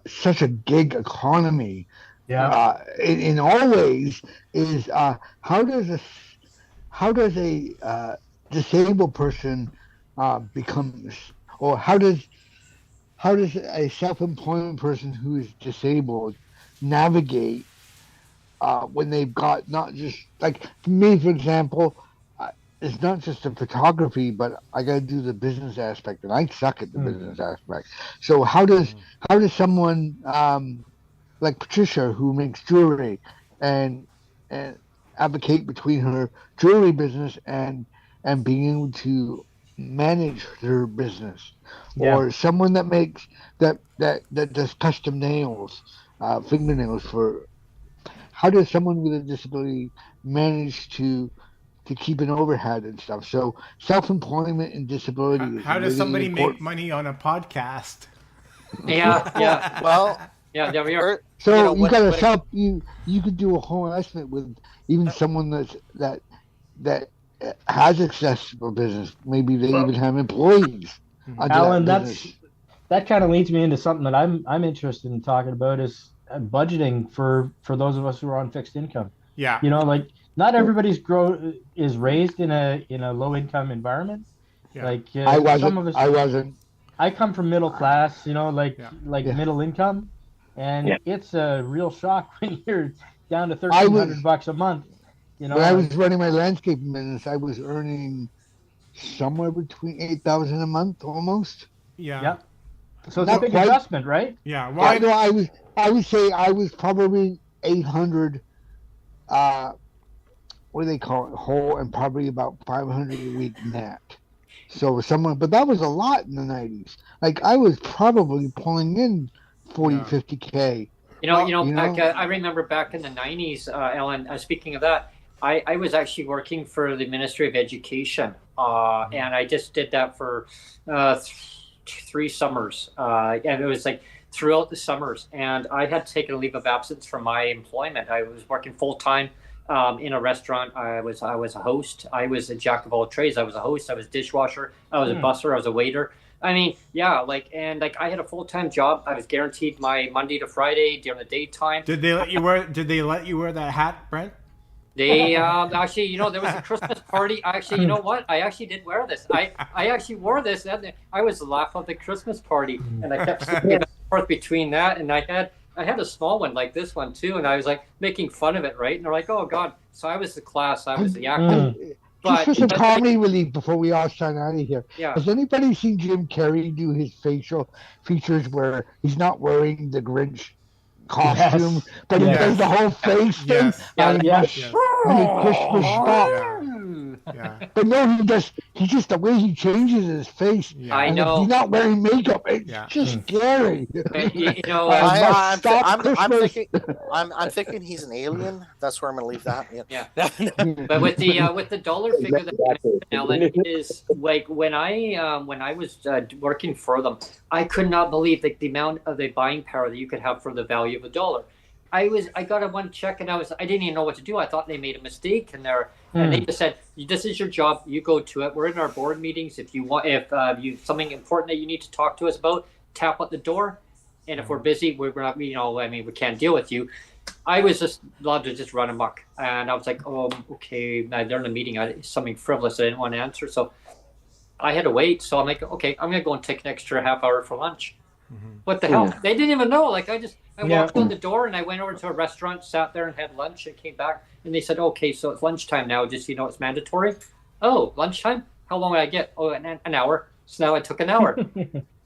such a gig economy. In all ways, is how does a disabled person become, or how does a self-employment person who is disabled navigate when they've got not just, like, for me, for example, it's not just the photography, but I got to do the business aspect, and I suck at the business aspect. So how does someone like Patricia, who makes jewelry, and advocate between her jewelry business and being able to manage her business, or someone that makes that does custom nails, fingernails for? How does someone with a disability manage to keep an overhead and stuff? So self-employment and disability. How does somebody make money on a podcast? Well. Yeah, there we are. So you gotta help you. You could do a whole estimate with even someone that has accessible business. Maybe they even have employees. Alan, that kind of leads me into something that I'm interested in talking about is budgeting for those of us who are on fixed income. Yeah. Like not everybody's is raised in a low income environment. Yeah. Like I wasn't. Some of us, I wasn't. I come from middle class. Middle income. And it's a real shock when you're down to $1,300 a month. When I was running my landscaping business, I was earning somewhere between $8,000 a month, almost. Yeah. So it's a big adjustment, right? Yeah. Why? No, I would say I was probably 800. What do they call it? Whole, and probably about 500 a week net. So someone, but that was a lot in the 90s. Like I was probably pulling in 40, 50K. Back, I remember back in the 90s, Ellen, speaking of that, I was actually working for the Ministry of Education, and I just did that for 3 summers, and it was like throughout the summers, and I had taken a leave of absence from my employment. I was working full-time in a restaurant. I was a host. I was a jack of all trades. I was a host. I was a dishwasher. I was a busser. I was a waiter. I mean, yeah, I had a full-time job. I was guaranteed my Monday to Friday during the daytime. Did they let you wear that hat, Brent? They actually, there was a Christmas party. Actually, you know what? I actually did wear this. I actually wore this. I was the laugh of the Christmas party, and I kept switching back and forth between that, and I had a small one like this one too, and I was like making fun of it, right? And they're like, "Oh God!" So I was the class. I was the actor. Just for some comedy relief before we all sign out of here. Yeah. Has anybody seen Jim Carrey do his facial features where he's not wearing the Grinch costume, but he does the whole face thing? And Christmas stuff. Yeah. But no, he's just the way he changes his face. Yeah. I know. He's not wearing makeup. It's just scary. I'm thinking he's an alien. That's where I'm gonna leave that. Yeah. But with the dollar figure that Ellen is like when I was working for them, I could not believe the amount of the buying power that you could have for the value of a dollar. I got a one check and I didn't even know what to do. I thought they made a mistake and they just said, "This is your job. You go to it. We're in our board meetings. If you something important that you need to talk to us about, tap at the door. And if we're busy, we're not. We can't deal with you." I was just allowed to just run amok, and I was like, "Oh, okay." They're in a meeting. Something frivolous I didn't want to answer, so I had to wait. So I'm like, "Okay, I'm gonna go and take an extra half hour for lunch." What the hell? They didn't even know. Like I walked out the door and I went over to a restaurant, sat there and had lunch and came back and they said, "Okay, so it's lunchtime now. Just it's mandatory." Oh, lunchtime? How long did I get? Oh, an hour. So now I took an hour.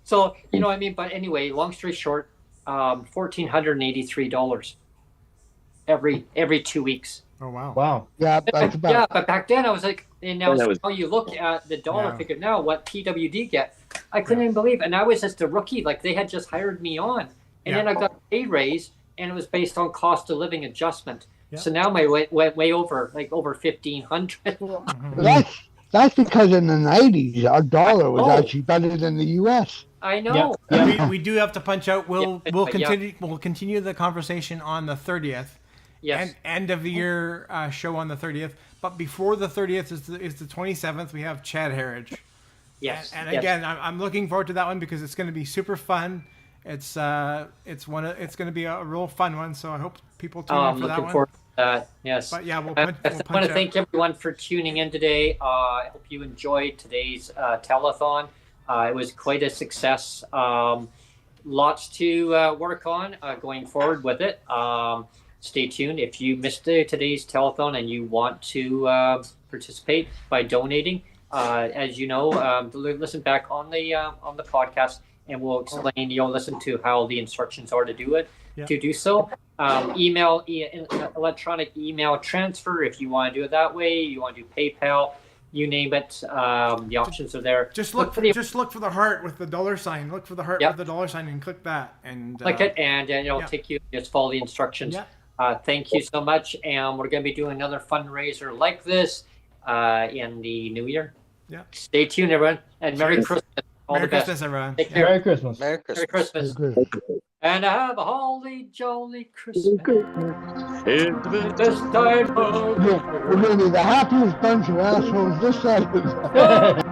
So what I mean. But anyway, long story short, $1,483 every 2 weeks. Oh wow. Wow. Yeah, that's about. Yeah, but back then I was like, and now you look at the dollar figure now, what PWD get. I couldn't even believe it. And I was just a rookie. Like they had just hired me on. And then I got a pay raise and it was based on cost of living adjustment. Yeah. So now my went way over, like over 1,500. That's because in the 90s, our dollar was actually better than the U.S. I know. Yeah. We do have to punch out. We'll continue the conversation on the 30th. Yes. And end of the year show on the 30th. But before the 30th is the 27th. We have Chad Harridge. Yes. And again, I'm looking forward to that one because it's going to be super fun. It's going to be a real fun one. So I hope people tune in for that one. Looking forward to that. Yes. But yeah, I want to thank everyone for tuning in today. I hope you enjoyed today's telethon. It was quite a success. Lots to work on going forward with it. Stay tuned. If you missed today's telethon and you want to participate by donating, as you know, listen back on the podcast, and we'll explain. You'll listen to how the instructions are to do it. Yeah. To do so, electronic email transfer if you want to do it that way. You want to do PayPal. You name it. The options are there. Just look for the heart with the dollar sign. Look for the heart with the dollar sign and click that. And click it, and it'll take you. Just follow the instructions. Yeah. Thank you so much, and we're going to be doing another fundraiser like this in the new year. Yeah. Stay tuned, everyone, and Merry Christmas. Merry Christmas, everyone. Take care. Merry Christmas. Merry Christmas. Merry Christmas. And have a holly jolly Christmas. This time. We're going to be the happiest bunch of assholes this side of the